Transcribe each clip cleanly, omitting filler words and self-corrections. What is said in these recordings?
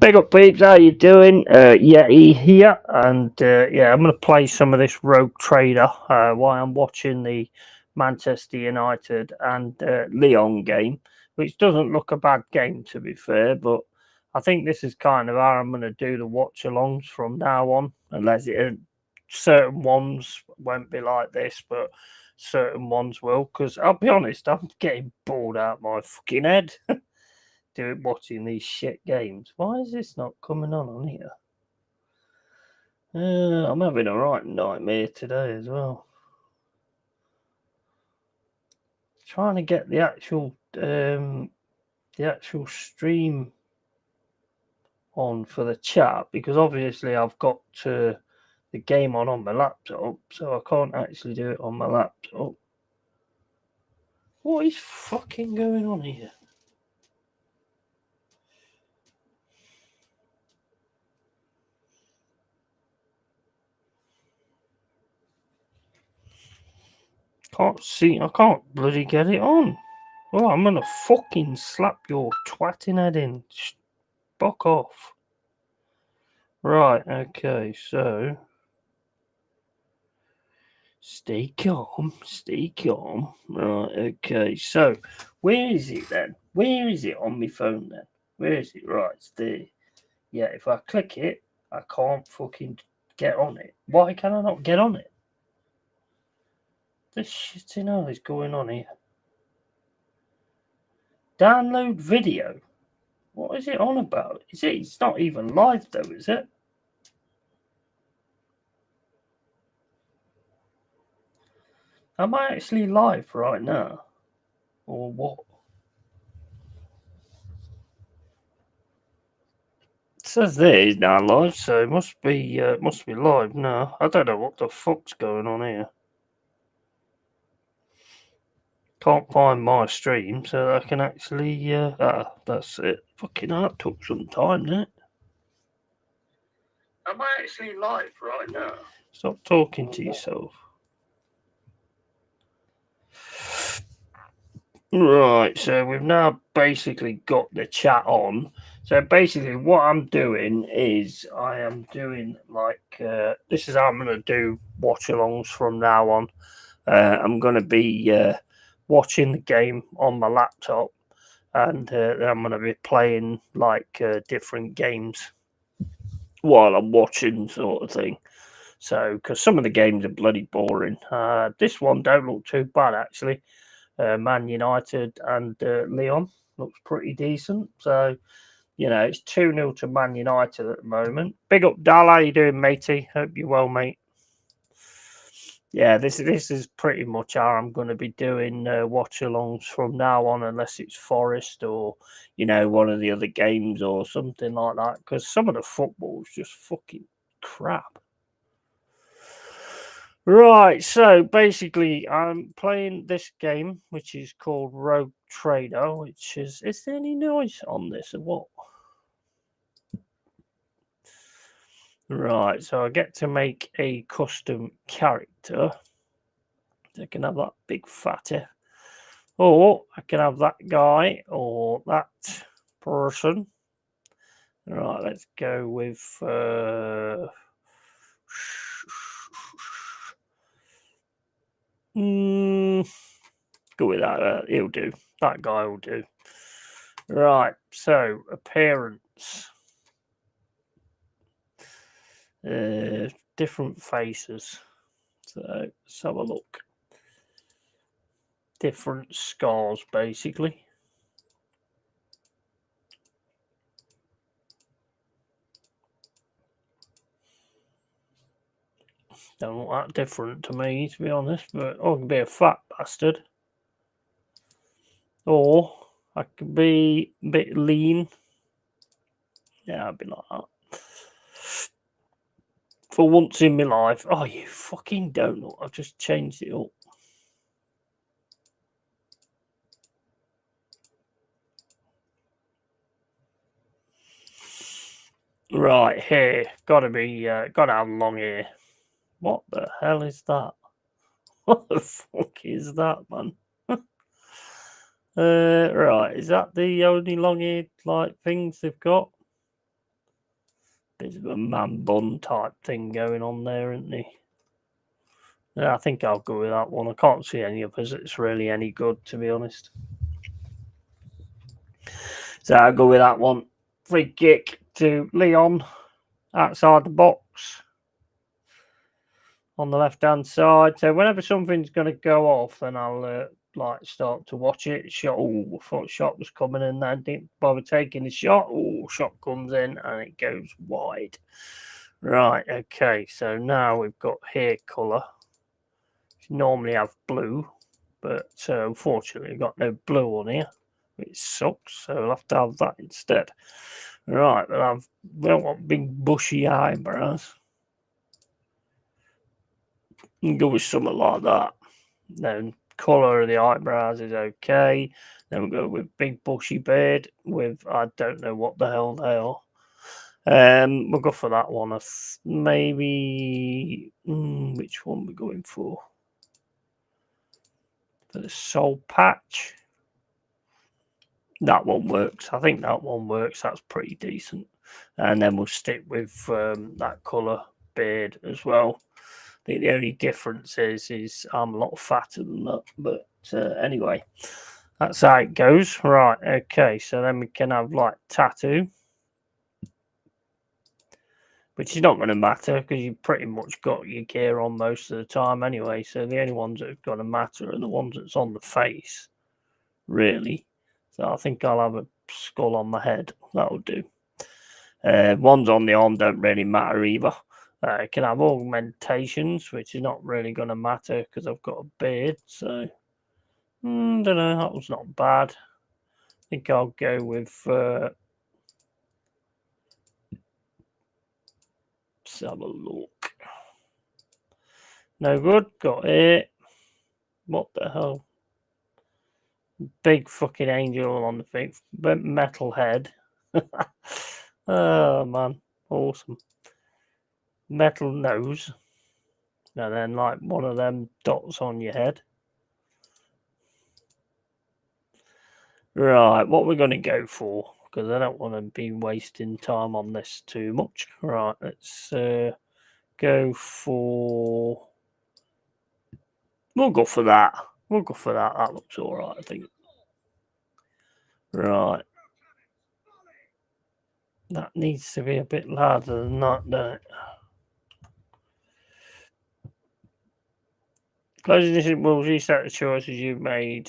Big up, peeps. How you doing? Yeti here, and yeah, I'm going to play some of this Rogue Trader while I'm watching the Manchester United and Lyon game, which doesn't look a bad game to be fair, but I think this is kind of how I'm going to do the watch-alongs from now on, unless certain ones won't be like this, but certain ones will. Because I'll be honest, I'm getting bored out my fucking head. Watching these shit games. Why is this not coming on here? I'm having a right nightmare today as well. Trying to get the actual stream on for the chat, because obviously I've got the game on my laptop, so I can't actually do it on my laptop. What is fucking going on here? I can't bloody get it on. Oh, I'm gonna fucking slap your twatting head in. Fuck off. Right, okay, so stay calm. Right, okay, so where is it then? Where is it on my phone then? Where is it? Right, it's there. Yeah, if I click it, I can't fucking get on it. Why can I not get on it? The shit in hell is going on here? Download video. What is it on about? It's not even live though, is it? Am I actually live right now? Or what? It says there he's now live, so it must be live now. I don't know what the fuck's going on here. Can't find my stream, so I can actually that's it. Fucking hell, that took some time, didn't it? Am I actually live right now? Stop talking to yourself. Right, so we've now basically got the chat on. So basically what I'm doing is I am doing this is how I'm going to do watch-alongs from now on. I'm going to be watching the game on my laptop, and then I'm going to be playing different games while I'm watching, sort of thing. So, because some of the games are bloody boring. This one don't look too bad actually. Man United and Lyon looks pretty decent. So, it's 2-0 to Man United at the moment. Big up, Dal. How you doing, matey? Hope you're well, mate. Yeah, this is pretty much how I'm going to be doing watch-alongs from now on, unless it's Forest or, one of the other games or something like that, because some of the football is just fucking crap. Right, so basically I'm playing this game, which is called Rogue Trader, which is there any noise on this or what? Right, so I get to make a custom character. I can have that big fatty, or I can have that guy or that person. Right, let's go with go with that. He'll do. That guy will do. Right, so appearance. Different faces. So let's have a look. Different scars, basically. Don't look that different to me, to be honest, but I can be a fat bastard. Or I could be a bit lean. Yeah, I'd be like that. For once in my life. Oh, you fucking don't know. I've just changed it up. Right, hair. Gotta have long hair. What the hell is that? What the fuck is that, man? Right, is that the only long-haired things they've got? There's a man bun type thing going on there, isn't he? Yeah, I think I'll go with that one. I can't see any others that's really any good, to be honest. So I'll go with that one. Free kick to Leon outside the box on the left-hand side. So whenever something's going to go off, then I'll start to watch it. Shot. Oh, I thought shot was coming in there. Didn't bother taking the shot. Oh, shot comes in and it goes wide. Right, okay. So now we've got hair colour. Normally have blue, but unfortunately we've got no blue on here, which sucks. So we'll have to have that instead. Right, but we don't want big bushy eyebrows. You can go with something like that. Then colour of the eyebrows is okay. Then we'll go with big bushy beard with, I don't know what the hell they are. We'll go for that one. Maybe which one we're going for the soul patch. That one works. I think that one works. That's pretty decent. And then we'll stick with that colour beard as well. I think the only difference is I'm a lot fatter than that. But anyway, that's how it goes. Right, okay. So then we can have like tattoo, which is not going to matter because you've pretty much got your gear on most of the time anyway. So the only ones that are going to matter are the ones that's on the face, really. So I think I'll have a skull on my head. That'll do. Ones on the arm don't really matter either. I can have augmentations, which is not really going to matter because I've got a beard. So, don't know. That was not bad. I think I'll go with... let's have a look. No good. Got it. What the hell? Big fucking angel on the thing. Metal head. Oh, man. Awesome. Metal nose. And then like one of them dots on your head. Right, what we're going to go for, because I don't want to be wasting time on this too much. Right, let's go for... We'll go for that. We'll go for that. That looks all right, I think. Right. That needs to be a bit louder than that, doesn't it? Closing this will reset the choices you've made.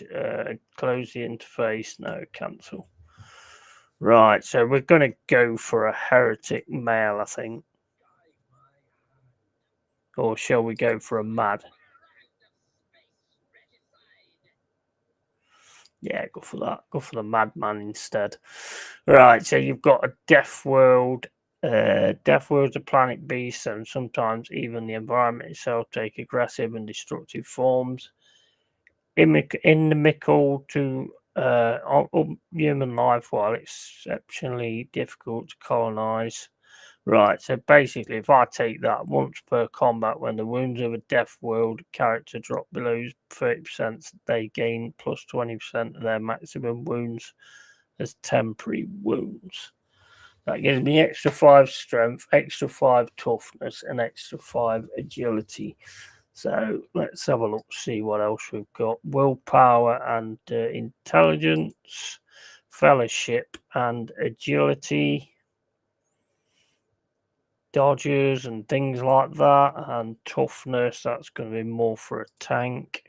Close the interface. No, cancel. Right, so we're going to go for a heretic male, I think. Or shall we go for a mad? Yeah, go for that. Go for the madman instead. Right, so you've got a death world. Death world's a planet beast, and sometimes even the environment itself take aggressive and destructive forms. Inimical to human life, while exceptionally difficult to colonize. Right, so basically, if I take that once per combat, when the wounds of a Death World character drop below 30%, they gain plus 20% of their maximum wounds as temporary wounds. That gives me extra 5 strength, extra 5 toughness, and extra 5 agility. So let's have a look, see what else we've got. Willpower and intelligence, fellowship and agility, dodges and things like that, and toughness, that's going to be more for a tank.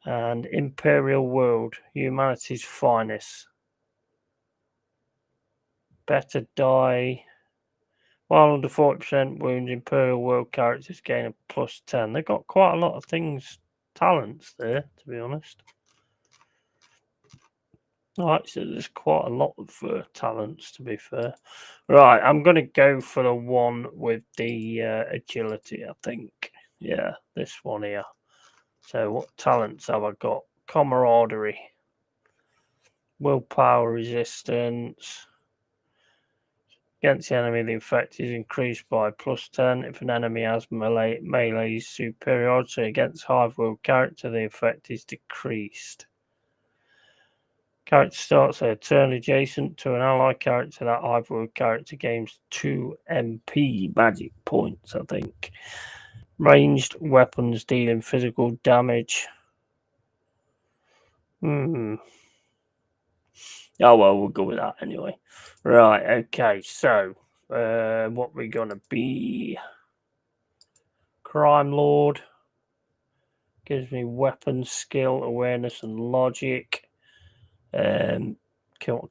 And Imperial World, humanity's finest. Better die. While under 40% wounds, Imperial World characters gain a plus 10. They've got quite a lot of things, talents there, to be honest. Right, so there's quite a lot of talents, to be fair. Right, I'm going to go for the one with the agility, I think. Yeah, this one here. So what talents have I got? Camaraderie. Willpower resistance. Against the enemy, the effect is increased by plus 10. If an enemy has melee superiority against Hive World character, the effect is decreased. Character starts their turn adjacent to an allied character. That either character gains 2 MP magic points, I think. Ranged weapons dealing physical damage. Oh, well, we'll go with that anyway. Right, okay, so what we're going to be... Crime Lord. Gives me weapon skill, awareness, and logic.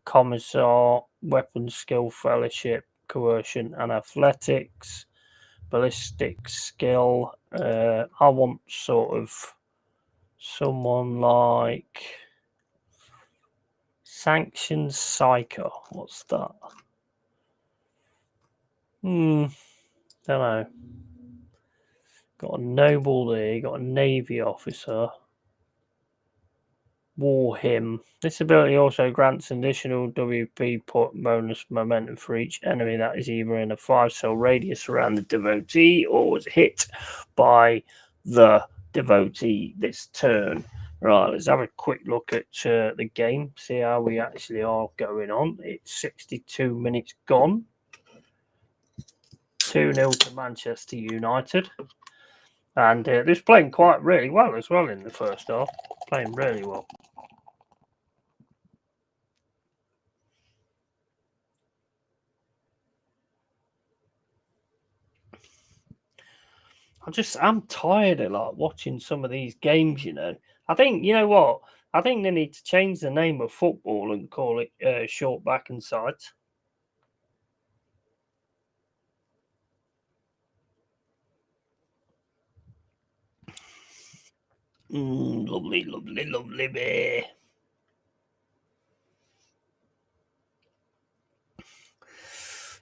Commissar, weapon skill, fellowship, coercion, and athletics. Ballistic skill. I want sort of someone like Sanctioned Psycho. What's that? Don't know. Got a noble there, got a navy officer. War Hymn. This ability also grants additional WP bonus momentum for each enemy that is either in a 5-cell radius around the devotee or was hit by the devotee this turn. Right, let's have a quick look at the game, see how we actually are going on. It's 62 minutes gone. 2-0 to Manchester United. And this playing quite really well as well in the first half. Playing really well. I'm tired of like watching some of these games, you know. I think, you know what? I think they need to change the name of football and call it short back and sides. Lovely, lovely, lovely bear.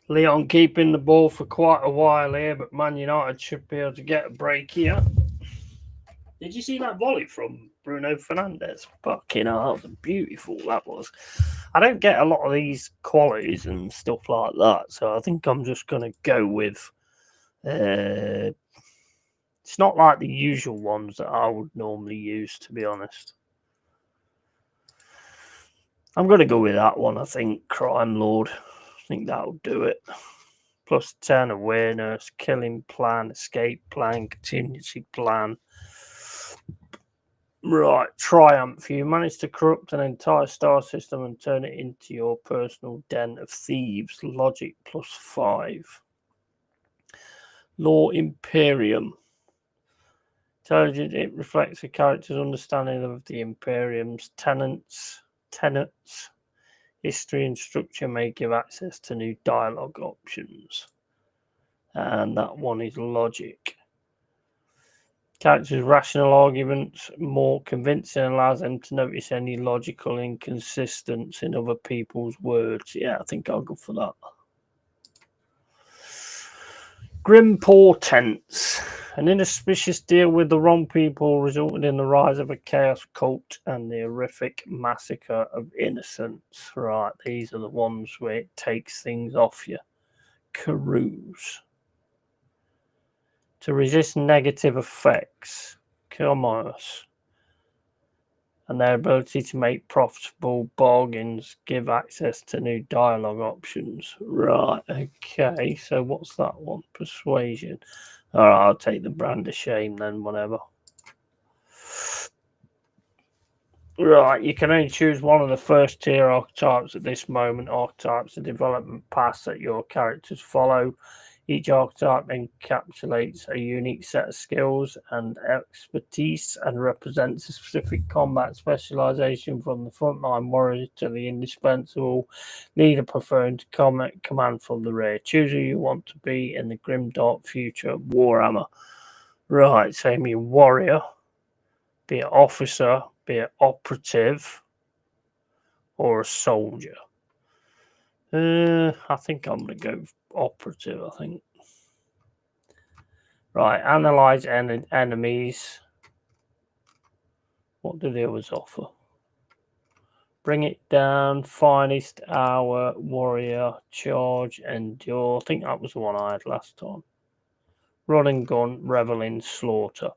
Lyon keeping the ball for quite a while here, but Man United should be able to get a break here. Did you see that volley from Bruno Fernandes? Fucking hell, that was beautiful, that was. I don't get a lot of these qualities and stuff like that, so I think I'm just going to go with... it's not like the usual ones that I would normally use, to be honest. I'm going to go with that one, I think, Crime Lord. I think that'll do it. Plus 10 awareness, killing plan, escape plan, contingency plan. Right, Triumph. You managed to corrupt an entire star system and turn it into your personal den of thieves. Logic plus 5. Law Imperium. Intelligence, it reflects a character's understanding of the Imperium's tenets. History and structure may give access to new dialogue options. And that one is logic. Characters' rational arguments more convincing, allows them to notice any logical inconsistency in other people's words. Yeah, I think I'll go for that. Grim Portents. An inauspicious deal with the wrong people resulted in the rise of a chaos cult and the horrific massacre of innocents. Right, these are the ones where it takes things off you. Carouse. To resist negative effects. Commerce. And their ability to make profitable bargains give access to new dialogue options. Right, okay, so what's that one? Persuasion. All right, I'll take the brand of shame then, whatever. Right, you can only choose one of the first tier archetypes at this moment. Archetypes are development paths that your characters follow. Each archetype encapsulates a unique set of skills and expertise and represents a specific combat specialization, from the frontline warrior to the indispensable leader preferring to command from the rear. Choose who you want to be in the grimdark future of Warhammer. Right, so me warrior, be it officer, be it operative, or a soldier. I think I'm going to go operative, I think. Right, analyze enemies. What do the others offer? Bring it down, finest hour, warrior, charge, endure. I think that was the one I had last time. Run and gun, revel in slaughter.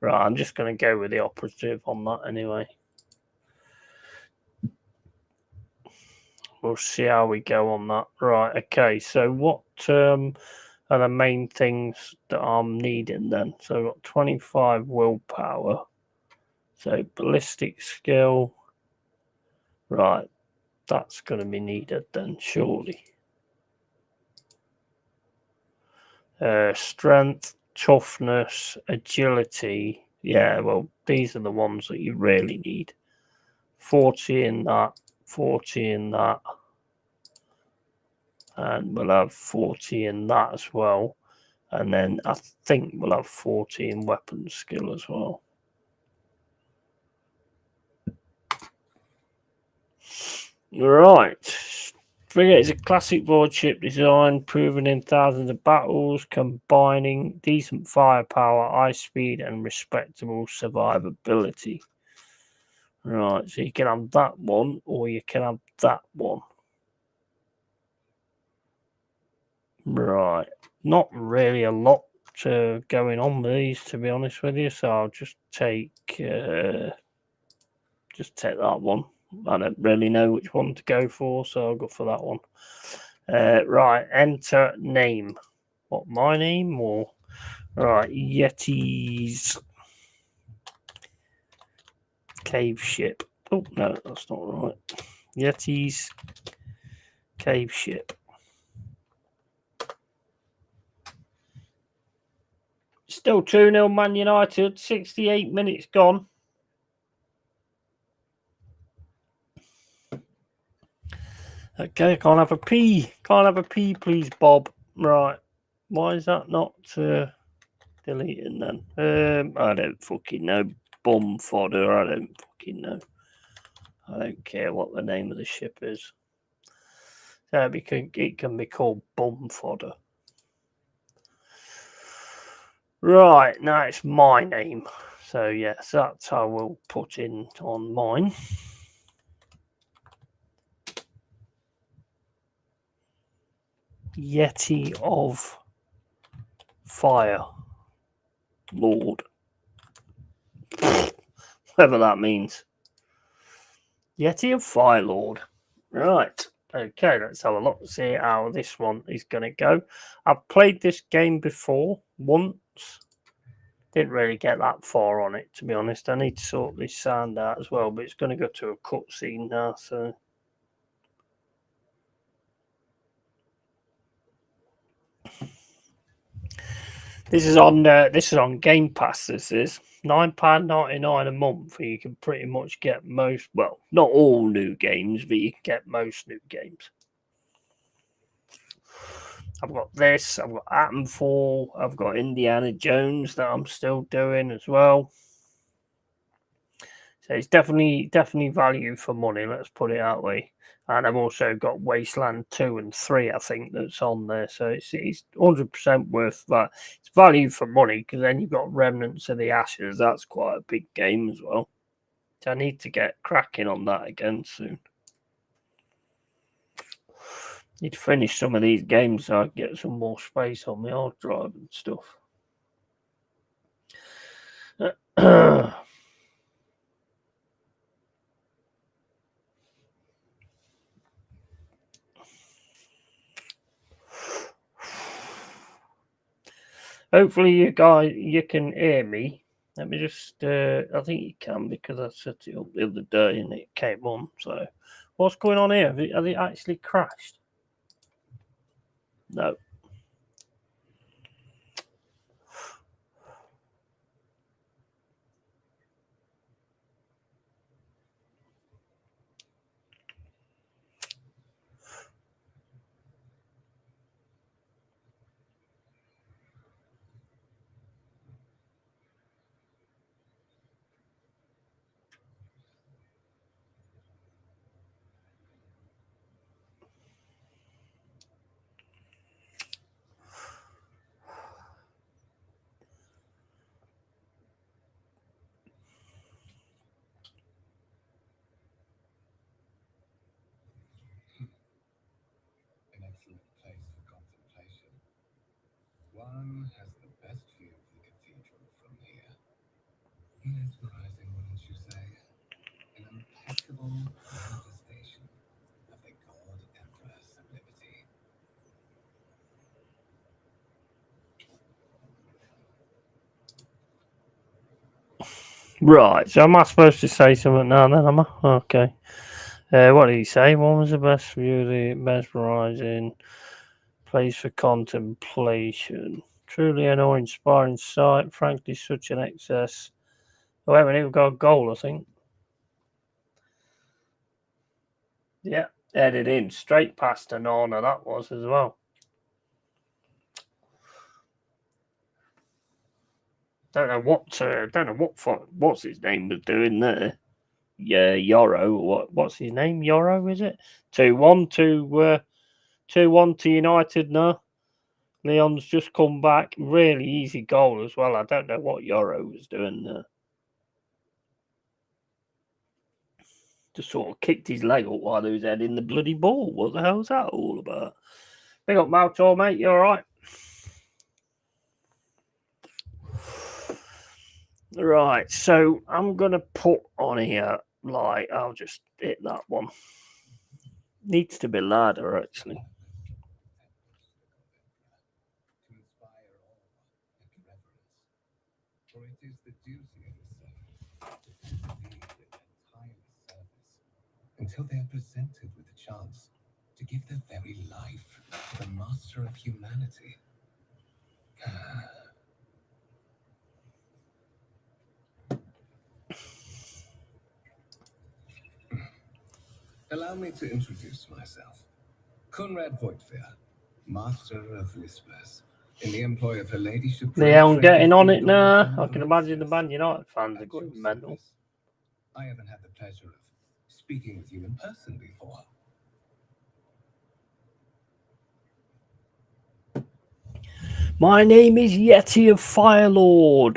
Right, I'm just going to go with the operative on that anyway. we'll see how we go on that. Right, okay, so what are the main things that I'm needing then? So I've got 25 willpower. So ballistic skill. Right, that's going to be needed then, surely. Strength, toughness, agility. Yeah, well, these are the ones that you really need. 40 in that, 40 in that. And we'll have 40 in that as well. And then I think we'll have 40 in weapon skill as well. Right. Frigate is a classic warship design, proven in thousands of battles, combining decent firepower, high speed, and respectable survivability. Right, so you can have that one, or you can have that one. Right, not really a lot going on with these, to be honest with you. So I'll just take that one. I don't really know which one to go for, so I'll go for that one. Right, enter name. What, my name or right? Yeti's cave ship. Oh no, that's not right. Yeti's cave ship. Still 2-0 Man United. 68 minutes gone. Okay, can't have a P. Can't have a P, please, Bob. Right. Why is that not deleting then? I don't fucking know. Bum fodder. I don't fucking know. I don't care what the name of the ship is. It can be called bum fodder. Right, now it's my name. So yes, that's how we'll put in on mine. Yeti of Fire Lord. Whatever that means. Yeti of Fire Lord. Right. Okay, let's have a look. See how this one is going to go. I've played this game before once. Didn't really get that far on it, to be honest. I need to sort this sound out as well, but it's going to go to a cutscene now, so. This is on Game Pass. This is £9.99 a month. You can pretty much get most, well, not all new games, but you can get most new games. I've got this. I've got Atomfall. I've got Indiana Jones that I'm still doing as well. So it's definitely value for money. Let's put it that way. And I've also got Wasteland 2 and 3, I think, that's on there. So it's 100% worth that. It's value for money because then you've got Remnants of the Ashes. That's quite a big game as well. So I need to get cracking on that again soon. Need to finish some of these games so I can get some more space on my hard drive and stuff. Hopefully you can hear me. Let me just, I think you can because I set it up the other day and it came on. So what's going on here? Have it actually crashed? No. An excellent place for contemplation. One has the best view of the cathedral from here. Mesmerizing, wouldn't you say? An impeccable manifestation of the god Right, so am I supposed to say something now then, am I? Okay. What did he say? One was the best view, the mesmerising place for contemplation. Truly an awe-inspiring sight. Frankly, such an excess. Oh, wait a minute, we've got a goal, I think. Yeah, headed in. Straight past Anana, that was as well. Don't know what's his name was doing there. Yeah, Yoro. What's his name? Yoro, is it? 2-1 to 2-1 to United now. Leon's just come back. Really easy goal as well. I don't know what Yoro was doing there. Just sort of kicked his leg up while he was heading the bloody ball. What the hell's that all about? Big up, Maltor, mate. You all right? Right, so I'm going to put on here, like, I'll just hit that one. Needs to be ladder, actually. To inspire awe and reverence. For it is the duty of the servants to persevere in their tireless service until they are presented with the chance to give their very life to the master of humanity. Allow me to introduce myself. Conrad Voigtveer, Master of Lispers, in the employ of Her Ladyship. Leon getting on it now. I can imagine the Man United fans are going mental. I haven't had the pleasure of speaking with you in person before. My name is Yeti of Firelord.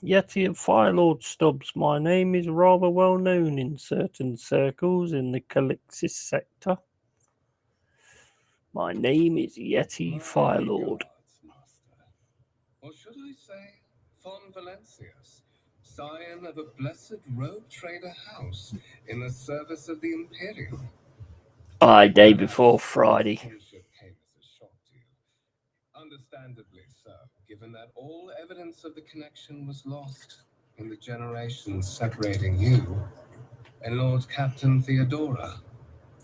Yeti of Firelord, Stubbs. My name is rather well known in certain circles in the Calixis sector. My name is Yeti Firelord. Master. Or should I say, Von Valencius, scion of a blessed rogue trader house in the service of the Imperium. Aye, day before Friday. Kinship came as a shock to you. Understandably so, given that all evidence of the connection was lost in the generations separating you and Lord Captain Theodora.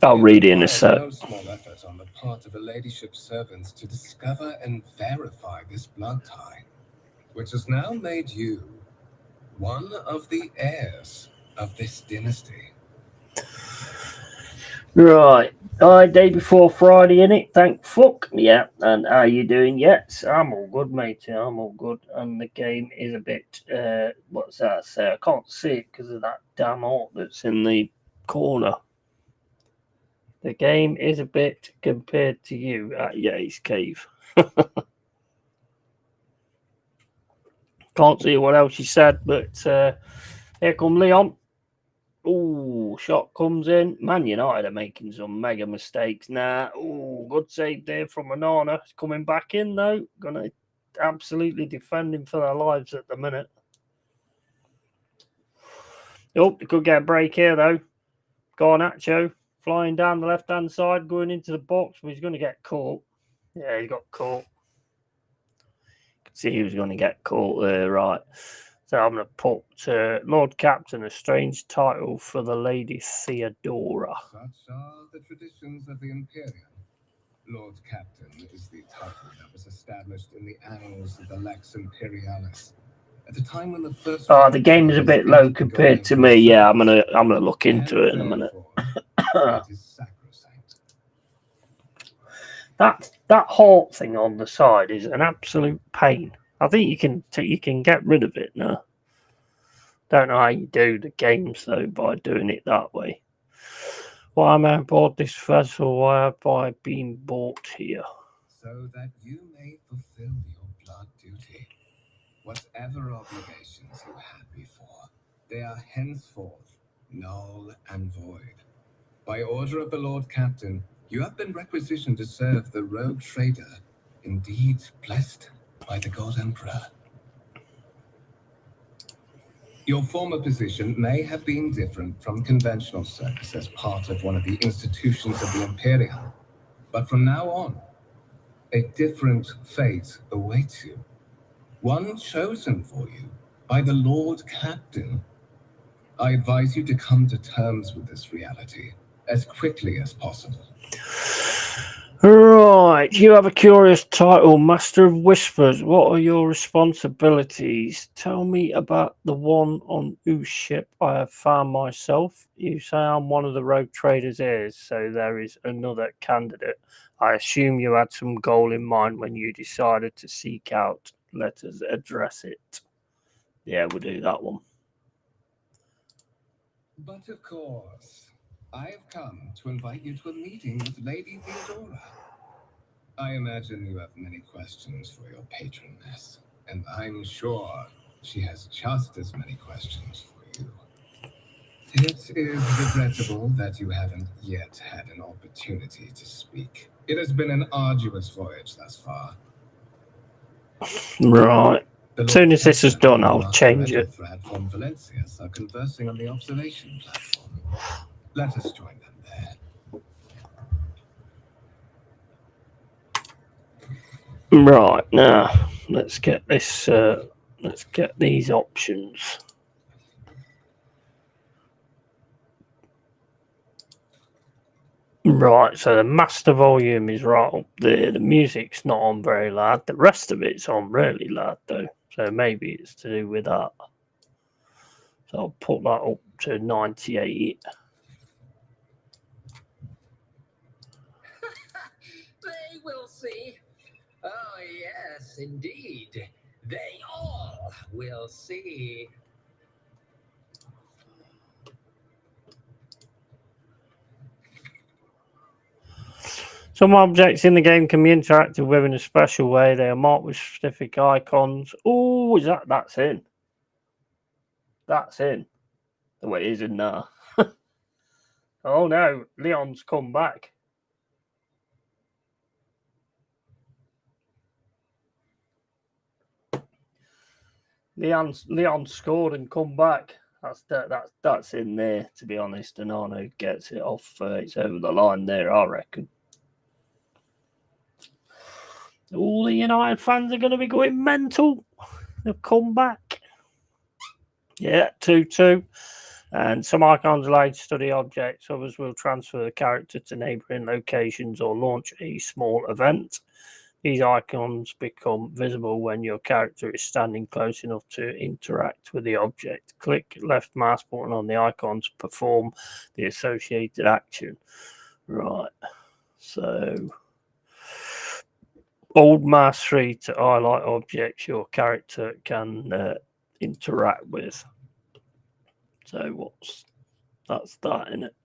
I'll read it in a sec. No small effort on the part of Her Ladyship's servants to discover and verify this blood tie, which has now made you one of the heirs of this dynasty. Right. Day before Friday, innit? Thank fuck. Yeah. And how you doing? Yes, I'm all good, mate. I'm all good. And the game is a bit, what's that say? I can't see it because of that damn art that's in the corner. The game is a bit compared to you at Yeti's Cave. Can't see what else you said, but here come Leon. Ooh, shot comes in. Man United are making some mega mistakes now. Ooh, good save there from Anana. It's coming back in, though. Gonna absolutely defend him for their lives at the minute. Oh, they could get a break here, though. Garnacho flying down the left-hand side, going into the box, but he's going to get caught. Yeah, he got caught. You can see he was going to get caught there, right. So I'm going to put Lord Captain, a strange title for the Lady Theodora. Such are the traditions of the Imperium. Lord Captain is the title that was established in the annals of the Lex Imperialis. At the time when the first the game is a bit low compared to me. Yeah, I'm gonna look into it in a minute. It is sacrosanct. That heart thing on the side is an absolute pain. I think you can get rid of it now. Don't know how you do the games though by doing it that way. Why am I aboard this vessel? Why have I been brought here? So that you may fulfill your blood duty. Whatever obligations you had before, they are henceforth null and void. By order of the Lord Captain, you have been requisitioned to serve the Rogue Trader, indeed blessed by the God Emperor. Your former position may have been different from conventional service as part of one of the institutions of the Imperium, but from now on, a different fate awaits you. One chosen for you By the Lord Captain. I advise you to come to terms with this reality as quickly as possible. Right, you have a curious title, Master of Whispers. What are your responsibilities? Tell me about the one on whose ship I have found myself. You say I'm one of the Rogue Trader's heirs, so there is another candidate. I assume you had some goal in mind when you decided to seek out. Let us address it. Yeah, we'll do that one. But of course, I have come to invite you to a meeting with Lady Theodora. I imagine you have many questions for your patroness, and I'm sure she has just as many questions for you. It is regrettable that you haven't yet had an opportunity to speak. It has been an arduous voyage thus far. Right. As soon as this is done, I'll change it. From Valencia are conversing on the observation platform. Let us join them there. Right, now let's get this. Let's get these options. Right, so the master volume is right up there. The music's not on very loud. The rest of it's on really loud though. So maybe it's to do with that. So I'll put that up to 98. They will see. Oh, yes, indeed. They all will see. Some objects in the game can be interacted with in a special way. They are marked with specific icons. Oh, is that's in? That's in. Oh, it is in there. Oh no, Leon's come back. Leon scored and come back. That's in there, to be honest. And Arno gets it off. It's over the line there, I reckon. All the United fans are going to be going mental. They've come back. Yeah, 2-2. And some icons allow you to study objects. Others will transfer the character to neighbouring locations or launch a small event. These icons become visible when your character is standing close enough to interact with the object. Click left mouse button on the icon to perform the associated action. Right. So, hold mouse 3 to highlight objects your character can interact with. So, that's that, isn't it?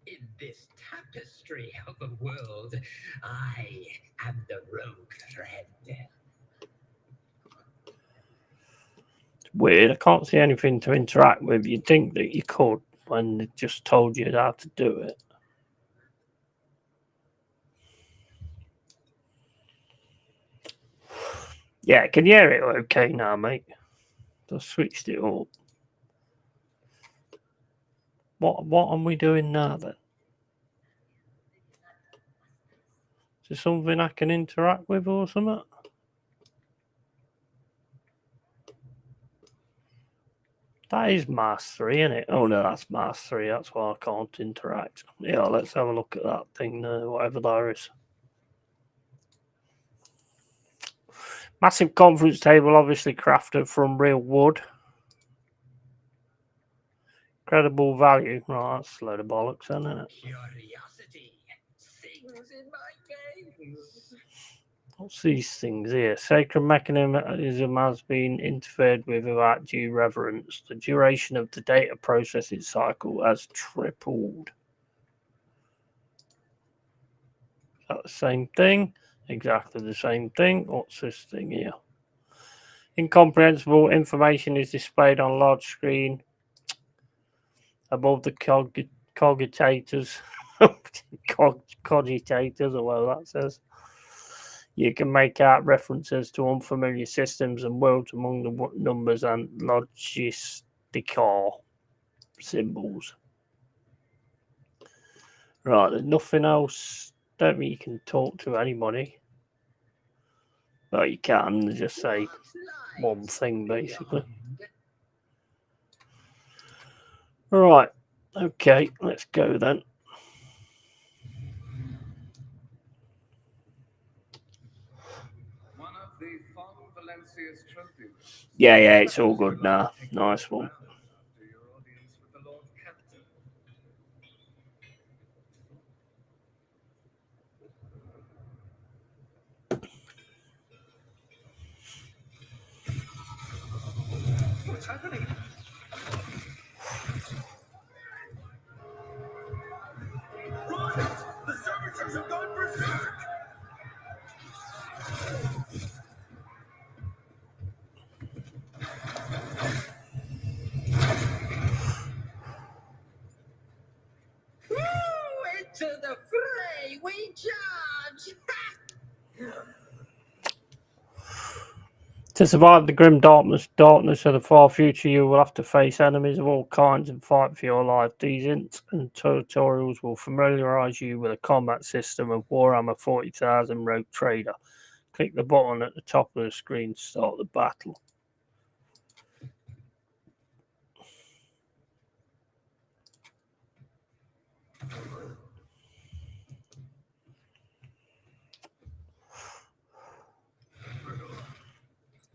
In this tapestry of a world, I am the rogue thread. Weird. I can't see anything to interact with. You'd think that you could when they just told you how to do it. Yeah, can you hear it okay now, mate? I switched it up. What am we doing now then? Is there something I can interact with or something? That is Mass 3, isn't it? Oh no, that's Mass 3. That's why I can't interact. Yeah, let's have a look at that thing, whatever that is. Massive conference table, obviously crafted from real wood. Credible value. Right, that's a load of bollocks, then, isn't it? Curiosity sings in my veins. What's these things here? Sacred mechanism has been interfered with without due reverence. The duration of the data processing cycle has tripled. Is that the same thing? Exactly the same thing. What's this thing here? Incomprehensible information is displayed on a large screen above the cogitators. Cogitators, or whatever that says. You can make out references to unfamiliar systems and worlds among the numbers and logistical symbols. Right, there's nothing else. Don't think you can talk to anybody. Well, you can just say What one lies thing, basically. beyond? Right. Okay, let's go then. One of the Fon Valencia's trophy rooms. Yeah, it's all good now. Nice one. After your audience with the Lord Captain. What's happening? Right! The servitors have gone berserk! Woo! Into the fray we charge! To survive the grim darkness of the far future, you will have to face enemies of all kinds and fight for your life. These hints and tutorials will familiarise you with the combat system of Warhammer 40,000 Rogue Trader. Click the button at the top of the screen to start the battle.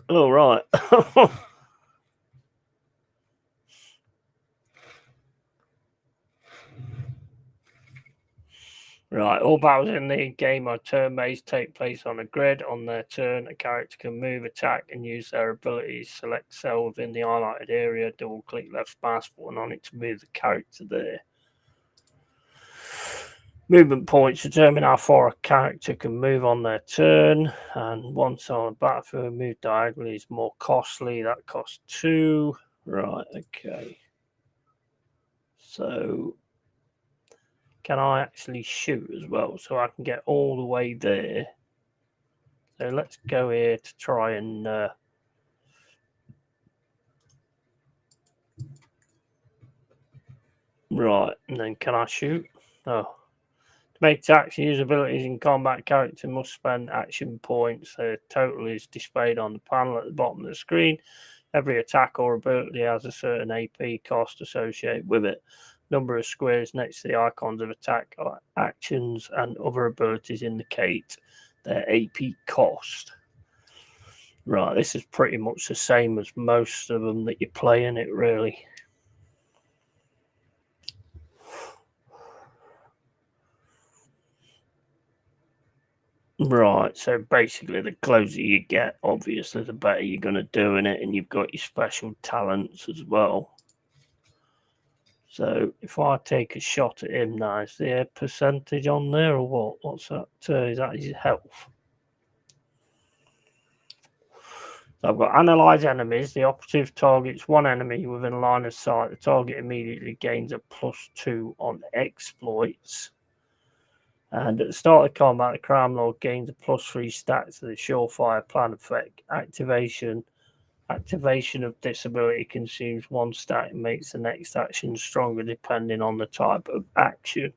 All right. Right, all battles in the game are turn-based, take place on a grid. On their turn, a character can move, attack, and use their abilities. Select cell within the highlighted area, double-click left mouse button on it to move the character there. Movement points determine how far a character can move on their turn, and once on the battlefield, move diagonally is more costly. That costs 2. Right, okay. So can I actually shoot as well, so I can get all the way there? So let's go here to try and right, and then can I shoot? Oh. To make attacks and use abilities in combat, character must spend action points. The total is displayed on the panel at the bottom of the screen. Every attack or ability has a certain AP cost associated with it. Number of squares next to the icons of attack, actions, and other abilities indicate their AP cost. Right, this is pretty much the same as most of them that you play in it, really. Right, so basically the closer you get, obviously, the better you're going to do in it, and you've got your special talents as well. So if I take a shot at him now, is there a percentage on there or what? What's that? Is that his health? So I've got analyze enemies. The operative targets one enemy within a line of sight. The target immediately gains a +2 on exploits. And at the start of combat, the Crown Lord gains a +3 stat to the Surefire plan effect. Activation of this ability consumes 1 stat and makes the next action stronger depending on the type of action.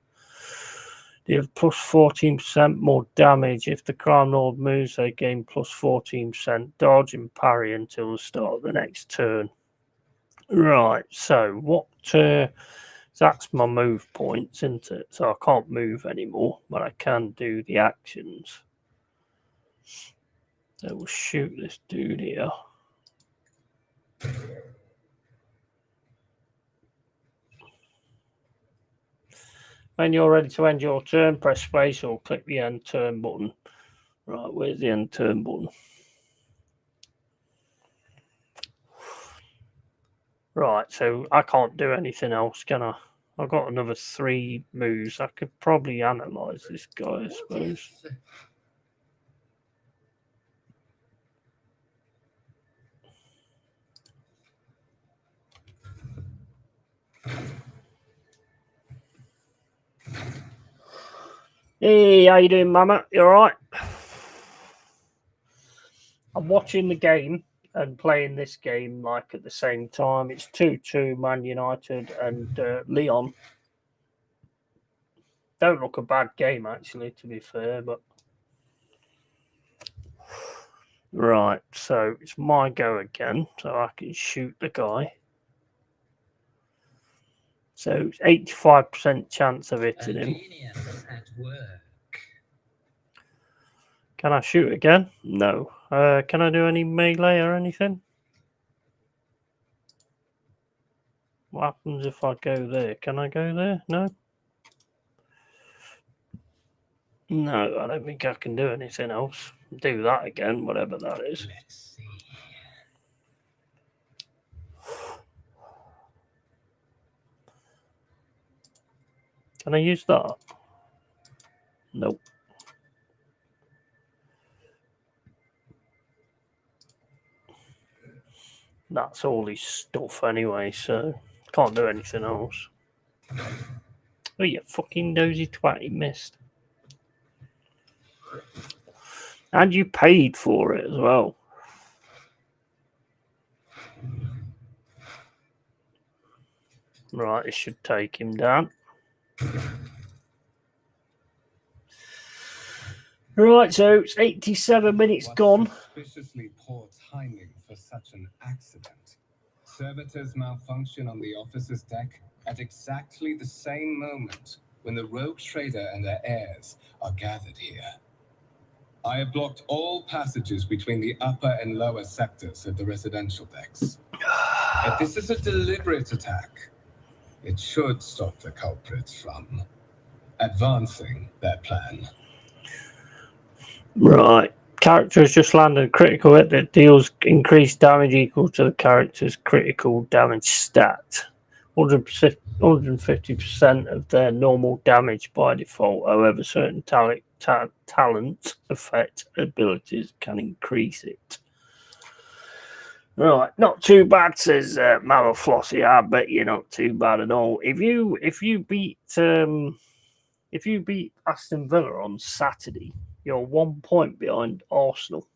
They have +14% more damage. If the Crown Lord moves, they gain +14% dodge and parry until the start of the next turn. Right, so what... that's my move points, isn't it? So I can't move anymore, but I can do the actions. So we'll shoot this dude here. When you're ready to end your turn, press space or click the end turn button. Right, where's the end turn button? Right, so I can't do anything else, can I? I've got another 3 moves. I could probably analyse this guy, I suppose. Hey, how you doing, Mama? You alright? I'm watching the game and playing this game like at the same time. It's 2-2 Man United and Lyon. Don't look a bad game, actually, to be fair, but Right, so it's my go again, so I can shoot the guy. So it's 85% chance of hitting him. Genius at work. Can I shoot again? No. Can I do any melee or anything? What happens if I go there? Can I go there? No? No, I don't think I can do anything else. Do that again, whatever that is. Let's see. Can I use that? Nope. That's all his stuff anyway, so can't do anything else. Oh, you fucking nosy twat, he missed. And you paid for it as well. Right, it should take him down. Right, so it's 87 minutes gone. Suspiciously poor timing for such an accident. Servitors malfunction on the officer's deck at exactly the same moment when the Rogue Trader and their heirs are gathered here. I have blocked all passages between the upper and lower sectors of the residential decks. If this is a deliberate attack, it should stop the culprits from advancing their plan. Right. Character has just landed a critical hit that deals increased damage equal to the character's critical damage stat. 150% of their normal damage by default. However, certain talent effect abilities can increase it. Right, not too bad, says Mama Flossie. I bet you're not too bad at all. If you beat Aston Villa on Saturday, you're 1 point behind Arsenal.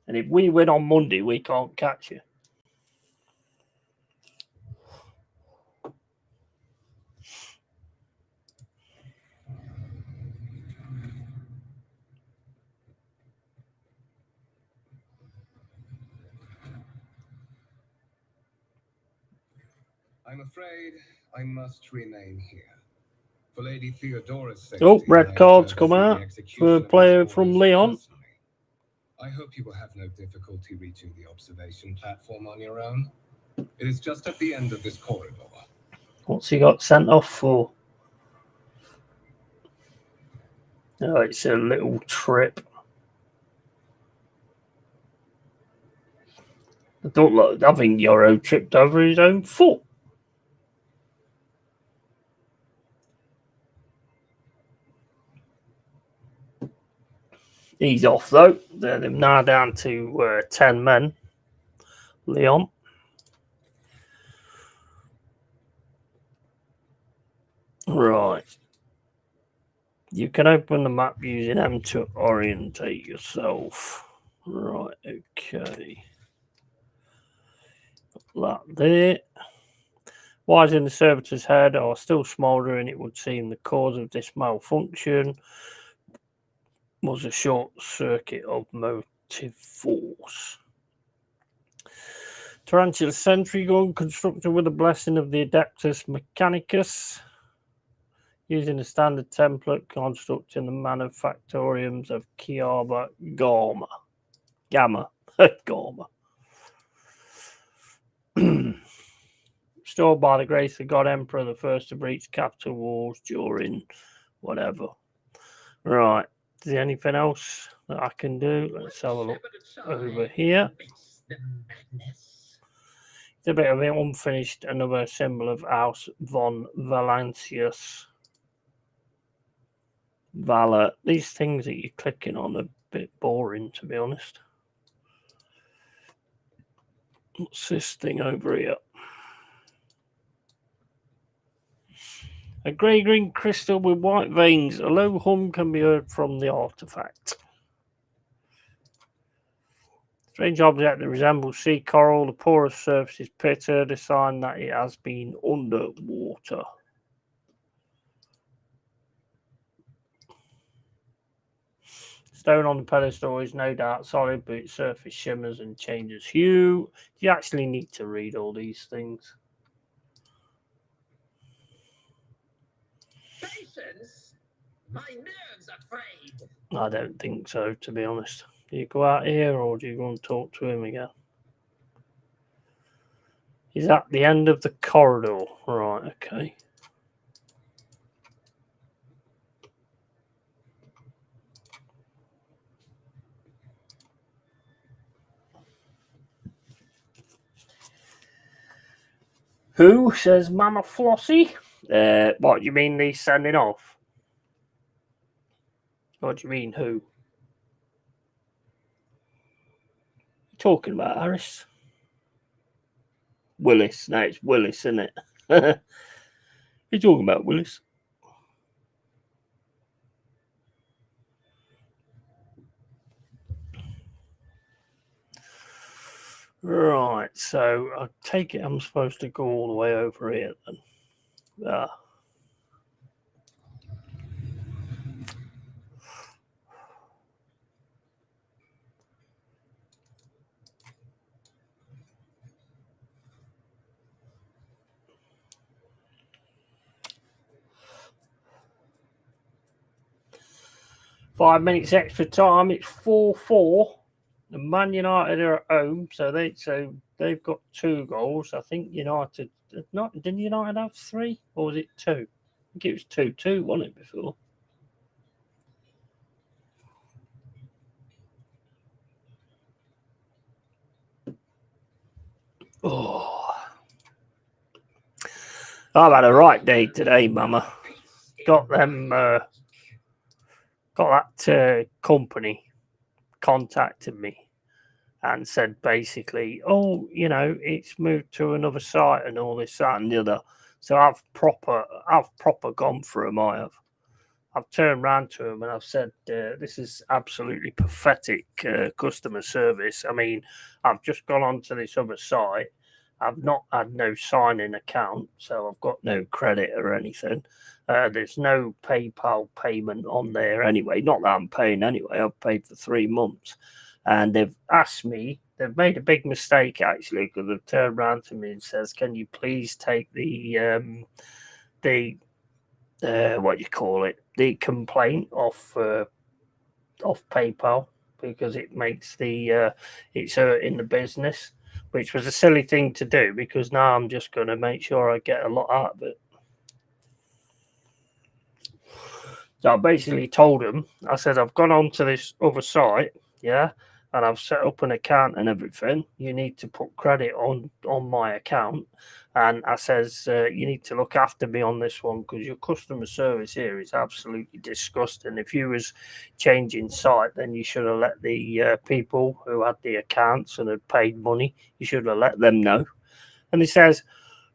And if we win on Monday, we can't catch you. I'm afraid I must remain here. For Lady Theodora's sake. Oh, red cards come out for a player from Lyon. I hope you will have no difficulty reaching the observation platform on your own. It is just at the end of this corridor. What's he got sent off for? Oh, it's a little trip. I think Euro tripped over his own foot. He's off though. They're now down to 10 men. Lyon. Right. You can open the map using M to orientate yourself. Right, okay. That there. Wires in the servitor's head are still smouldering. It would seem the cause of this malfunction was a short circuit of motive force. Tarantula sentry gun constructed with the blessing of the Adeptus Mechanicus, using a standard template construct in the manufactoriums of Kiaba Gamma. Stored by the grace of God Emperor, the first to breach capital walls during whatever. Right. Is there anything else that I can do? Let's have a look over here. It's a bit of an unfinished, another symbol of House von Valancius. Valor. These things that you're clicking on are a bit boring, to be honest. What's this thing over here? A grey-green crystal with white veins. A low hum can be heard from the artifact. Strange object that resembles sea coral. The porous surface is pitted, a sign that it has been underwater. Stone on the pedestal is no doubt solid, but its surface shimmers and changes hue. Do you actually need to read all these things? Patience? My nerves are frayed. I don't think so, to be honest. Do you go out here or do you go and talk to him again? He's at the end of the corridor. Right, okay. Who, says Mama Flossie? What, you mean he's sending off? What do you mean, who? You talking about Harris? Willis. No, it's Willis, isn't it? You're talking about Willis. Right, so I take it I'm supposed to go all the way over here then. 5 minutes extra time. It's 4-4. The Man United are at home, so they've got 2 goals. I think United didn't United have 3 or was it 2? I think it was 2-2, wasn't it before? Oh, I've had a right day today, Mama. Got them. Got that company contacted me and said basically, oh, it's moved to another site and all this, that, and the other. So I've proper gone for them. I've turned round to them and I've said, this is absolutely pathetic customer service. I mean, I've just gone onto this other site. I've not had no sign-in account, so I've got no credit or anything. There's no PayPal payment on there anyway. Not that I'm paying anyway. I've paid for 3 months. And they've asked me, they've made a big mistake actually, because they've turned around to me and says, can you please take the what you call it, the complaint off PayPal, because it makes it's hurting the business, which was a silly thing to do, because now I'm just going to make sure I get a lot out of it. So I basically told them, I said, I've gone on to this other site, yeah, and I've set up an account and everything. You need to put credit on my account. And I says, you need to look after me on this one, because your customer service here is absolutely disgusting. If you was changing site, then you should have let the people who had the accounts and had paid money, you should have let them know. And he says,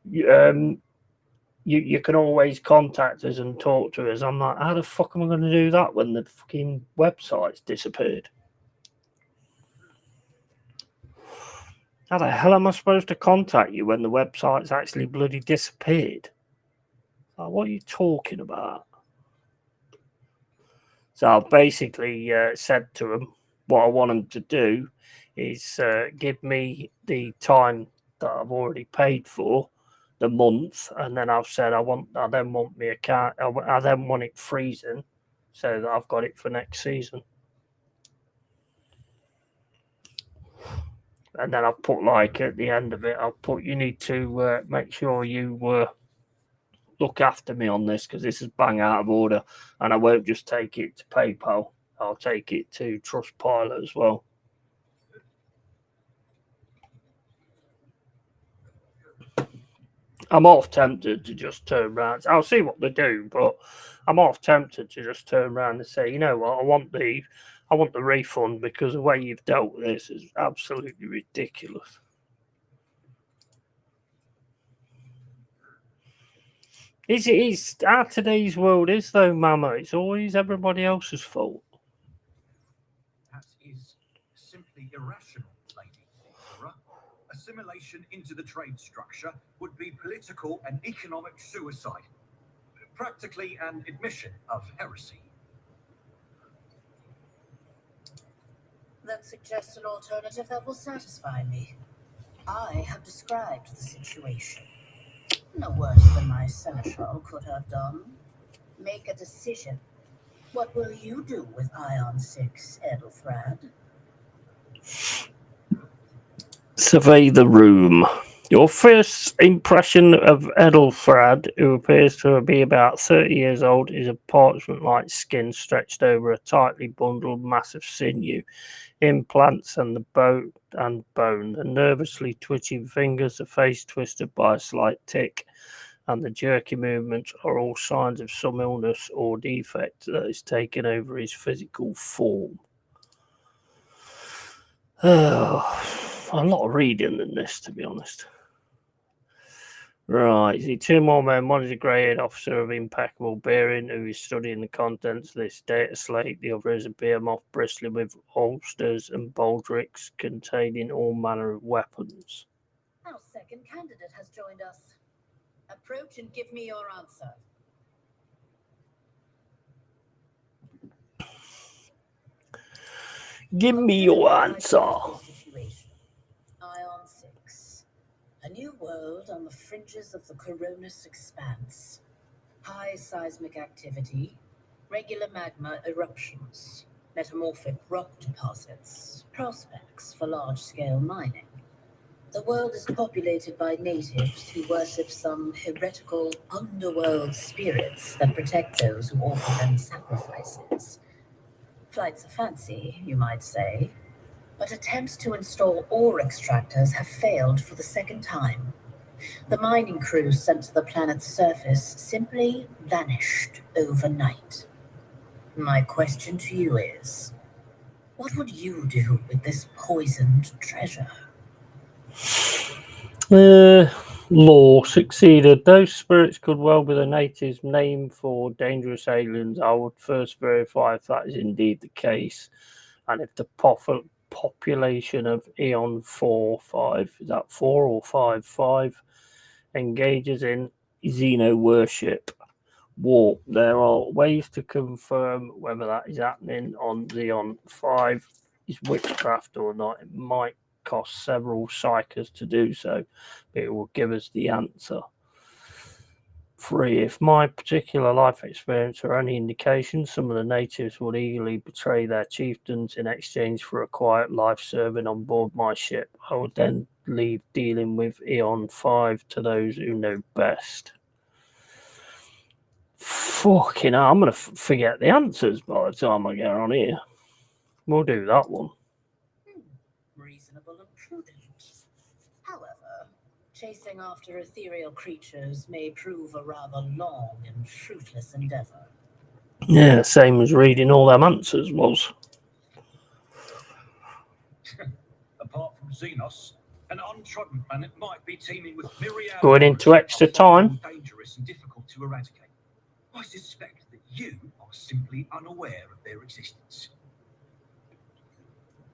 you can always contact us and talk to us. I'm like, how the fuck am I going to do that when the fucking website's disappeared? How the hell am I supposed to contact you when the website's actually bloody disappeared? Like, what are you talking about? So I basically said to them, what I want them to do is give me the time that I've already paid for, the month, and then I've said I then want my account. I then want it freezing, so that I've got it for next season. And then I've put, like, at the end of it, I'll put, you need to make sure you look after me on this, because this is bang out of order, and I won't just take it to PayPal. I'll take it to Trustpilot as well. I'm half tempted to just turn around. I'll see what they do, but I'm half tempted to just turn around and say, you know what, I want the refund, because the way you've dealt with this is absolutely ridiculous. It's how today's world is, though, Mama. It's always everybody else's fault. That is simply irrational, Lady Thora. Assimilation into the trade structure would be political and economic suicide. Practically an admission of heresy. Then suggest an alternative that will satisfy me. I have described the situation. No worse than my seneschal could have done. Make a decision. What will you do with Ion 6, Edelfrad? Survey the room. Your first impression of Edelfrad, who appears to be about 30 years old, is a parchment-like skin stretched over a tightly bundled mass of sinew, implants and bone, the nervously twitching fingers, the face twisted by a slight tic, and the jerky movements are all signs of some illness or defect that is taken over his physical form. A lot of reading in this, to be honest. Right, see two more men. One is a grey-haired officer of impeccable bearing who is studying the contents of this data slate. The other is a behemoth bristling with holsters and baldricks containing all manner of weapons. Our second candidate has joined us. Approach and give me your answer. Give me your answer. Ion 6. A new world on the fringes of the Coronis expanse. High seismic activity, regular magma eruptions, metamorphic rock deposits, prospects for large-scale mining. The world is populated by natives who worship some heretical underworld spirits that protect those who offer them sacrifices. Flights of fancy, you might say, but attempts to install ore extractors have failed for the second time. The mining crews sent to the planet's surface simply vanished overnight. My question to you is, what would you do with this poisoned treasure? Law succeeded. Those spirits could well be the natives' name for dangerous aliens. I would first verify if that is indeed the case, and if the population of Eon 4-5, is that 4 or 5-5, engages in xeno worship. Warp. There are ways to confirm whether that is happening on Xeon 5 is witchcraft or not. It might cost several psychers to do so, but it will give us the answer. 3. If my particular life experience are any indication, some of the natives would eagerly betray their chieftains in exchange for a quiet life serving on board my ship. I would then leave dealing with Eon 5 to those who know best. Fucking hell, I'm going to forget the answers by the time I get on here. We'll do that one. Reasonable and prudent. However, chasing after ethereal creatures may prove a rather long and fruitless endeavor. Yeah, same as reading all them answers was. Apart from Xenos, an untrodden planet might be teeming with myriad Going into extra time. Dangerous and difficult to eradicate. I suspect that you are simply unaware of their existence.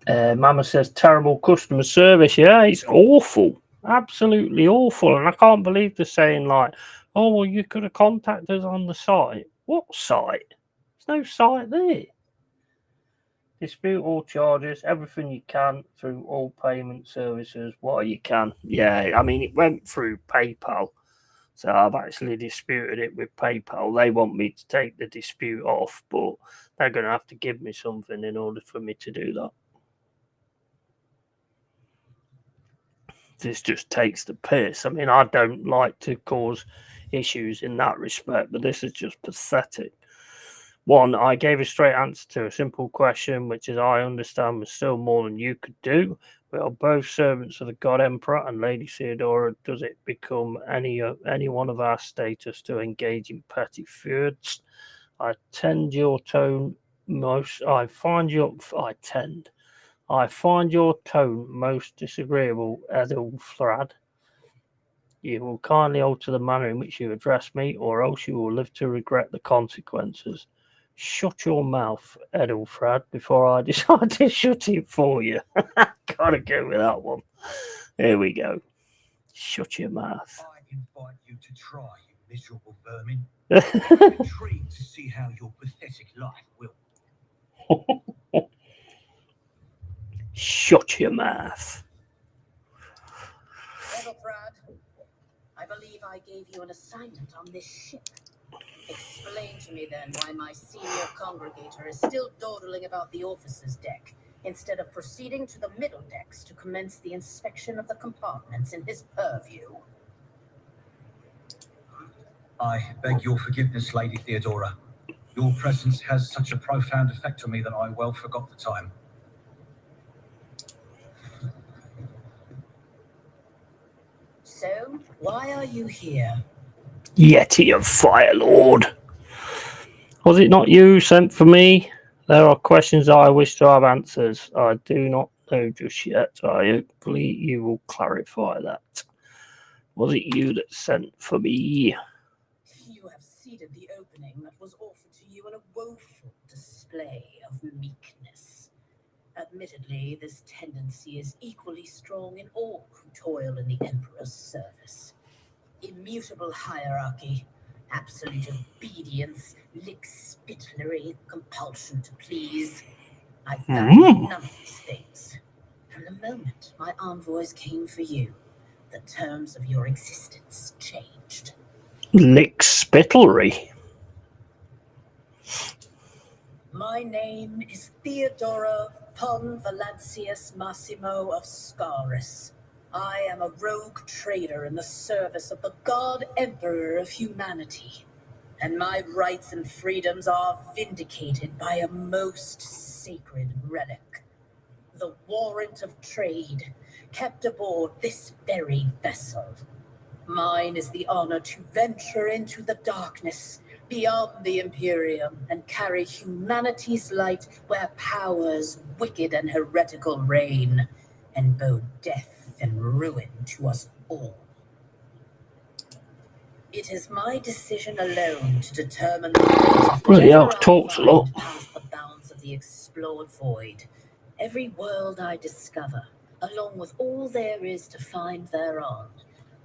Mama says terrible customer service. Yeah, it's awful. Absolutely awful. And I can't believe they're saying like, oh, well, you could have contacted us on the site. What site? There's no site there. Dispute all charges, everything you can through all payment services. What you can. Yeah, I mean, it went through PayPal. So I've actually disputed it with PayPal. They want me to take the dispute off, but they're going to have to give me something in order for me to do that. This just takes the piss. I mean, I don't like to cause issues in that respect, but this is just pathetic. 1, I gave a straight answer to a simple question, which is I understand was still more than you could do. We are both servants of the God Emperor and Lady Theodora. Does it become any one of our status to engage in petty feuds? I find your tone most disagreeable, Edelfrad. You will kindly alter the manner in which you address me, or else you will live to regret the consequences. Shut your mouth, Edelfrad, before I decide to shut it for you. Gotta go with that one. Here we go. Shut your mouth. I invite you to try, you miserable vermin. I'm intrigued to see how your pathetic life will. Shut your mouth. Ethelfrad, I believe I gave you an assignment on this ship. Explain to me then why my senior congregator is still dawdling about the officers' deck, instead of proceeding to the middle decks to commence the inspection of the compartments in his purview. I beg your forgiveness, Lady Theodora. Your presence has such a profound effect on me that I well forgot the time. So, why are you here? Yeti of Fire Lord. Was it not you sent for me? There are questions I wish to have answers. I do not know just yet. I hopefully you will clarify that. Was it you that sent for me? You have ceded the opening that was offered to you in a woeful display of meekness. Admittedly, this tendency is equally strong in all who toil in the Emperor's service. Immutable hierarchy, absolute obedience, lickspittlery, compulsion to please. I found none of these things. From the moment my envoys came for you, the terms of your existence changed. Lickspittlery. My name is Theodora von Valancius Massimo of Scaris. I am a rogue trader in the service of the God Emperor of humanity, and my rights and freedoms are vindicated by a most sacred relic. The warrant of trade, kept aboard this very vessel. Mine is the honor to venture into the darkness, beyond the Imperium, and carry humanity's light where powers wicked and heretical reign, and bow death and ruin to us all. It is my decision alone to determine the fate of whatever I talks a lot. find past the bounds of the explored void. Every world I discover, along with all there is to find thereon,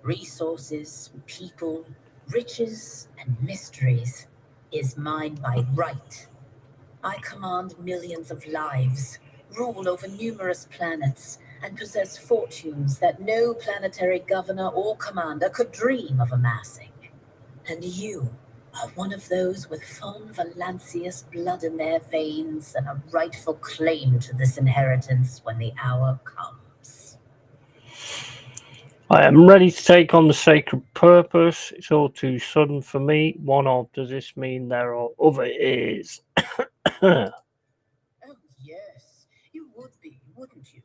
resources, people, riches, and mysteries, is mine by right. I command millions of lives, rule over numerous planets, and possess fortunes that no planetary governor or commander could dream of amassing. And you are one of those with von Valancius blood in their veins and a rightful claim to this inheritance when the hour comes. I am ready to take on the sacred purpose. It's all too sudden for me. One of, does this mean there are other ears? Oh, yes, you would be, wouldn't you?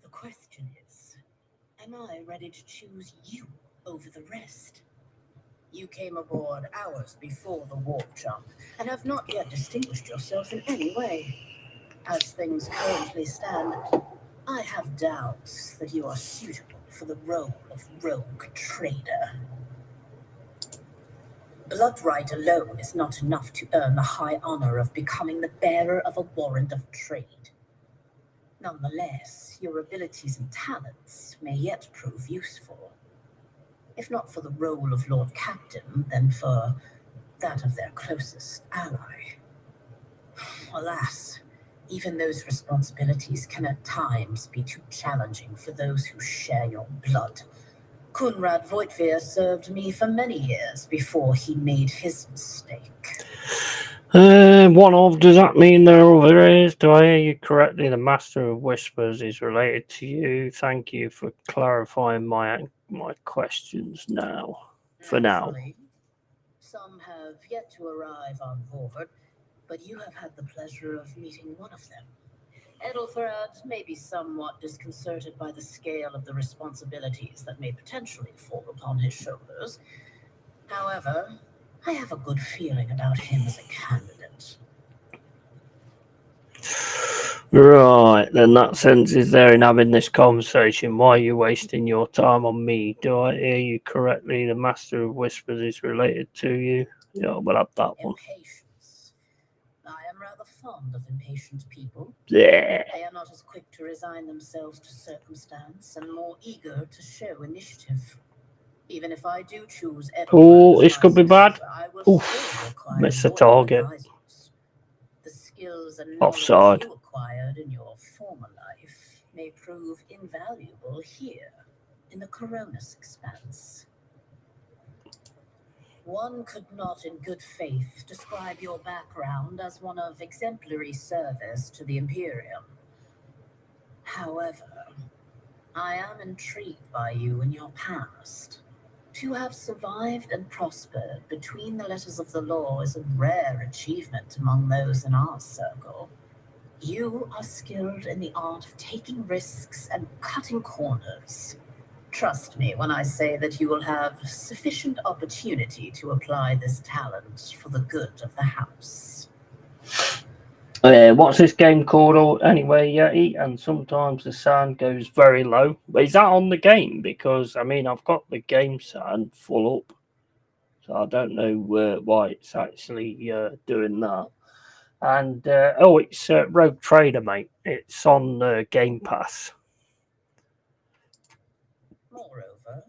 The question is, am I ready to choose you over the rest? You came aboard hours before the warp jump and have not yet distinguished yourself in any way. As things currently stand, I have doubts that you are suitable for the role of Rogue Trader. Blood right alone is not enough to earn the high honor of becoming the bearer of a warrant of trade. Nonetheless, your abilities and talents may yet prove useful. If not for the role of Lord Captain, then for that of their closest ally. Alas, even those responsibilities can at times be too challenging for those who share your blood. Conrad Voigtveer served me for many years before he made his mistake. One of, does that mean there are other ears? Do I hear you correctly? The Master of Whispers is related to you. Thank you for clarifying my questions now. For now. Some have yet to arrive on board, but you have had the pleasure of meeting one of them. Ethelfrad may be somewhat disconcerted by the scale of the responsibilities that may potentially fall upon his shoulders. However, I have a good feeling about him as a candidate. Right, then that sense is there in having this conversation. Why are you wasting your time on me? Do I hear you correctly? The Master of Whispers is related to you. Yeah, we'll have that one. Impatience. I am rather fond of impatient people. Yeah. They are not as quick to resign themselves to circumstance and more eager to show initiative. Even if I do choose Oh, this could be bad. Oof, miss the target. The skills and Offside. knowledge you acquired in your former may prove invaluable here in the Coronis Expanse. One could not in good faith describe your background as one of exemplary service to the Imperium. However, I am intrigued by you and your past. To have survived and prospered between the letters of the law is a rare achievement among those in our circle. You are skilled in the art of taking risks and cutting corners. Trust me when I say that you will have sufficient opportunity to apply this talent for the good of the house. What's this game called anyway, Yeti? And sometimes the sound goes very low. Is that on the game? Because, I mean, I've got the game sound full up. So I don't know why it's actually doing that. And, it's Rogue Trader, mate. It's on Game Pass. Moreover,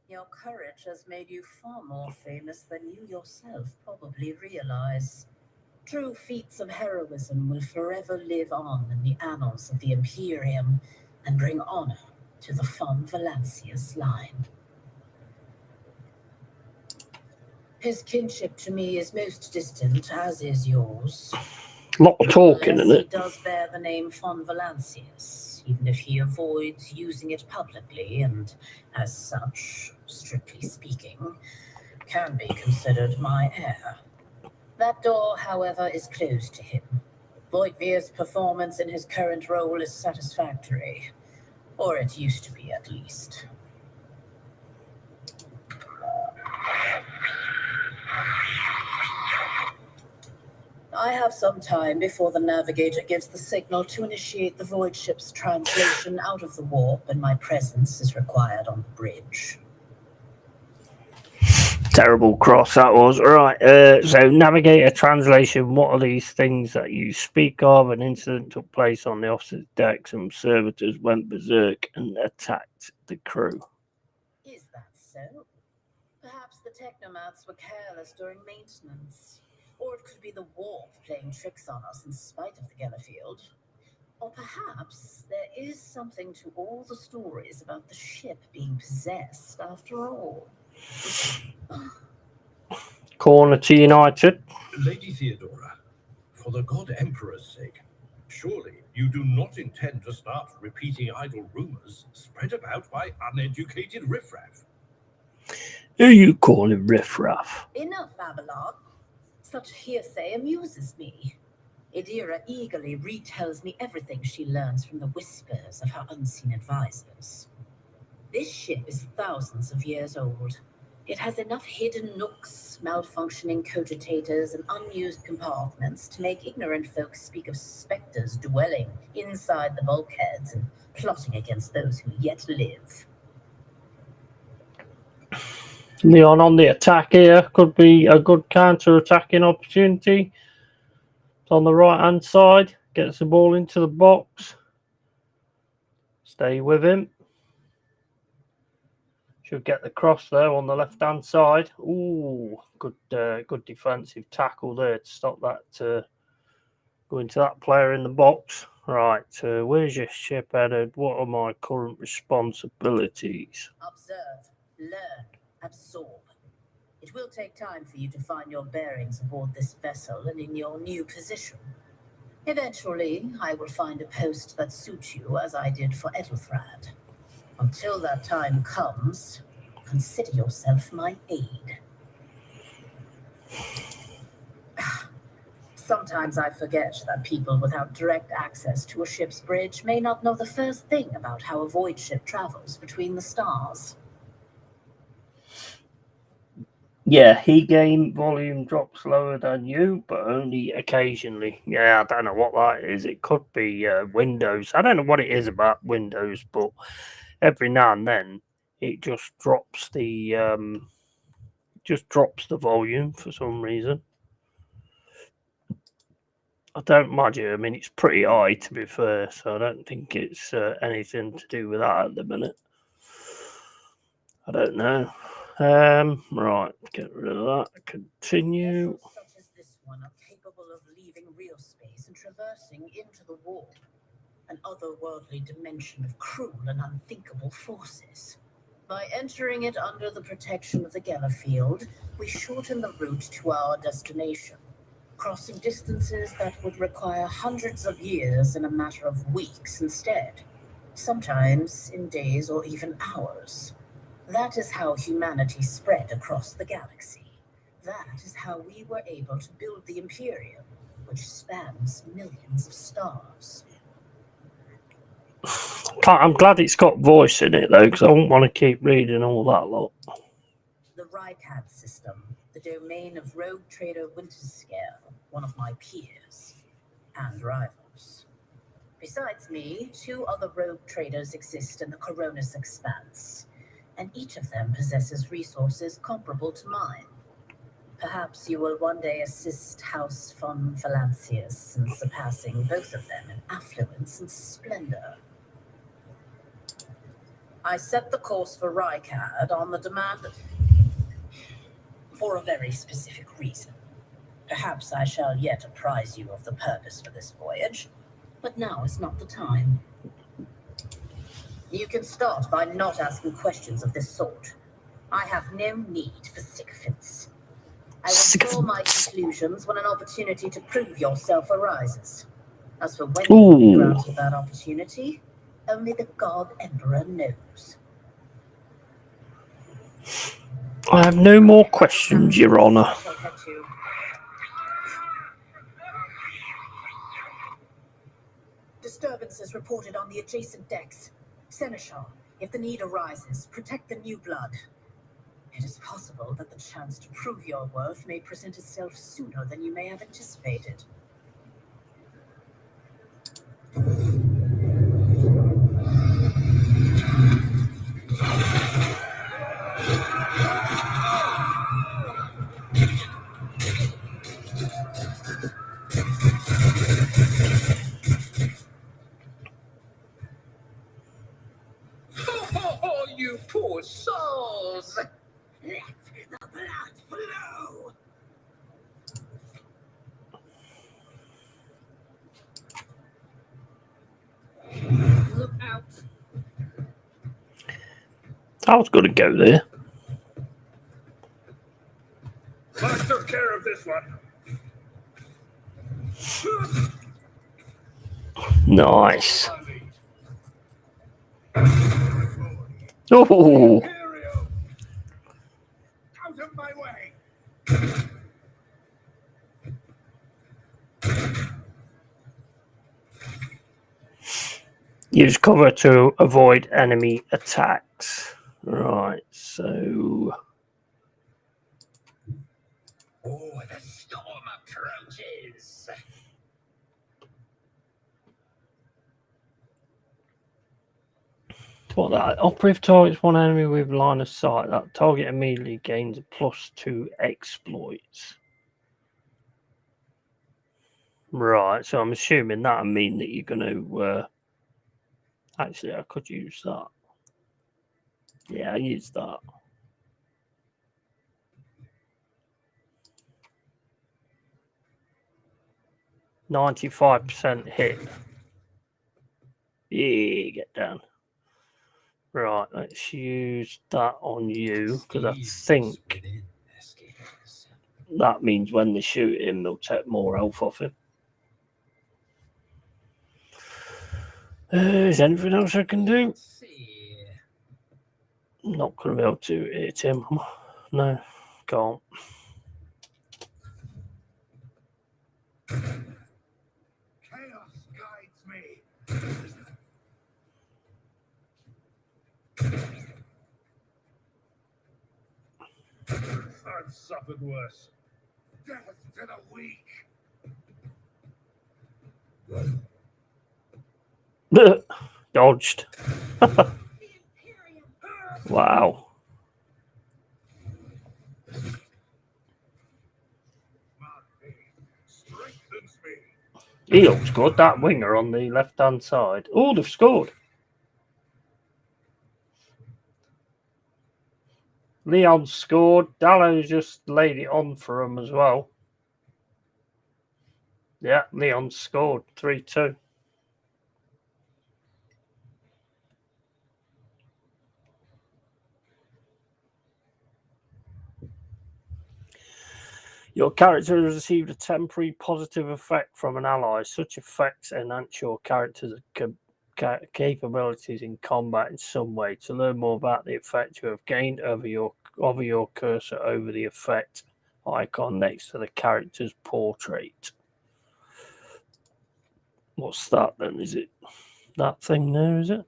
your courage has made you far more famous than you yourself probably realize. True feats of heroism will forever live on in the annals of the Imperium and bring honor to the von Valancius line. His kinship to me is most distant, as is yours. A lot of talking, isn't He it? does bear the name von Valancius, even if he avoids using it publicly, and as such, strictly speaking, can be considered my heir. That door, however, is closed to him. Voigtvir's performance in his current role is satisfactory, or it used to be at least. I have some time before the navigator gives the signal to initiate the void ship's translation out of the warp, and my presence is required on the bridge. Terrible cross that was. Right, so navigator translation. What are these things that you speak of? An incident took place on the officer's deck. Some servitors went berserk and attacked the crew. Is that so? Perhaps the technomats were careless during maintenance. Or it could be the warp playing tricks on us in spite of the Gellerfield. Or perhaps there is something to all the stories about the ship being possessed after all. Corner to United. Lady Theodora, for the God Emperor's sake, surely you do not intend to start repeating idle rumors spread about by uneducated riffraff. Who you calling riffraff? Enough, Babylon. Such hearsay amuses me. Idira eagerly retells me everything she learns from the whispers of her unseen advisors. This ship is thousands of years old. It has enough hidden nooks, malfunctioning cogitators, and unused compartments to make ignorant folks speak of specters dwelling inside the bulkheads and plotting against those who yet live. Leon on the attack here. Could be a good counter-attacking opportunity. It's on the right-hand side. Gets the ball into the box. Stay with him. Should get the cross there on the left-hand side. Ooh, good defensive tackle there to stop that going to that player in the box. Right, where's your ship headed? What are my current responsibilities? Observe, learn, absorb. It will take time for you to find your bearings aboard this vessel and in your new position. Eventually, I will find a post that suits you as I did for Ethelthrad. Until that time comes, consider yourself my aide. Sometimes I forget that people without direct access to a ship's bridge may not know the first thing about how a void ship travels between the stars. Yeah, heat gain volume drops lower than you, but only occasionally. Yeah, I don't know what that is. It could be Windows. I don't know what it is about Windows, but every now and then it just drops the volume for some reason. I don't imagine. I mean, it's pretty high to be fair, so I don't think it's anything to do with that at the minute. I don't know. Right, get rid of that. Continue. Vessels such as this one are capable of leaving real space and traversing into the warp. an otherworldly dimension of cruel and unthinkable forces. By entering it under the protection of the Gellerfield, we shorten the route to our destination, crossing distances that would require hundreds of years in a matter of weeks instead, sometimes in days or even hours. That is how humanity spread across the galaxy. That is how we were able to build the Imperium, which spans millions of stars. I'm glad it's got voice in it, though, because I wouldn't want to keep reading all that lot. The Rycad system, the domain of Rogue Trader Winterscale, one of my peers and rivals. Besides me, 2 other rogue traders exist in the Coronis Expanse, and each of them possesses resources comparable to mine. Perhaps you will one day assist House von Valancius in surpassing both of them in affluence and splendor. I set the course for Rycad on the demand for a very specific reason. Perhaps I shall yet apprise you of the purpose for this voyage, but now is not the time. You can start by not asking questions of this sort. I have no need for sycophants. I will draw my conclusions when an opportunity to prove yourself arises. As for when you will be granted that opportunity, only the God Emperor knows. I have no more questions, Your Honour. Disturbances reported on the adjacent decks. Seneschal, if the need arises, protect the new blood. It is possible that the chance to prove your worth may present itself sooner than you may have anticipated. Oh, you poor souls! Let the blood flow! Look out! I was going to go there. I took care of this one. Nice. Oh, Out of my way! use cover to avoid enemy attacks. Right, so Oh, the storm approaches! what that operative targets one enemy with line of sight. That target immediately gains a +2 exploits. Right, so I'm assuming that'll mean that you're going to. Actually, I could use that. Yeah, I use that. %95 hit. Yeah, get down. Right, let's use that on you, because I think that means when they shoot him, they'll take more health off him. Is there anything else I can do? Not going to be able to hit him. No, can't. Chaos guides me. I've suffered worse. Death to the weak. Dodged. Wow. Strengthens me. He looks good, that winger on the left-hand side. Oh, they've scored. Leon scored. Dallo's just laid it on for him as well. Yeah, Leon scored 3-2. Your character has received a temporary positive effect from an ally. Such effects enhance your character's capabilities in combat in some way. To learn more about the effect, you have gained over your cursor over the effect icon next to the character's portrait. What's that then? Is it that thing there, is it?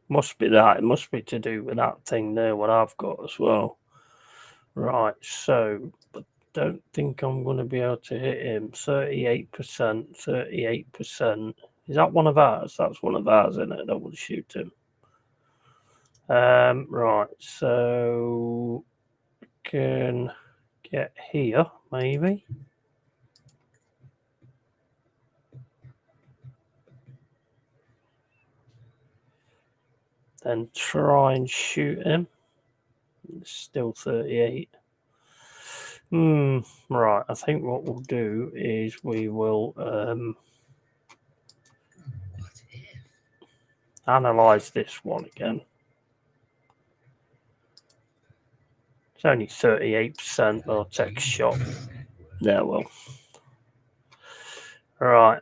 Must be that. It must be to do with that thing there, what I've got as well. Right, so, but don't think I'm going to be able to hit him. 38%, 38%. Is that one of ours? That's one of ours, isn't it? I don't want to shoot him. Right, so can get here, maybe. Then try and shoot him. It's still 38. Right, I think what we'll do is we will What if? analyze this one again. It's only 38%, but I'll take a shot. Yeah, well. Right.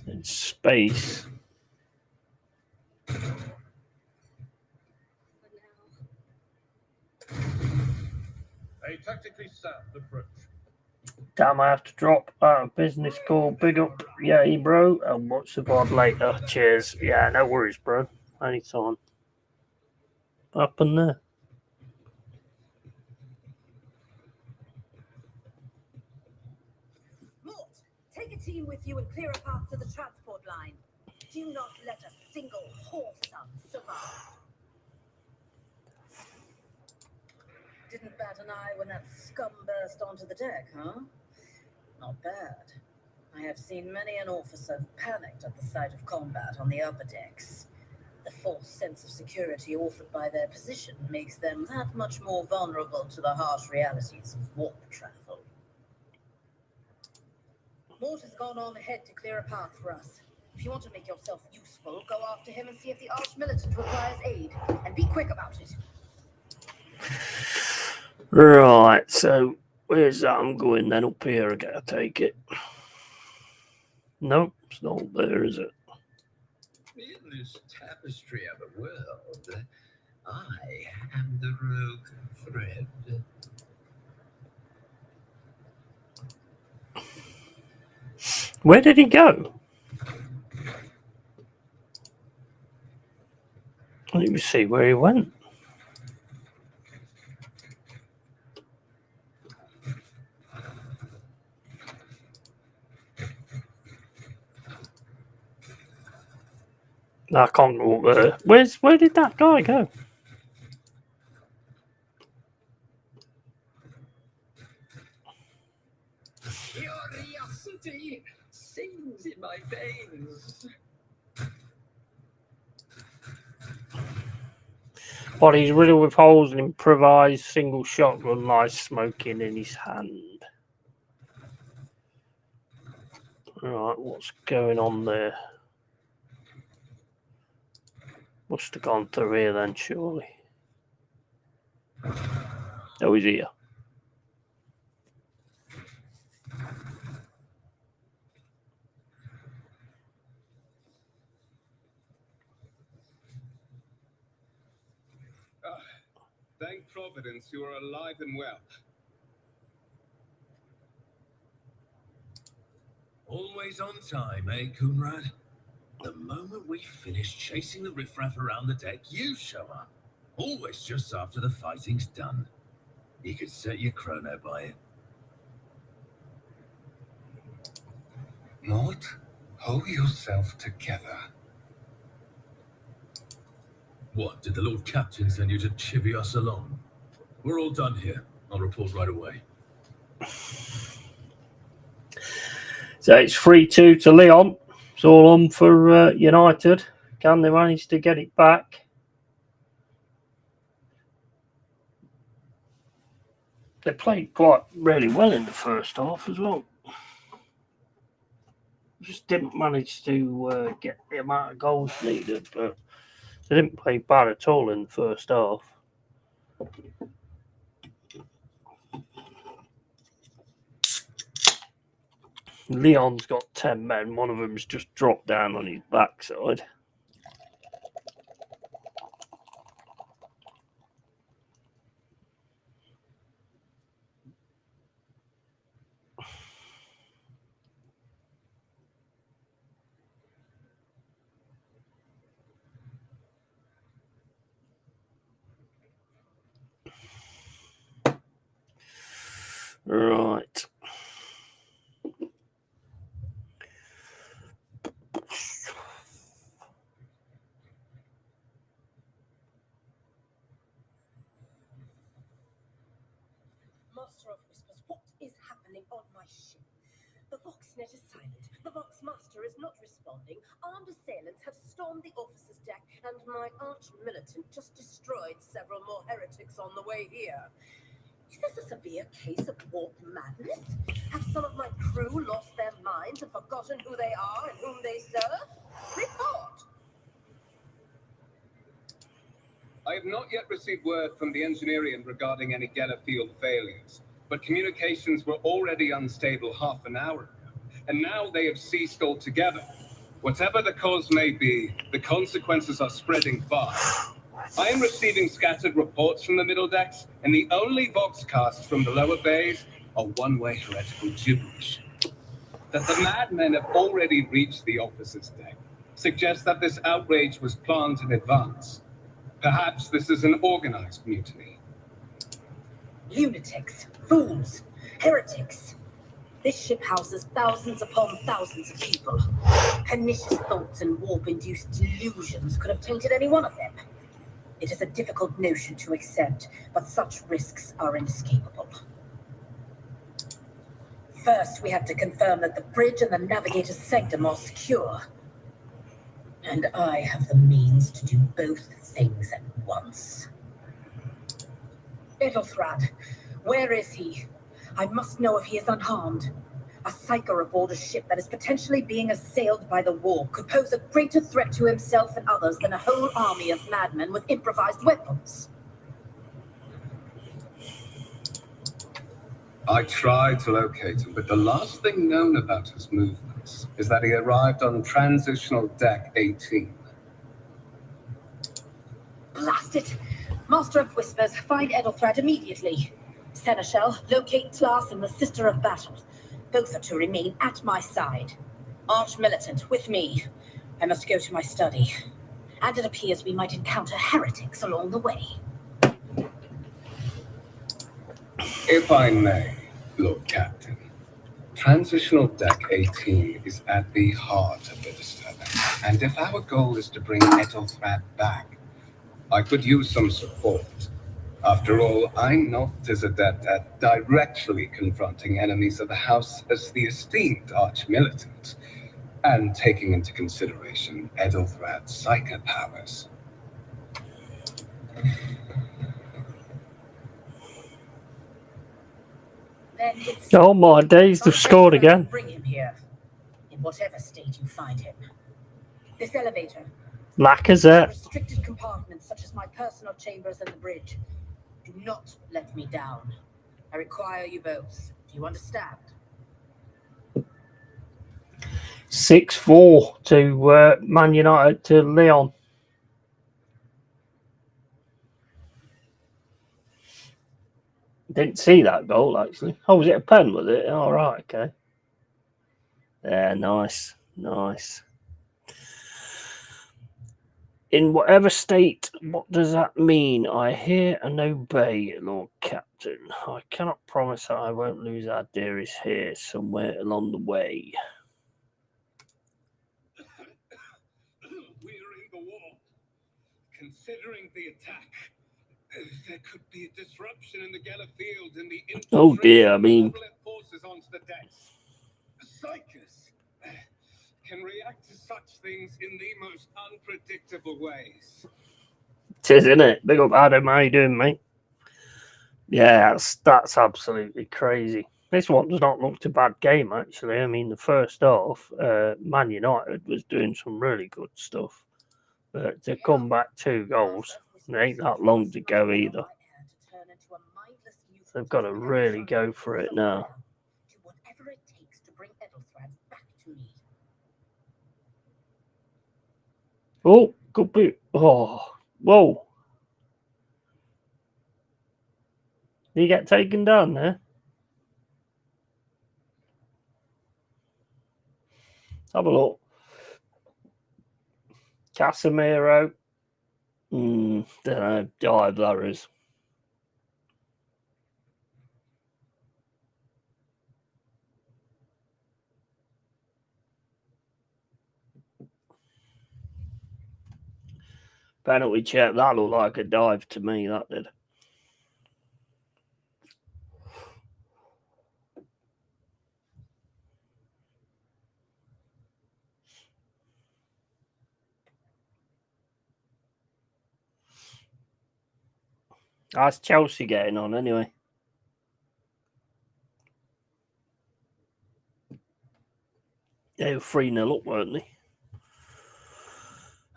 In space. A tactically sound approach. Damn, I have to drop out of business call. Big up, yeah, bro. And watch the VOD later. Cheers. Yeah, no worries, bro. Anytime. Up and there. Mort, take a team with you and clear a path to the transport line. Do not let a single whoreson survive. Didn't bat an eye when that scum burst onto the deck, huh? Not bad. I have seen many an officer panicked at the sight of combat on the upper decks. The false sense of security offered by their position makes them that much more vulnerable to the harsh realities of warp travel. Mort has gone on ahead to clear a path for us. If you want to make yourself useful, go after him and see if the arch-militant requires aid. And be quick about it. Right, so where's that I'm going then? Up here, I gotta take it. Nope, it's not up there, is it? In this tapestry of a world, I am the rogue thread. Where did he go? Let me see where he went. I can't go up there. Where did that guy go? Curiosity sings in my veins. But he's riddled with holes and improvised single shotgun lies smoking in his hand. Right, what's going on there? Must have gone through here then, surely. Oh, he's here. Thank Providence you are alive and well. Always on time, eh, Coonrad? The moment we finish chasing the riffraff around the deck, you show up. Always just after the fighting's done. You could set your chrono by it. Mort, hold yourself together. What, did the Lord Captain send you to chivvy us along? We're all done here. I'll report right away. So it's 3-2 to Lyon. It's all on for United. Can they manage to get it back? They played quite really well in the first half as well. Just didn't manage to get the amount of goals needed, but They didn't play bad at all in the first half. Lyon's got 10 men. One of them's just dropped down on his backside. Right. Master of Whispers, what is happening on my ship? The Voxnet is silent. The Vox Master is not responding. Armed assailants have stormed the officer's deck, and my arch-militant just destroyed several more heretics on the way here. Is this a severe case of warp madness? Have some of my crew lost their minds and forgotten who they are and whom they serve? Report! I have not yet received word from the engineering regarding any Geller field failures, but communications were already unstable half an hour ago, and now they have ceased altogether. Whatever the cause may be, the consequences are spreading fast. I am receiving scattered reports from the middle decks, and the only voxcasts from the lower bays are one-way heretical gibberish. That the madmen have already reached the officer's deck suggests that this outrage was planned in advance. Perhaps this is an organized mutiny. Lunatics, fools, heretics. This ship houses thousands upon thousands of people. Pernicious thoughts and warp-induced delusions could have tainted any one of them. It is a difficult notion to accept, but such risks are inescapable. First, we have to confirm that the bridge and the navigator's sanctum are secure. And I have the means to do both things at once. Edelthrad, where is he? I must know if he is unharmed. A psyker aboard a ship that is potentially being assailed by the warp could pose a greater threat to himself and others than a whole army of madmen with improvised weapons. I tried to locate him, but the last thing known about his movements is that he arrived on transitional deck 18. Blast it! Master of Whispers, find Edelthrad immediately. Seneschal, locate Tlas and the Sister of Battle. Both are to remain at my side. Arch-militant, with me. I must go to my study. And it appears we might encounter heretics along the way. If I may, Lord Captain, transitional deck 18 is at the heart of the disturbance. And if our goal is to bring Edelthrad back, I could use some support. After all, I'm not as adept at directly confronting enemies of the house as the esteemed arch-militant, and taking into consideration Edelthrad's psychic powers. Then it's Oh my days, they've scored again. Bring him here, in whatever state you find him. This elevator. Lacazette. Restricted compartments such as my personal chambers and the bridge. Do not let me down. I require you both. Do you understand? 6-4 to Man United to Lyon. Didn't see that goal, actually. Oh, was it a pen, was it? All right, okay. Yeah, nice. Nice. In whatever state, what does that mean? I hear and obey, Lord Captain. I cannot promise that I won't lose our dearest here somewhere along the way. We're in the war. Considering the attack, there could be a disruption in the Geller field and the Oh dear, I mean, forces onto the decks. Psychers can react to such things in the most unpredictable ways. it is, isn't it? Big up, Adam. How you doing, mate? Yeah, that's absolutely crazy. This one does not look a bad game, actually. I mean, the first half, Man United was doing some really good stuff. But to come back 2 goals, it ain't that long to go either. So they've got to really go for it now. Do whatever it takes to bring Edelthrads back to me. Oh, could be. Oh, whoa. Did he get taken down there? Have a look. Casemiro. Don't know. Dive there is. Penalty check. That looked like a dive to me, that did. How's Chelsea getting on anyway? They were 3-0 up, weren't they?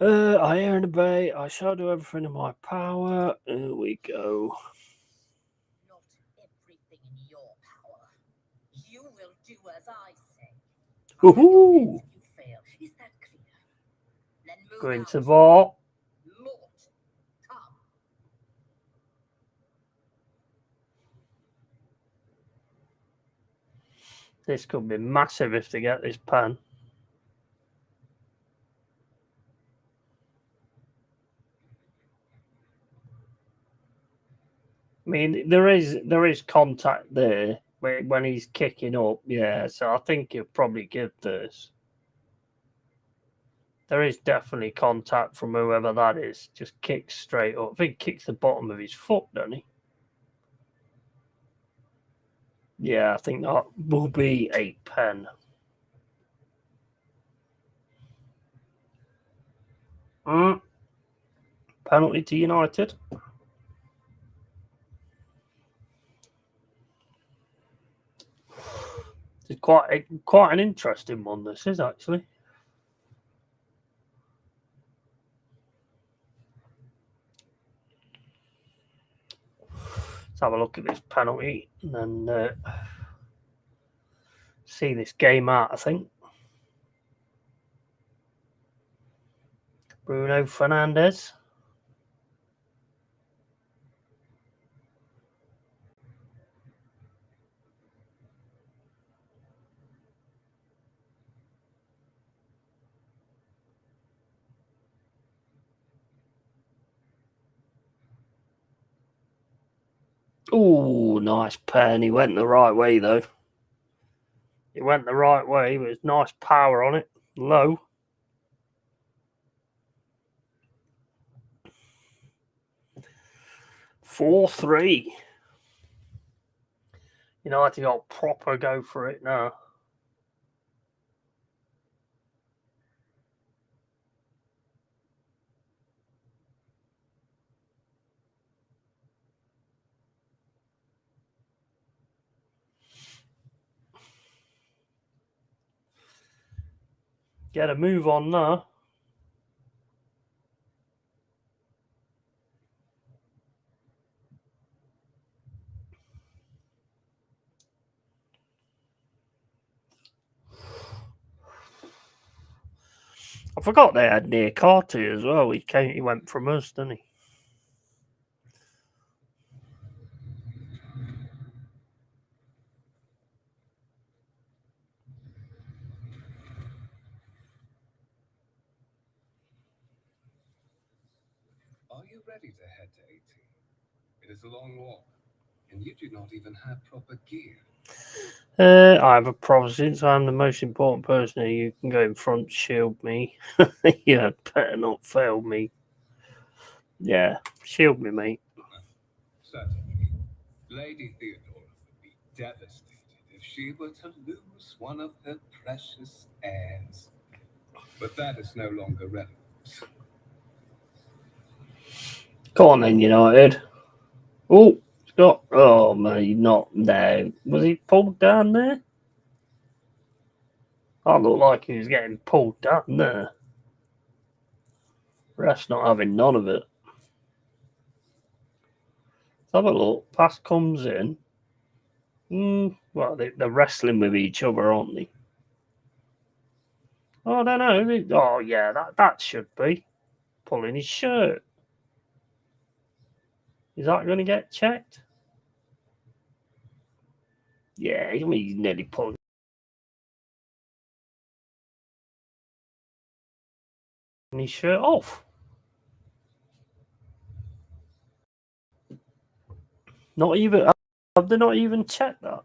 I hear in the bay. I shall do everything in my power. Here we go. Not everything in your power. You will do as I say. Woohoo! If you fail, is that clear? Then move Go out. into VAR. Mort, come. This could be massive if they get this pen. I mean, there is contact there when he's kicking up, yeah. So I think he'll probably give this. There is definitely contact from whoever that is. Just kicks straight up. I think he kicks the bottom of his foot, doesn't he? Yeah, I think that will be a pen. Penalty to United. It's quite an interesting one, this is actually. Let's have a look at this penalty and then see this game out, I think. Bruno Fernandes. Oh, nice pen. He went the right way, though. He went the right way. But it's nice power on it. Low. (4-3). United got proper go for it now. Get a move on now. I forgot they had near Carty as well. He went from us, didn't he? Are you ready to head to 18? It is a long walk, and you do not even have proper gear. I have a problem. Since I'm the most important person here, you can go in front, shield me. Yeah, better not fail me. Yeah, shield me, mate. Certainly. Lady Theodora would be devastated if she were to lose one of her precious heirs. But that is no longer relevant. Go on then, United. Oh, Scott. Oh, mate, not there. Was he pulled down there? I looked like he was getting pulled down there. Rest not having none of it. Let's have a look. Pass comes in. Well, they're wrestling with each other, aren't they? Oh, I don't know. Oh, yeah, that should be. Pulling his shirt. Is that going to get checked? Yeah, I mean, he's nearly pulling his shirt off. Not even. Have they not even checked that?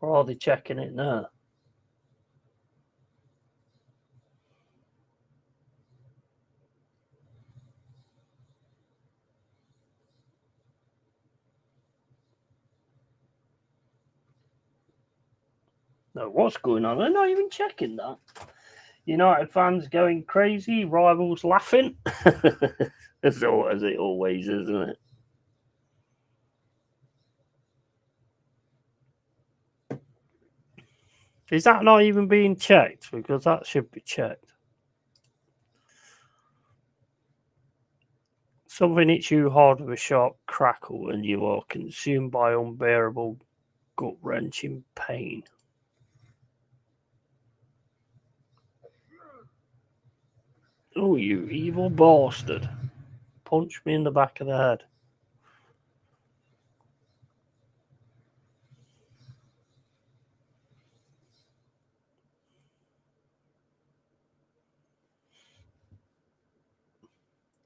Or are they checking it now? No, what's going on? They're not even checking that. United fans going crazy, rivals laughing. as it always is, isn't it? Is that not even being checked? Because that should be checked. Something hits you hard with a sharp crackle and you are consumed by unbearable, gut-wrenching pain. Oh, you evil bastard. Punch me in the back of the head.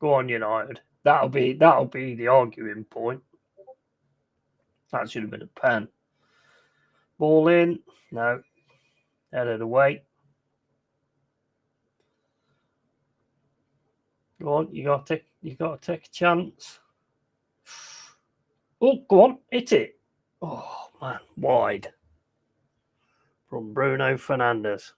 Go on, United. That'll be the arguing point. That should have been a pen. Ball in. No. Headed away. Go on, you got to take a chance. Oh, go on, hit it. Oh man, wide. From Bruno Fernandes.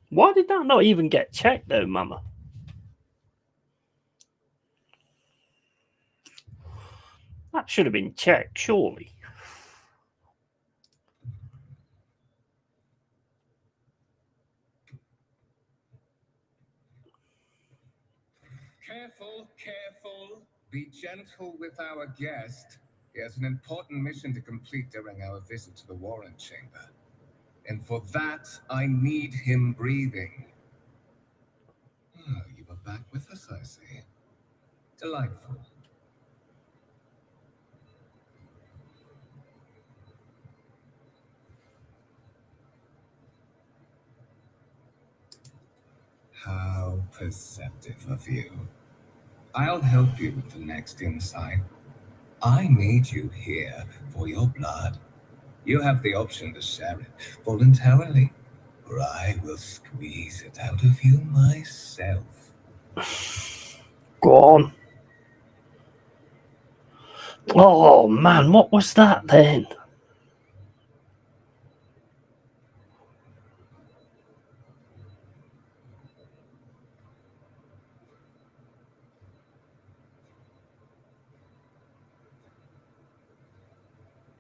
Why did that not even get checked though, Mama? That should have been checked, surely. Careful, careful. Be gentle with our guest. He has an important mission to complete during our visit to the warrant chamber. And for that, I need him breathing. Oh, you are back with us, I see. Delightful. How perceptive of you. I'll help you with the next insight. I need you here for your blood. You have the option to share it voluntarily, or I will squeeze it out of you myself. Go on. Oh man, what was that then?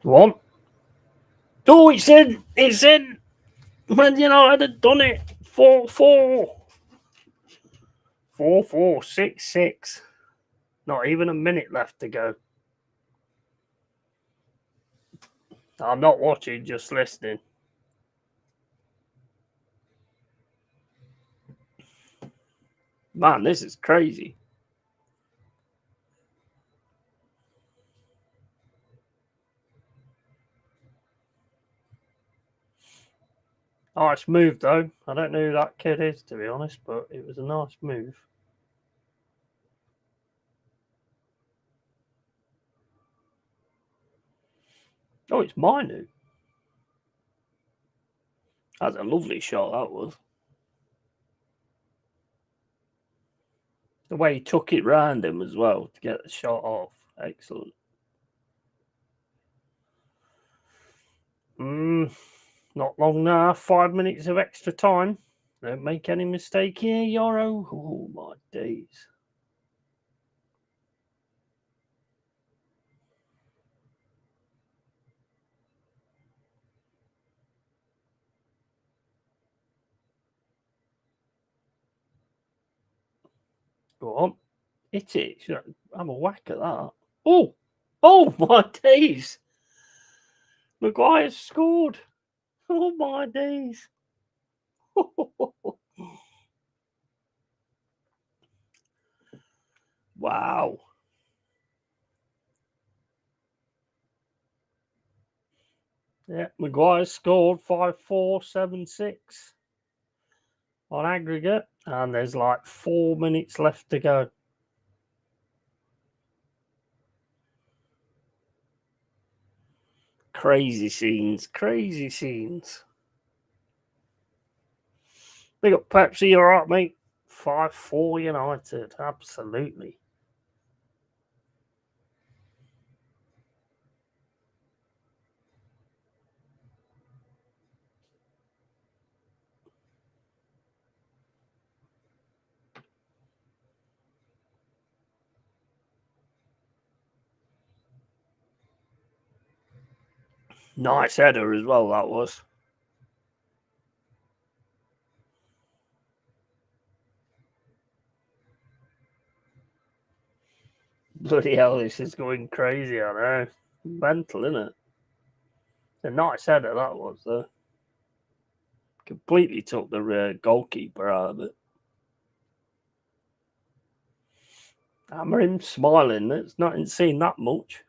Go on. Oh, it's in. It's in. Man United had done it. 4-4. 4-4. 6-6. Not even a minute left to go. I'm not watching, just listening. Man, this is crazy. Nice move, though. I don't know who that kid is, to be honest, but it was a nice move. Oh, it's Minu. That's a lovely shot, that was. The way he took it round him as well to get the shot off. Excellent. Not long now. 5 minutes of extra time. Don't make any mistake here, Yoro. Oh, my days. Go on. Hit it. Have a whack at that. Oh! Oh, my days! Maguire's scored. Oh, my days. Wow. Yeah, Maguire scored 5-4, 7-6 on aggregate, and there's like 4 minutes left to go. Crazy scenes, crazy scenes. Big up Pepsi, you alright, mate? 5-4 United, absolutely. Nice header as well, that was. Bloody hell, this is going crazy, I know. Mental, isn't it? A nice header, that was, though. Completely took the goalkeeper out of it. Hammer him smiling. It's not seen that much.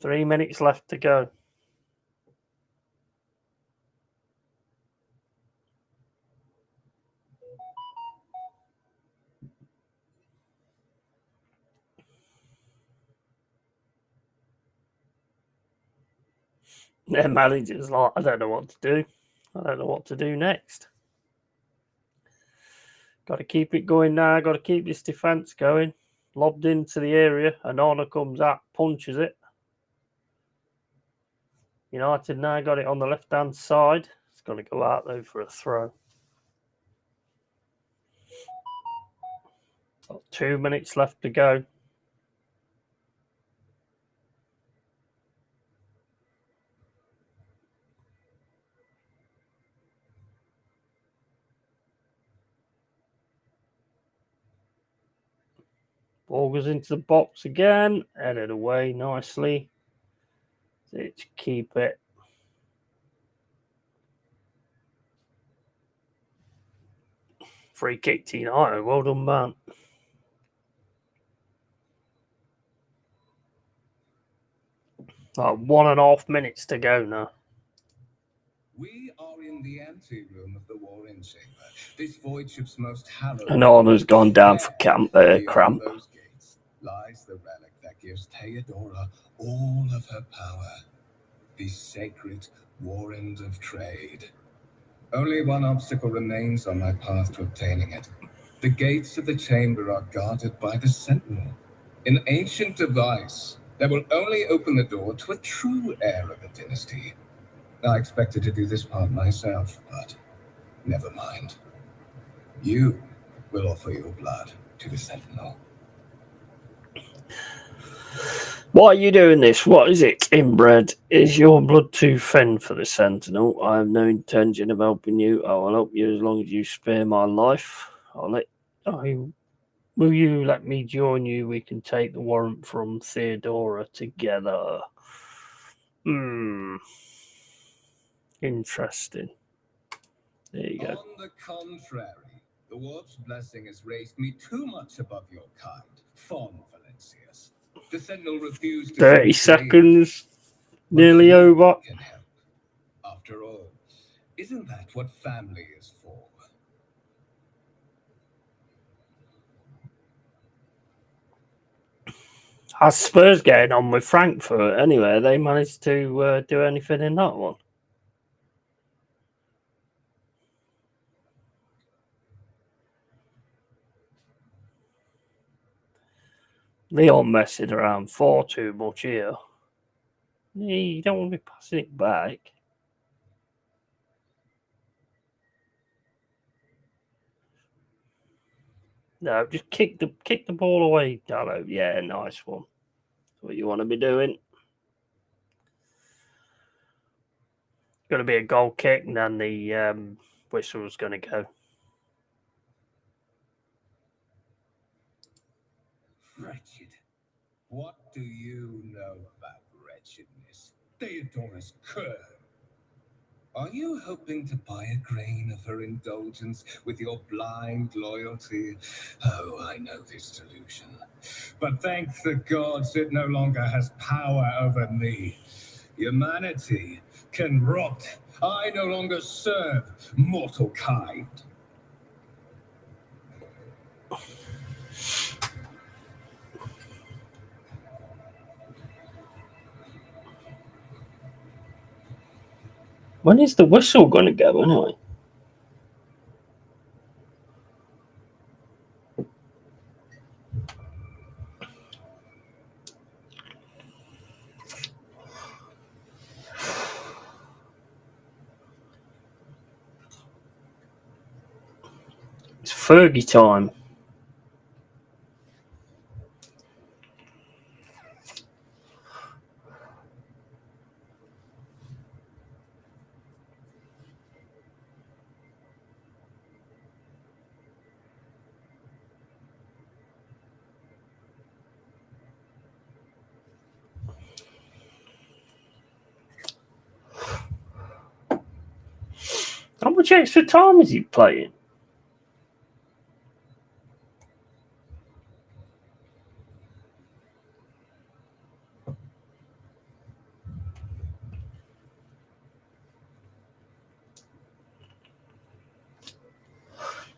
3 minutes left to go. Their manager's like, I don't know what to do. I don't know what to do next. Got to keep it going now. Got to keep this defence going. Lobbed into the area. Anana comes out, punches it. United now got it on the left-hand side. It's going to go out, though, for a throw. Got 2 minutes left to go. Ball goes into the box again. Headed away nicely. Let's keep it. Free kick to United. Well done, man. Like 1.5 minutes to go now. We are in the anteroom of the Warring Chamber. This void ship's most hallowed. And Honour's gone down for cramp. Beyond those gates lies the relic that gives Theodora all of her power. The sacred Warrant of Trade. Only one obstacle remains on my path to obtaining it. The gates of the chamber are guarded by the Sentinel. An ancient device that will only open the door to a true heir of the dynasty. I expected to do this part myself, but never mind. You will offer your blood to the Sentinel. Why are you doing this? What is it, inbred? Is your blood too thin for the Sentinel? I have no intention of helping you. I will help you as long as you spare my life. Will you let me join you? We can take the warrant from Theodora together. Interesting. There you go. On the contrary, the Warp's blessing has raised me too much above your kind, Fon Valencius. The Sentinel refused to 30 seconds, nearly over. Can help. After all, isn't that what family is for? How's Spurs getting on with Frankfurt? Anyway, they managed to do anything in that one? Leon messing around far too much here. You don't want to be passing it back. No, just kick the ball away, Dallo. Yeah, nice one. That's what you want to be doing. Going to be a goal kick, and then the whistle's going to go. wretched. What do you know about wretchedness, Theodorus Kerr? Are you hoping to buy a grain of her indulgence with your blind loyalty? Oh, I know this delusion. But thank the gods it no longer has power over me. Humanity can rot. I no longer serve mortal kind. When is the whistle going to go anyway? It's Fergie time. How much extra time is he playing?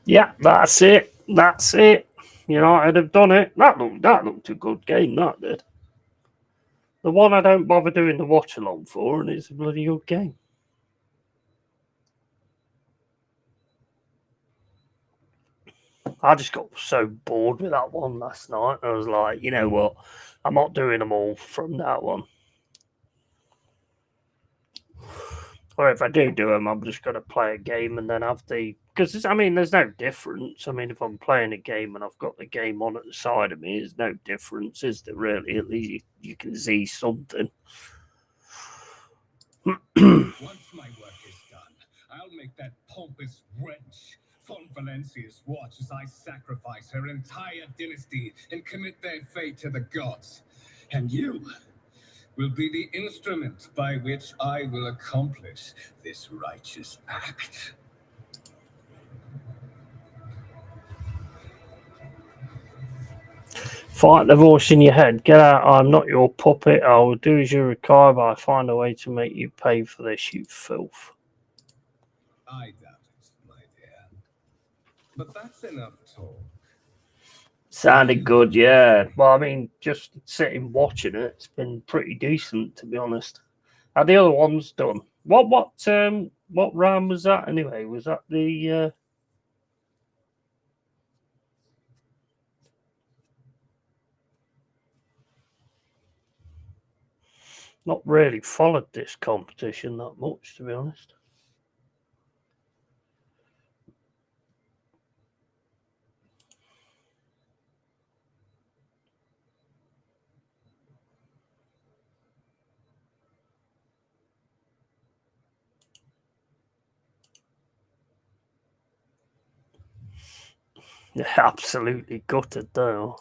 Yeah, that's it. That's it. United have done it. That looked a good game, that did. The one I don't bother doing the watch along for, and it's a bloody good game. I just got so bored with that one last night. I was like, you know what? I'm not doing them all from that one. Or if I do them, I'm just going to play a game and then have the... Because, there's no difference. If I'm playing a game and I've got the game on at the side of me, there's no difference, is there really? At least you can see something. Once my work is done, I'll make that pompous wench von Valencia's watch as I sacrifice her entire dynasty and commit their fate to the gods. And you will be the instrument by which I will accomplish this righteous act. Fight the voice in your head. Get out. I'm not your puppet. I will do as you require, but I find a way to make you pay for this, you filth. I doubt it, my dear. But that's enough talk. Sounded good, yeah. Well, just sitting watching it, it's been pretty decent, to be honest. How the other ones done? What round was that anyway? Was that the not really followed this competition that much, to be honest. Yeah, absolutely gutted though.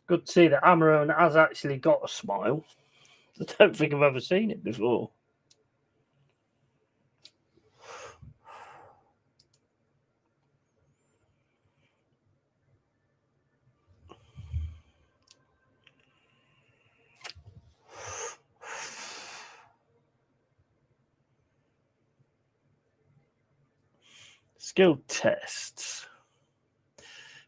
Good to see that Amarone has actually got a smile. I don't think I've ever seen it before. Skill tests.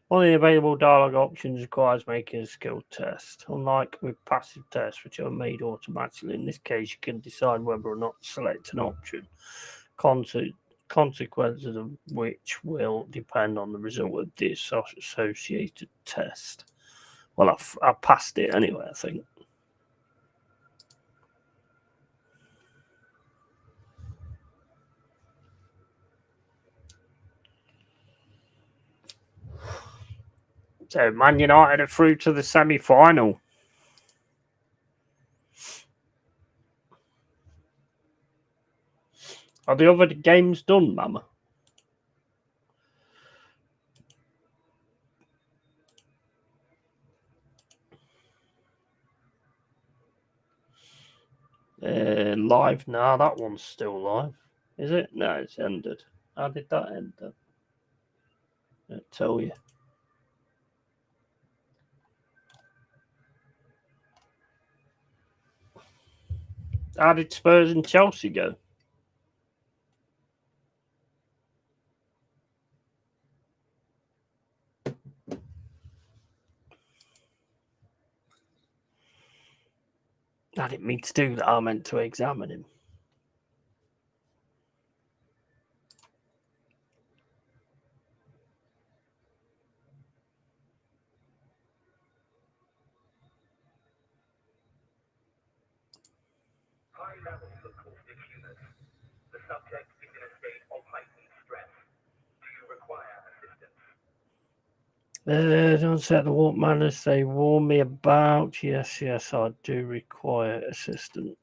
One of the available dialogue options requires making a skill test. Unlike with passive tests, which are made automatically, in this case, you can decide whether or not to select an option. Consequences of which will depend on the result of the associated test. Well, I passed it anyway, I think. So Man United are through to the semi-final. Are the other games done, Mama? Live? No, that one's still live. Is it? No, it's ended. How did that end then? I'll tell you. How did Spurs and Chelsea go? I didn't mean to do that. I meant to examine him. High levels of caustic humors. The subject is in a state of heightened stress. Do you require assistance? Don't set the warp manners they warn me about. Yes, I do require assistance.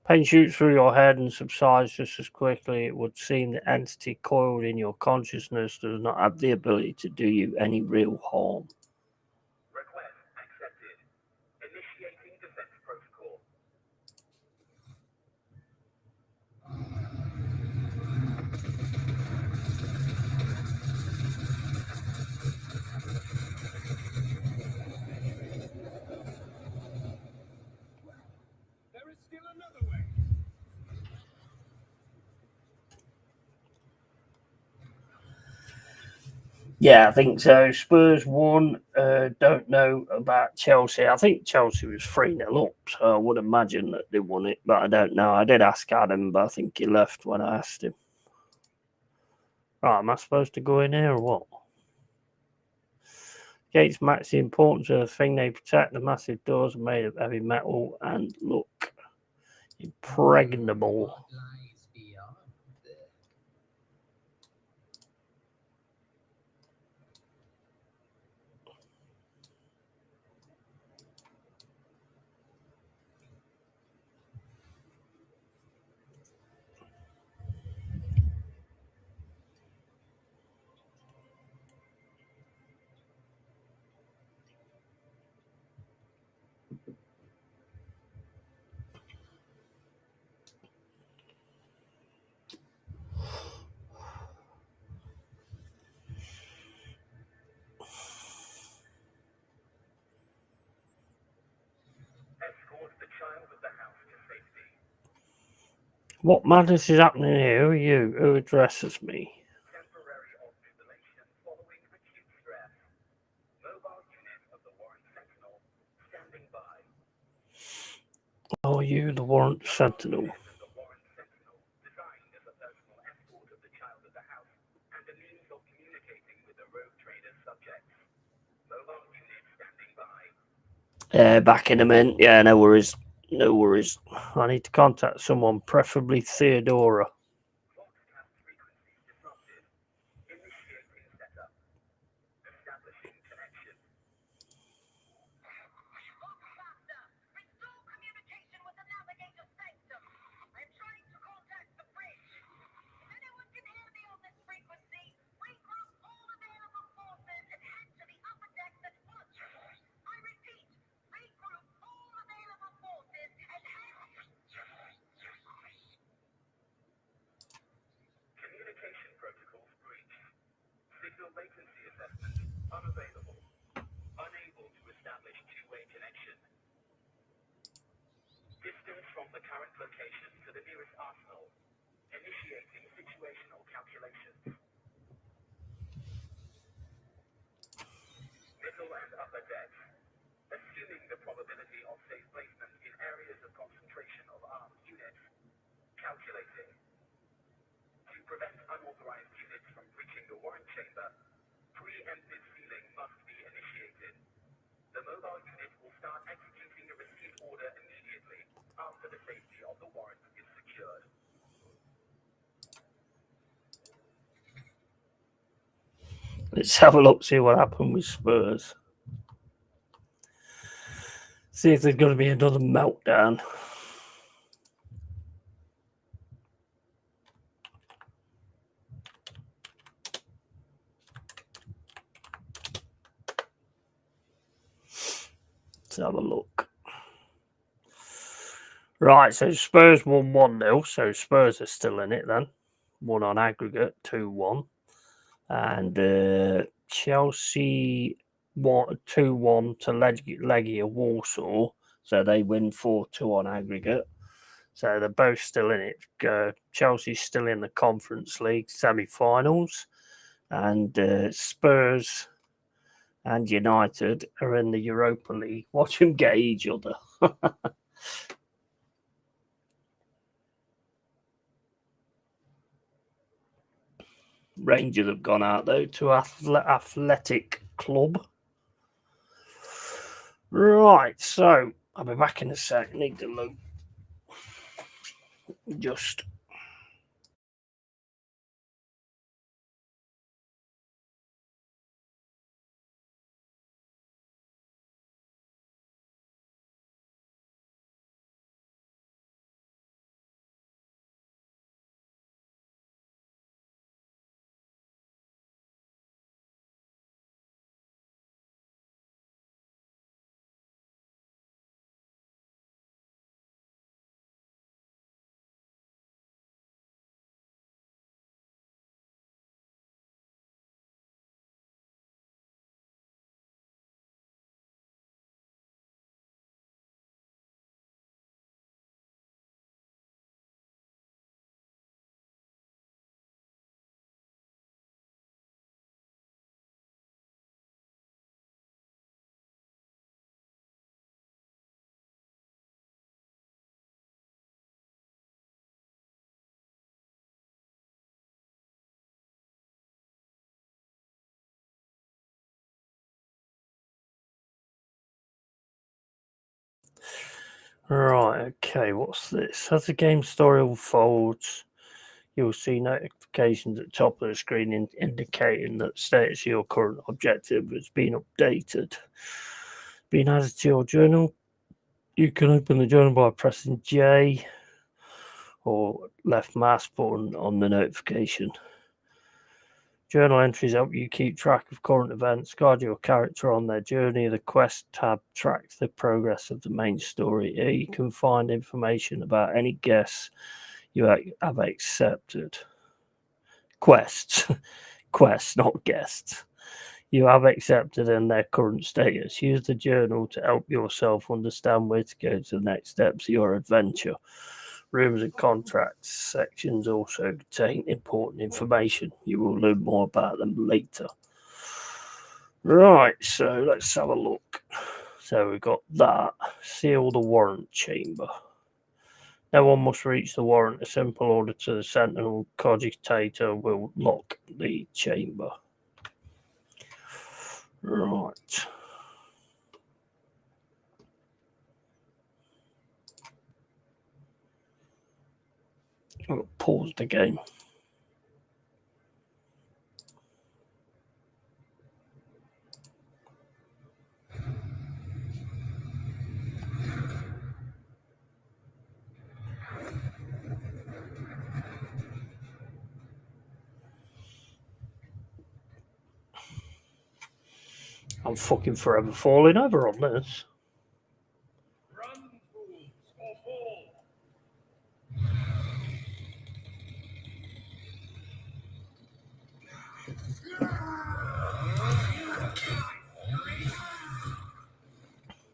Pain shoots through your head and subsides just as quickly. It would seem the entity coiled in your consciousness does not have the ability to do you any real harm. Request accepted. Initiating defense protocol. There is still another way. Yeah, I think so. Spurs won. Don't know about Chelsea. I think Chelsea was 3-0 up, so I would imagine that they won it, but I don't know. I did ask Adam, but I think he left when I asked him. Right, am I supposed to go in here or what? Gates match the importance of the thing they protect. The massive doors are made of heavy metal and look impregnable. What lies beyond? Escort the child of the house to safety. What madness is happening here? Who are you? Who addresses me? Temporary observation following acute stress. Mobile unit of the Warrant Sentinel standing by. Oh, you, the Warrant Sentinel. The Warrant Sentinel, designed as a personal escort of the child of the house and a means of communicating with the Rogue Trader subjects. Mobile unit standing by. Back in a minute. Yeah, no worries. No worries. I need to contact someone, preferably Theodora. Broadcast frequency disrupted. Initiating setup. Establishing connection. Restore communication with the navigator sanctum. I'm trying to contact the bridge. If anyone can hear me on this frequency, regroup all available forces and head to the upper deck at once. I repeat, regroup all available forces and head. Communication protocols breached. Signal latency assessment unavailable. Unable to establish two-way connection. Distance from the current location to the nearest arsenal. Initiating situational calculations. Middle and upper decks. Assuming the probability of safe placement in areas of concentration of armed units. Calculating. To prevent unauthorized units from breaching the warrant chamber, preemptive sealing must be initiated. The mobile unit will start executing a received order immediately after the safety of the warrant is secured. Let's have a look, see what happened with Spurs. See if there's going to be another meltdown. Let's have a look. Right, so Spurs won 1-0, so Spurs are still in it then. Won on aggregate, 2-1. And Chelsea won 2-1 to Legia Warsaw, so they win 4-2 on aggregate. So they're both still in it. Chelsea's still in the Conference League semi-finals, and Spurs and United are in the Europa League. Watch them get each other. Rangers have gone out, though, to Athletic Club. Right, so I'll be back in a sec. Need to look. Just. Right, okay, what's this? As the game story unfolds, you'll see notifications at the top of the screen indicating that the status of your current objective has been updated. Being added to your journal, you can open the journal by pressing J or left mouse button on the notification. Journal entries help you keep track of current events, guide your character on their journey. The quest tab tracks the progress of the main story. Here you can find information about any guests you have accepted. Quests, not guests. You have accepted and their current status. Use the journal to help yourself understand where to go to the next steps of your adventure. Rules and contracts sections also contain important information. You will learn more about them later. Right, so let's have a look. So we've got that. Seal the warrant chamber. No one must reach the warrant. A simple order to the sentinel cogitator will lock the chamber. Right. I'll pause the game. I'm fucking forever falling over on this. Run, fools, or fall.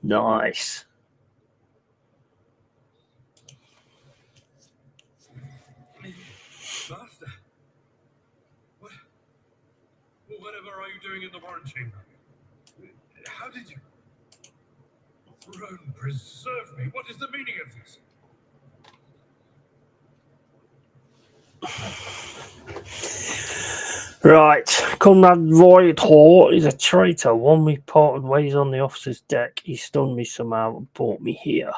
Nice. Master, whatever are you doing in the warrant chamber? How did you... Throne preserve me. What is the meaning of this? Right, Comrade Voidhall is a traitor. One we parted ways on the officer's deck. He stunned me somehow and brought me here.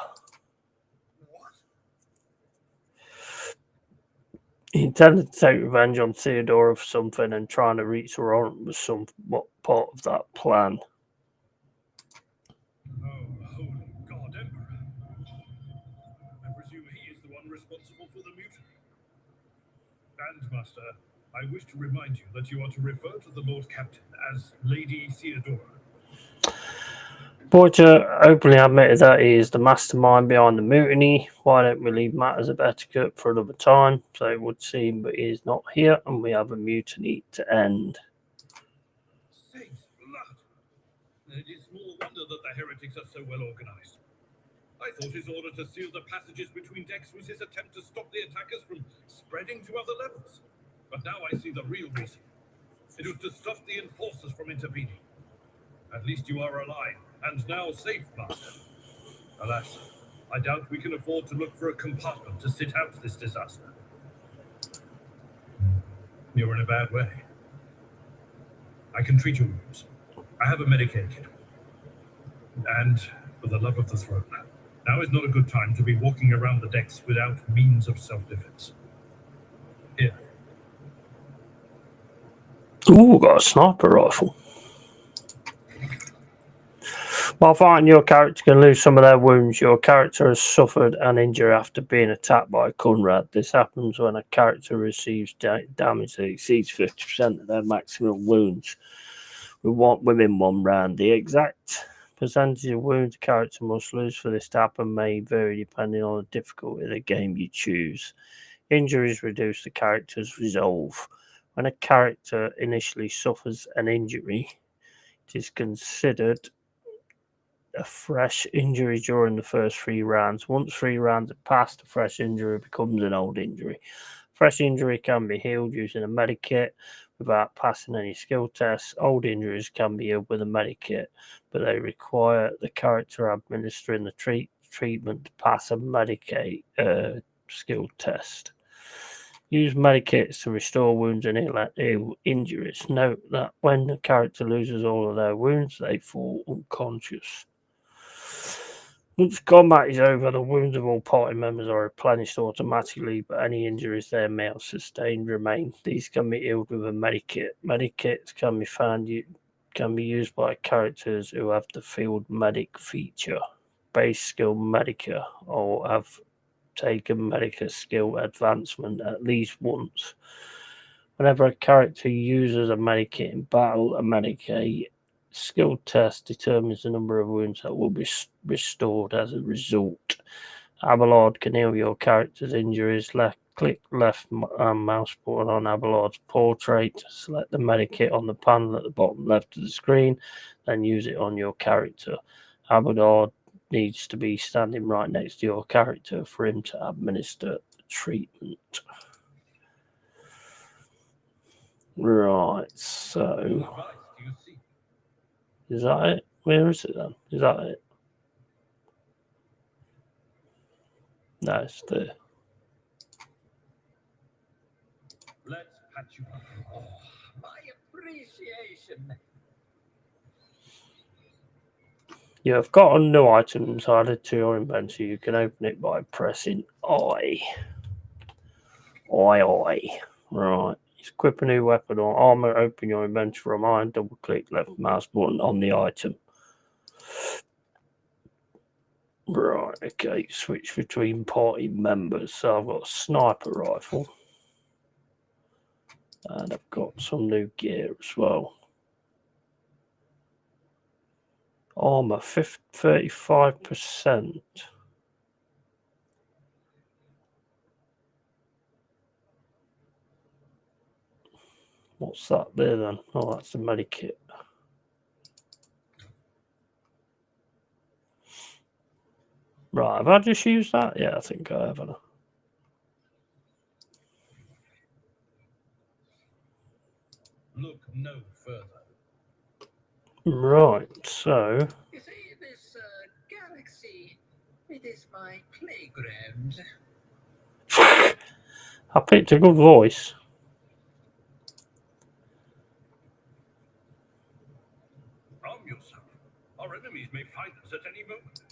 What? He intended to take revenge on Theodora for something, and trying to reach her on was somewhat part of that plan. Oh, holy God, Emperor. I presume he is the one responsible for the mutiny. And, Master, I wish to remind you that you are to refer to the Lord Captain as Lady Theodora. Porter openly admitted that he is the mastermind behind the mutiny. Why don't we leave matters of etiquette for another time? So it would seem, but he is not here, and we have a mutiny to end. Saints' blood! It is small wonder that the heretics are so well organized. I thought his order to seal the passages between decks was his attempt to stop the attackers from spreading to other levels. But now I see the real reason. It was to stop the enforcers from intervening. At least you are alive, and now safe, Master. Alas, I doubt we can afford to look for a compartment to sit out this disaster. You're in a bad way. I can treat your wounds. I have a Medicaid kit. And, for the love of the throne, now is not a good time to be walking around the decks without means of self-defense. Here. Ooh, got a sniper rifle. While fighting, your character can lose some of their wounds. Your character has suffered an injury after being attacked by Kunrad. This happens when a character receives damage that exceeds 50% of their maximum wounds within one round. The exact percentage of wounds a character must lose for this to happen may vary depending on the difficulty of the game you choose. Injuries reduce the character's resolve. When a character initially suffers an injury, it is considered a fresh injury during the first 3 rounds. Once 3 rounds have passed, a fresh injury becomes an old injury. Fresh injury can be healed using a medikit without passing any skill tests. Old injuries can be healed with a medikit, but they require the character administering the treatment to pass a medikit skill test. Use medikits to restore wounds and heal injuries. Note that when the character loses all of their wounds, they fall unconscious. Once combat is over, the wounds of all party members are replenished automatically, but any injuries they may have sustained remain. These can be healed with a medikit. Medikits can be used by characters who have the field medic feature, base skill medica, or have taken medica skill advancement at least once. Whenever a character uses a medikit in battle, a medikit skill test determines the number of wounds that will be restored as a result. Abelard can heal your character's injuries. Click left mouse button on Abelard's portrait. Select the medikit on the panel at the bottom left of the screen, then use it on your character. Abelard needs to be standing right next to your character for him to administer the treatment. Right, so is that it? Where is it then? Is that it? No, it's there. Let's patch you up. Oh, my appreciation. You have got a new item added to your inventory. You can open it by pressing I. Right. Equip a new weapon or armor. Open your inventory from I and double click left mouse button on the item. Right, okay, switch between party members. So I've got a sniper rifle. And I've got some new gear as well. Armor, 35%. What's that there then? Oh, that's the medikit. Right, have I just used that? Yeah, I think I have. Look no further. Right, so You see, this galaxy, it is my playground. I picked a good voice. Arm yourself. Our enemies may find us at any moment.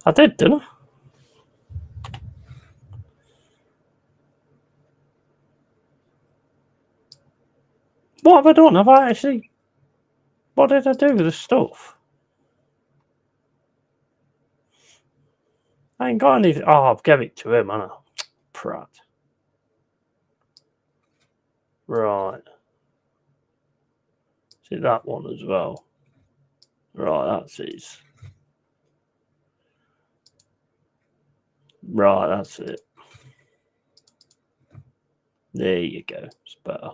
I did, didn't I? What have I done? Have I actually... What did I do with the stuff? I ain't got anything. Oh, I've gave it to him, haven't I? Prat. Right. See that one as well. Right, that's his. Right, that's it. There you go. It's better.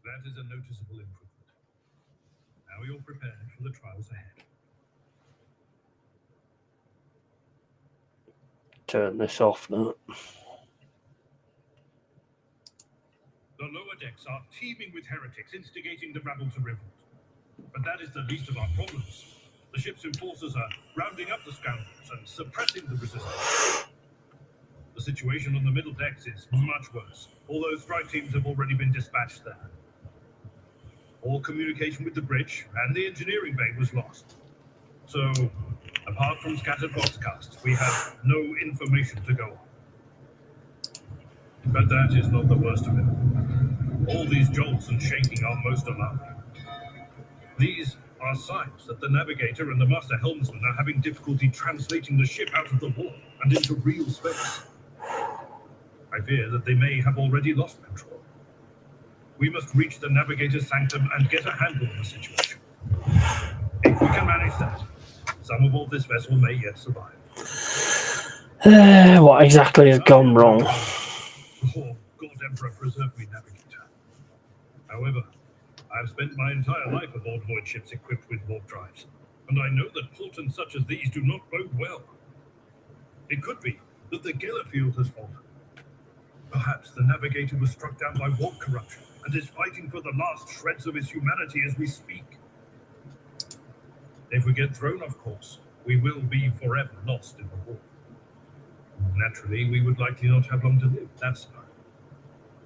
That is a noticeable improvement. Now you're prepared for the trials ahead. Turn this off now. The lower decks are teeming with heretics instigating the rabble to revolt. But that is the least of our problems. The ship's enforcers are rounding up the scoundrels and suppressing the resistance. The situation on the middle decks is much worse, although strike teams have already been dispatched there. All communication with the bridge and the engineering bay was lost. So, apart from scattered broadcasts, we have no information to go on. But that is not the worst of it. All these jolts and shaking are most alarming. These are signs that the navigator and the master helmsman are having difficulty translating the ship out of the warp and into real space. I fear that they may have already lost control. We must reach the navigator's sanctum and get a handle on the situation. If we can manage that, some aboard this vessel may yet survive. What exactly has gone wrong? Oh, God Emperor preserve me, navigator. However, I have spent my entire life aboard void ships equipped with warp drives, and I know that portents such as these do not bode well. It could be that the Gila field has fallen. Perhaps the navigator was struck down by warp corruption and is fighting for the last shreds of his humanity as we speak. If we get thrown off course, we will be forever lost in the war. Naturally, we would likely not have long to live, that's fine.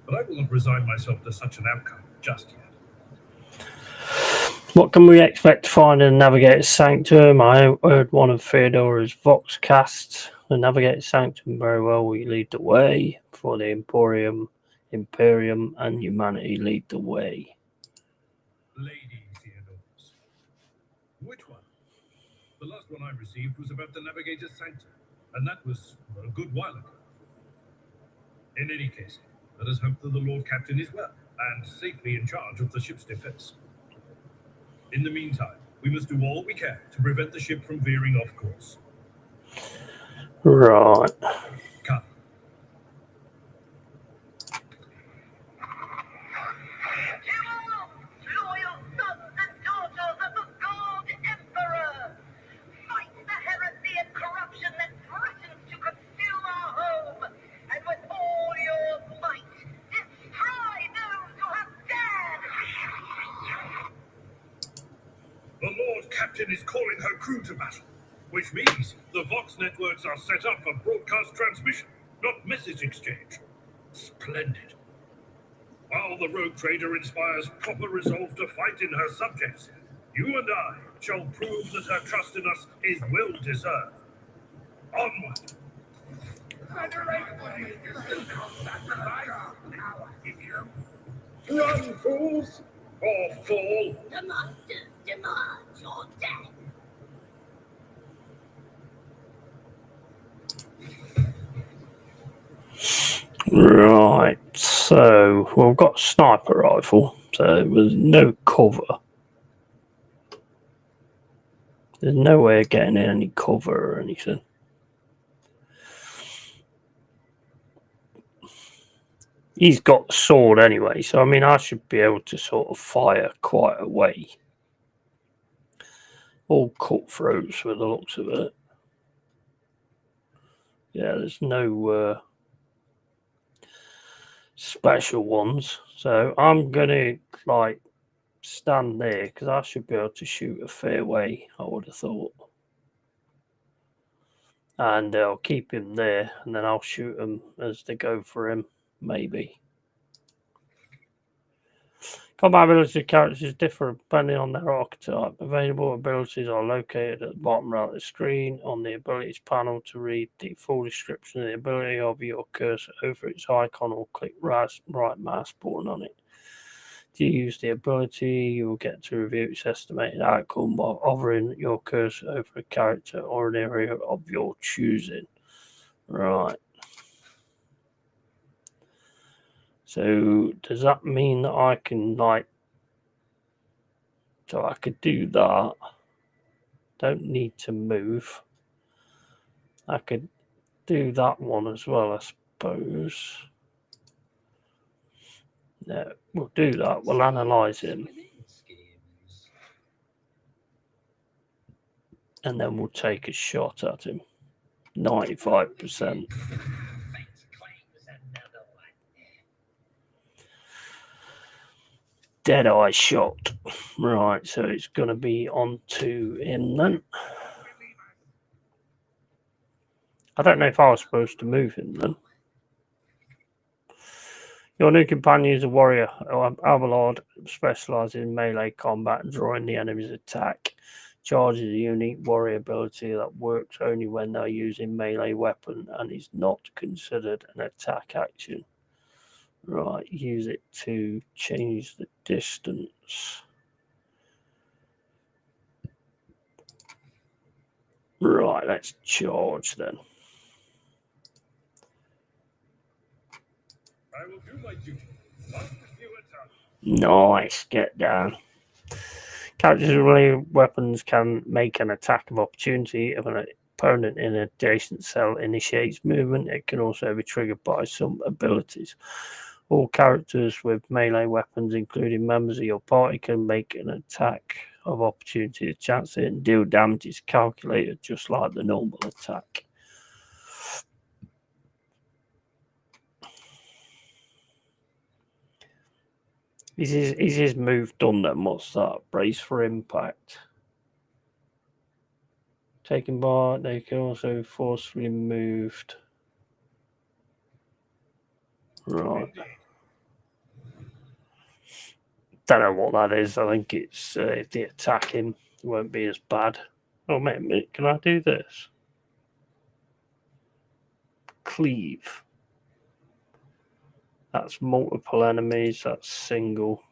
But I will not resign myself to such an outcome just yet. What can we expect to find in the Navigator's Sanctum? I heard one of Theodora's Voxcasts. The Navigator's Sanctum, very well, we lead the way. For the Imperium, and humanity lead the way. Lady Theodora's. Which one? The last one I received was about the Navigator's Sanctum, and that was a good while ago. In any case, let us hope that the Lord Captain is well and safely in charge of the ship's defense. In the meantime, we must do all we can to prevent the ship from veering off course. Right. Come. Loyal sons and daughters of the God Emperor! Fight the heresy and corruption that threatens to consume our home! And with all your might, destroy those who have dared! The Lord Captain is calling her crew to battle, which means the Vox networks are set up for broadcast transmission, not message exchange. Splendid. While the Rogue Trader inspires proper resolve to fight in her subjects, you and I shall prove that her trust in us is well deserved. Onward! Run, fools! Or fall! The masters demand your death. Right, so we've got a sniper rifle, so there's no cover. There's no way of getting any cover or anything. He's got the sword anyway, so I mean I should be able to sort of fire quite a way. All cutthroats for the looks of it. Yeah, there's no special ones, so I'm gonna like stand there because I should be able to shoot a fair way, I would have thought. And I'll keep him there and then I'll shoot him as they go for him, maybe. Combat abilities of characters differ depending on their archetype. Available abilities are located at the bottom right of the screen on the abilities panel. To read the full description of the ability, hover your cursor over its icon or click right mouse button on it. To use the ability, you will get to review its estimated outcome by hovering your cursor over a character or an area of your choosing. Right. So does that mean that I can so I could do that? Don't need to move. I could do that one as well, I suppose. No, we'll do that. We'll analyze him. And then we'll take a shot at him. 95%. Dead-eye shot. Right, so it's going to be on to him then. I don't know if I was supposed to move him then. Your new companion is a warrior. Abelard specializes in melee combat and drawing the enemy's attack. Charge is a unique warrior ability that works only when they're using melee weapon and is not considered an attack action. Right, use it to change the distance. Right, let's charge then. I will do my duty. Nice, get down. Characters with melee weapons can make an attack of opportunity if an opponent in an adjacent cell initiates movement. It can also be triggered by some abilities. All characters with melee weapons, including members of your party, can make an attack of opportunity. The chance to hit and deal damage is calculated just like the normal attack. Is his move done then? What's that? Brace for impact. Taken by, they can also forcefully moved. Right. Don't know what that is. I think it's if they attack him, it won't be as bad. Oh, wait a minute. Can I do this? Cleave. That's multiple enemies. That's single.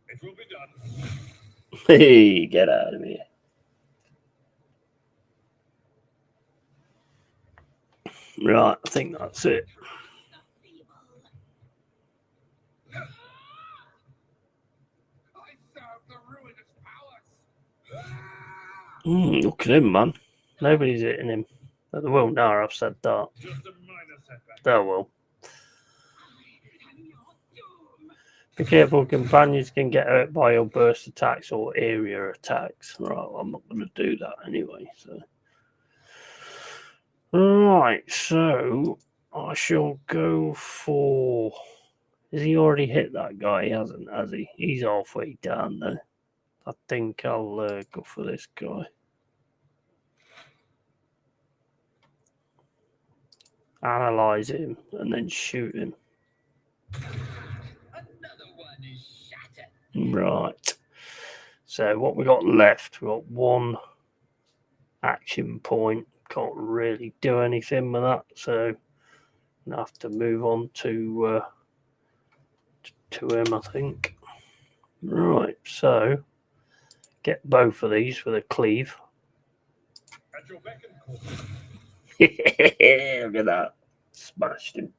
It will be done. Hey, get out of here. Right, I think that's it. Look at him, man. Nobody's hitting him. But they will now, I've said that. Just a minor setback. They will. Be careful, companions can get hurt by your burst attacks or area attacks. Right, well, I'm not going to do that anyway. So, right, so I shall go for. Has he already hit that guy? He hasn't, has he? He's halfway down there. I think I'll go for this guy. Analyze him and then shoot him. Another one is shattered. Right. So what we got left? We got one action point. Can't really do anything with that, so I have to move on to him, I think. Right. So get both of these with a cleave. At your beck and call. Look at that. Smashed him.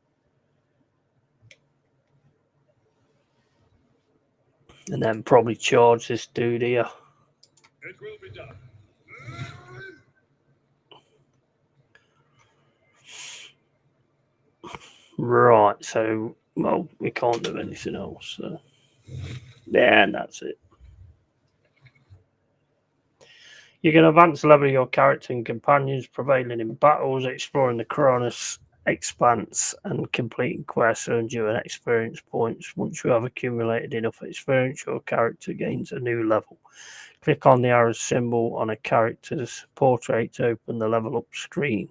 And then probably charge this dude here. It will be done. Right, so, well, we can't do anything else. So. Yeah, and that's it. You can advance the level of your character and companions, prevailing in battles, exploring the Cronus expanse, and completing quests earns you an experience points. Once you have accumulated enough experience, your character gains a new level. Click on the arrow symbol on a character's portrait to open the level up screen.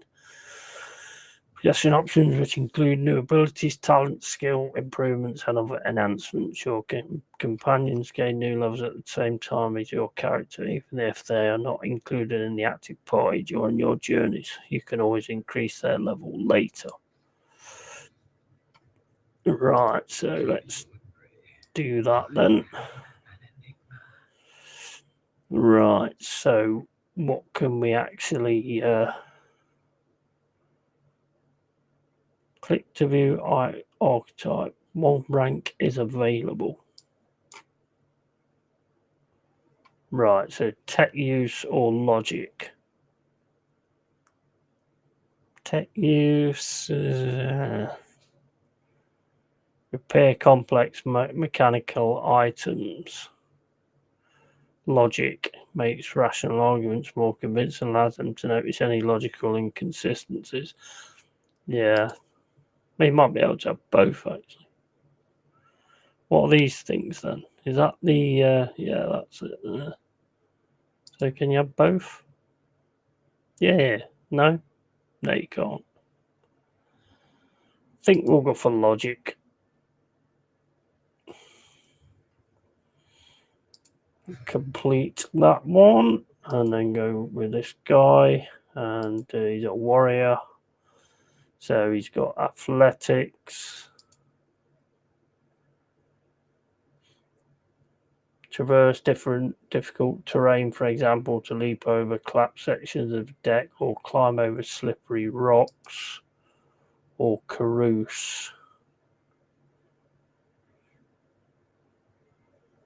Suggestion options, which include new abilities, talent, skill improvements, and other enhancements. Your companions gain new levels at the same time as your character, even if they are not included in the active party during your journeys. You can always increase their level later. Right, so let's do that then. Right, so what can we actually click to view archetype? One rank is available. Right, so tech use or logic? Tech use, repair complex mechanical items. Logic makes rational arguments more convincing, allows them to notice any logical inconsistencies. Yeah, we might be able to have both actually. What are these things then? Is that the, yeah, that's it. So can you have both? Yeah, no? No, you can't. I think we'll go for logic. Complete that one and then go with this guy, and he's a warrior, so he's got athletics, traverse difficult terrain, for example, to leap over collapsed sections of deck or climb over slippery rocks, or carouse.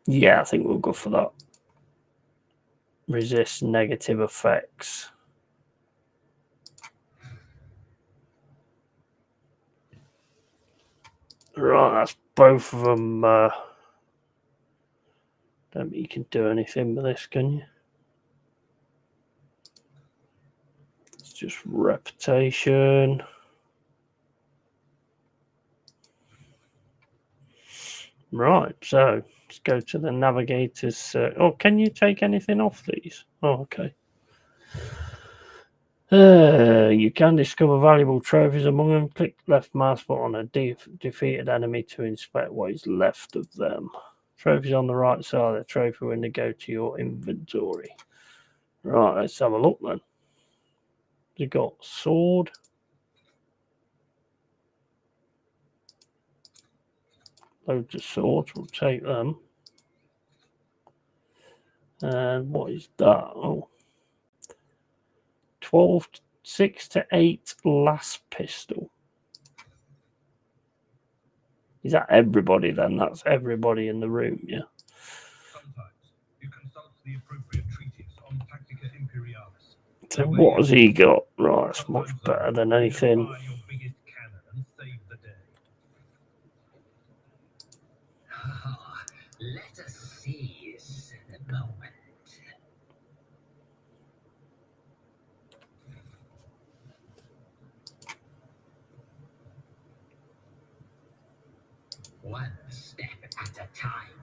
Yeah, I think we'll go for that. Resist negative effects. Right, that's both of them. Don't think you can do anything with this, can you? It's just reputation. Right, so let's go to the navigators. Oh, can you take anything off these? Oh, okay. You can discover valuable trophies among them. Click left mouse button on a defeated enemy to inspect what is left of them. Trophies on the right side of the trophy window go to your inventory. Right, let's have a look then. You've got sword. Loads of swords, we'll take them. And what is that? Oh, 12, 6 to 8 last pistol. Is that everybody then? That's everybody in the room, yeah? Sometimes you consult the appropriate treatise on Tactica Imperialis. So what has he got? Right, that's much better than anything. Fire your biggest cannon and save the day. Let us seize the moment. One step at a time,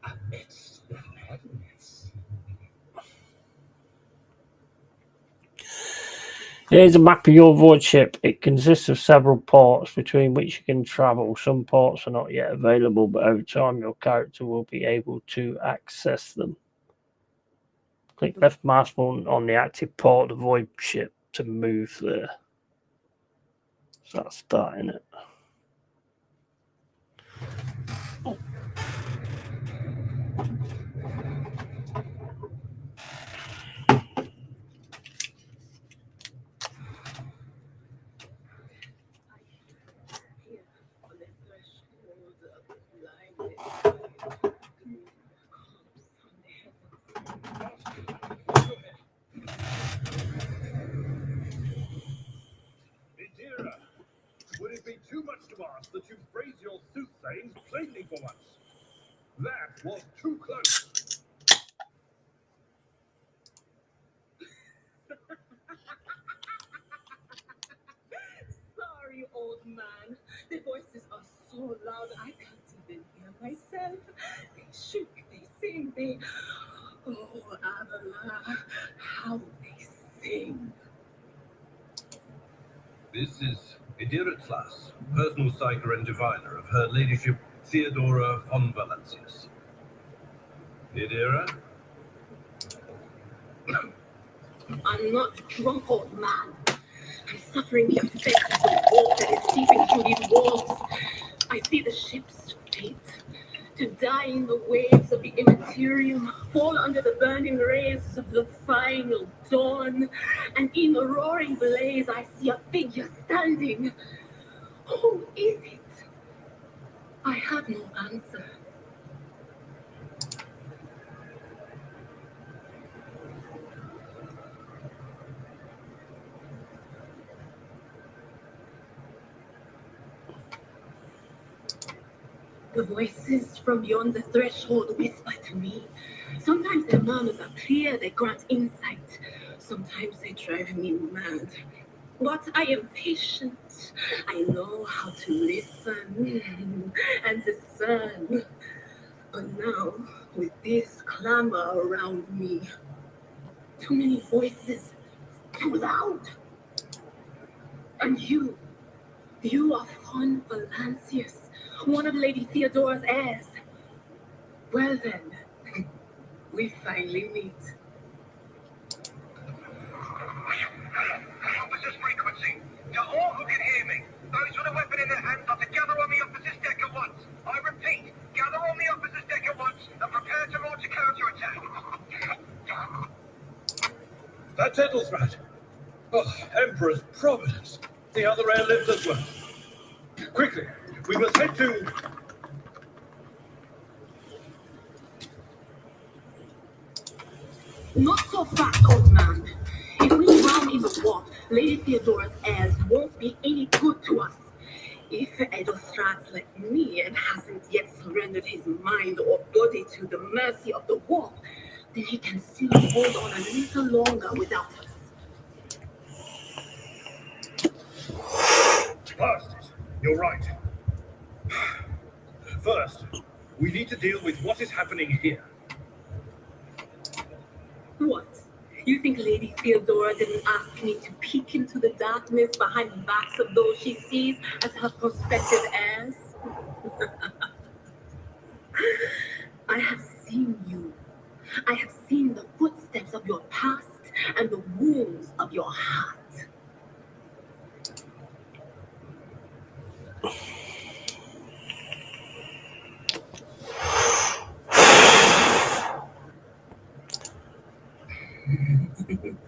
amidst the madness. Here's a map of your void ship. It consists of several ports between which you can travel. Some ports are not yet available, but over time your character will be able to access them. Click left mouse button on the active port of the void ship to move there. So that's that, isn't it? Idira, would it be too much to ask that you phrase your soothsayings plainly for once? That was too close. Sorry, old man. The voices are so loud I can't even hear myself. They shook, they sing, they... Oh, Avila, how they sing. This is Ediritlas, personal psyker and diviner of Her Ladyship Theodora von Valancius. Idira? I'm not a drunk old man. I'm suffering the effects of the war that is seeping through these walls. I see the ships fade, to die in the waves of the immaterium, fall under the burning rays of the final dawn. And in the roaring blaze, I see a figure standing. Who is it? I have no answer. The voices from beyond the threshold whisper to me. Sometimes their murmurs are clear, they grant insight. Sometimes they drive me mad. But I am patient. I know how to listen and discern. But now, with this clamor around me, too many voices, too loud. And you are Von Valancius, one of Lady Theodora's heirs. Well then, we finally meet. Officers frequency. To all who can hear me, those with a weapon in their hands are to gather on the officer's deck at once. I repeat, gather on the officer's deck at once and prepare to launch a counterattack. That's Edelthrat. Oh, Emperor's Providence. The other heir lives as well. Quickly, we must head to... Not so fast, old man. If we drown in the war, Lady Theodora's heirs won't be any good to us. If Edelthrat's like me and hasn't yet surrendered his mind or body to the mercy of the war, then he can still hold on a little longer without us. Past, you're right. First, we need to deal with what is happening here. What? You think Lady Theodora didn't ask me to peek into the darkness behind the backs of those she sees as her prospective heirs? I have seen you. I have seen the footsteps of your past and the wounds of your heart.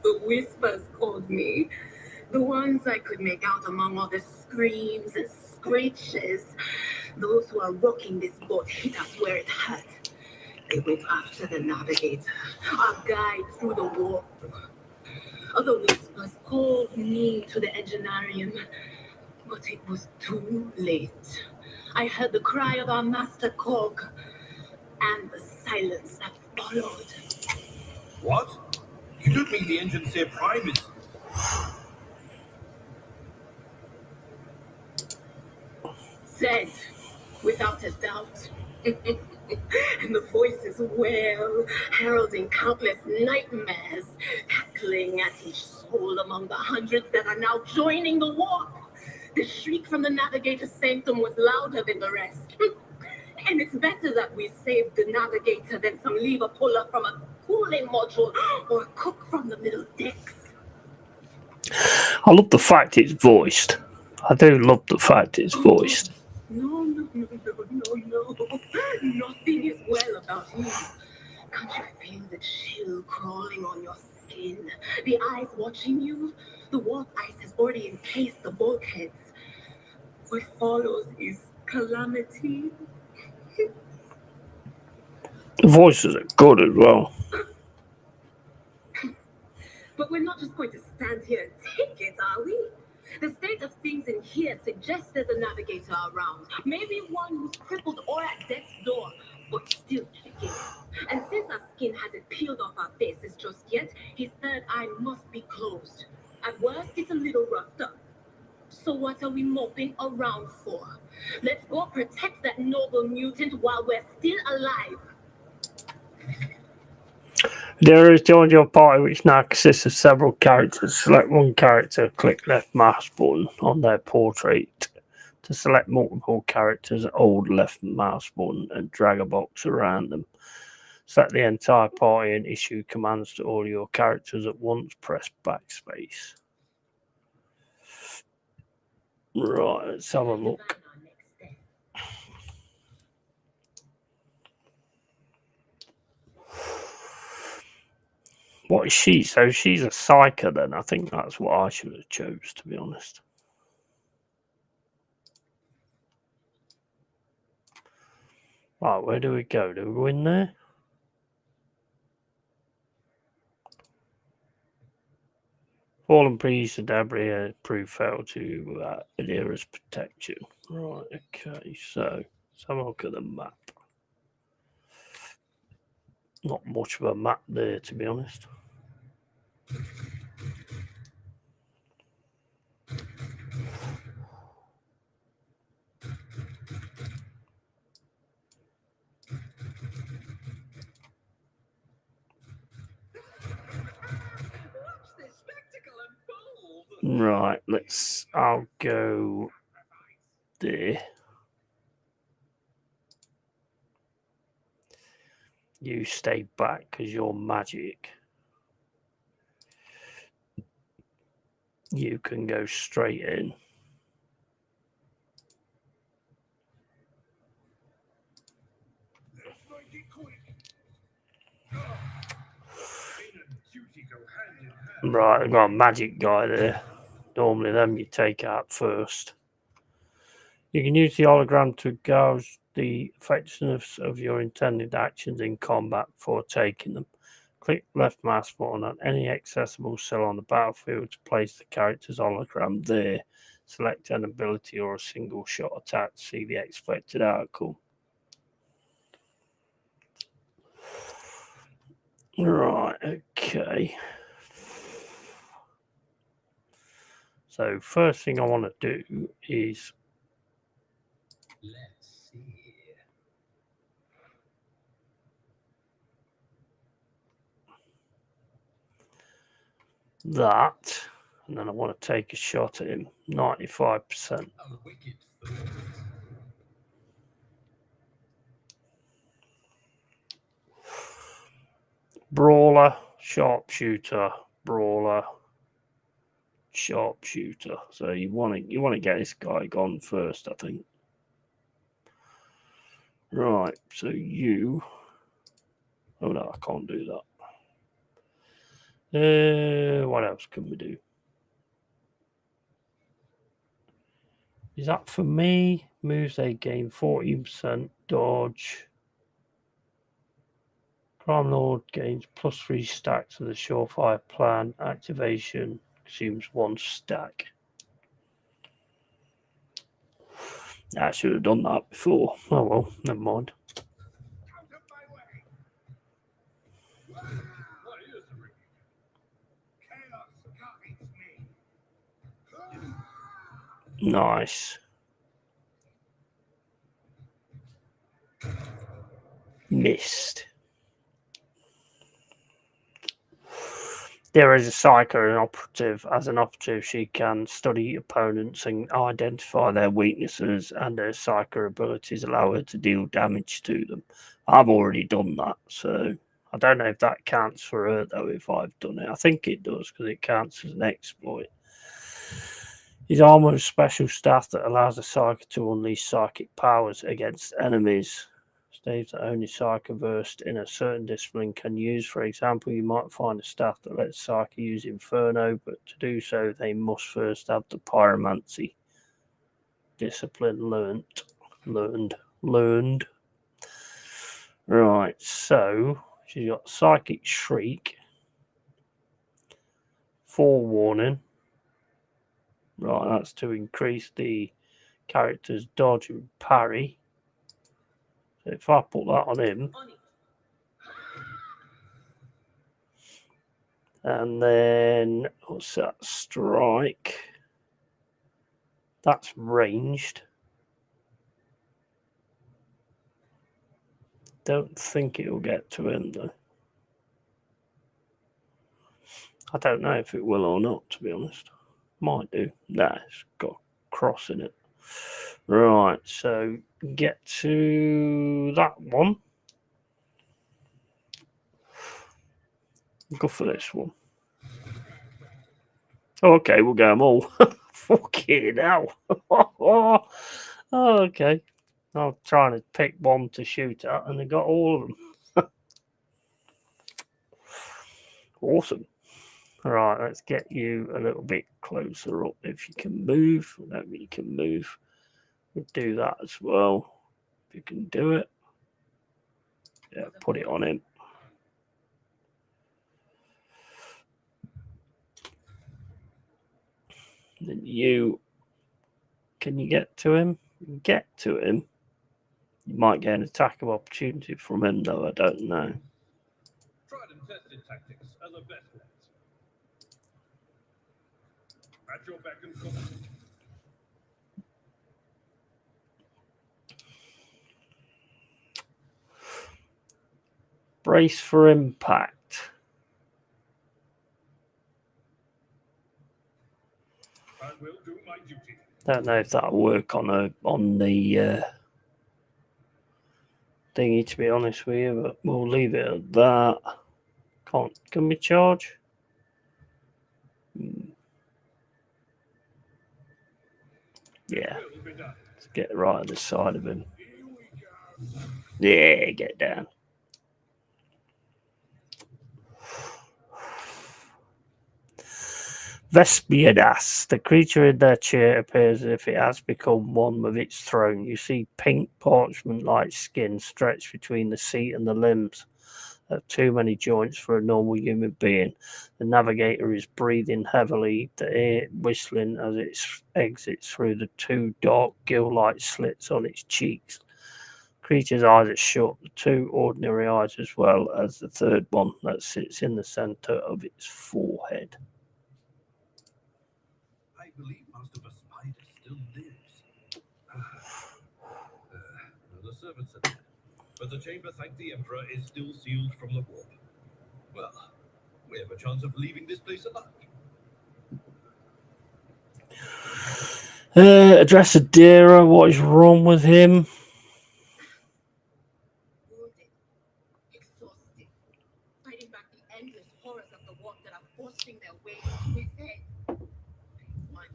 The whispers called me. The ones I could make out among all the screams and screeches. Those who are rocking this boat hit us where it hurt. They went after the navigator, our guide through the warp. Other whispers called me to the enginarium, but it was too late. I heard the cry of our master Cog, and the silence that followed. What? You don't mean the engine Seer Prime is... Said, without a doubt. And the voices wail, heralding countless nightmares, cackling at each soul among the hundreds that are now joining the war. The shriek from the navigator's sanctum was louder than the rest. And it's better that we saved the navigator than some lever puller from a cooling module or a cook from the middle decks. I love the fact it's voiced. I do love the fact it's voiced. No. Nothing is well about you. Can't you feel the chill crawling on your skin? The eyes watching you? The warp ice has already encased the bulkheads. What follows is calamity. The voices are good as well. But we're not just going to stand here and take it, are we? The state of things in here suggests there's a navigator around. Maybe one who's crippled or at death's door, but still kicking. And since our skin hasn't peeled off our faces just yet, his third eye must be closed. At worst, it's a little roughed up. So what are we moping around for? Let's go protect that noble mutant while we're still alive. There is joined your party, which now consists of several characters. Select one character, click left mouse button on their portrait. To select multiple characters, hold left mouse button and drag a box around them. Select the entire party and issue commands to all your characters at once. Press backspace. Right, let's have a look. What is she? So she's a psyker then. I think that's what I should have chose, to be honest. Right, where do we go? Do we go in there? Fallen priest and debris prove fail to Adira's protection. Right, okay, so let's have a look at the map. Not much of a map there, to be honest. Right, I'll go there. You stay back because you're magic. You can go straight in. Right, I've got a magic guy there. Normally them you take out first. You can use the hologram to gauge the effectiveness of your intended actions in combat before taking them. Click left mouse button on any accessible cell on the battlefield to place the character's hologram there. Select an ability or a single shot attack to see the expected outcome. Right, okay. So first thing I want to do is Let's see. that, and then I want to take a shot at him. 95%. A wicked thought. Brawler, sharpshooter, brawler, sharpshooter. So you want to get this guy gone first, I think. Right. So you. Oh no, I can't do that. What else can we do? Is that for me? Moves they gain 14% dodge. Crime Lord gains +3 stacks to the Surefire plan. Activation consumes 1 stack. I should have done that before. Oh well, never mind. Nice. Missed. There is a psyker, an operative. As an operative, she can study opponents and identify their weaknesses, and her psyker abilities allow her to deal damage to them. I've already done that, so I don't know if that counts for her, though, if I've done it. I think it does, because it counts as an exploit. His armor is special staff that allows the psyker to unleash psychic powers against enemies. Staves that only psyker versed in a certain discipline can use. For example, you might find a staff that lets psyker use Inferno, but to do so, they must first have the pyromancy discipline learned. Right, so she's got Psychic Shriek, Forewarning. Right, that's to increase the character's dodge and parry. So if I put that on him, and then what's that? Strike. That's ranged. Don't think it'll get to him though. I don't know if it will or not, to be honest. Might do. Nah, it's got a cross in it. Right, so get to that one. Go for this one. Okay, we'll get them all. Fucking hell. Okay. I'm trying to pick one to shoot at, and they got all of them. Awesome. All right, let's get you a little bit closer up if you can move. No, you can move. We'll do that as well. If you can do it. Yeah, put it on him. Then you, can you get to him? Get to him. You might get an attack of opportunity from him, though. I don't know. Tried and tested tactics are the best ones. At your beck and call. Brace for impact. I will do my duty. Don't know if that'll work on the thingy, to be honest with you, but we'll leave it at that. Can we charge? Yeah. Let's get right at the side of him. Yeah, get down. Vespiadas. The creature in their chair appears as if it has become one with its throne. You see pink parchment-like skin stretched between the seat and the limbs. There are too many joints for a normal human being. The navigator is breathing heavily, the air whistling as it exits through the two dark gill-like slits on its cheeks. Creature's eyes are shut, the two ordinary eyes as well as the third one that sits in the center of its forehead. I believe most of a spider still lives. The servants are dead, but the chamber, thank the Emperor, is still sealed from the warp. Well, we have a chance of leaving this place alive. Address Adira. What is wrong with him? Wounded, exhausted, fighting back the endless horrors of the warp that are forcing their way into his head. One.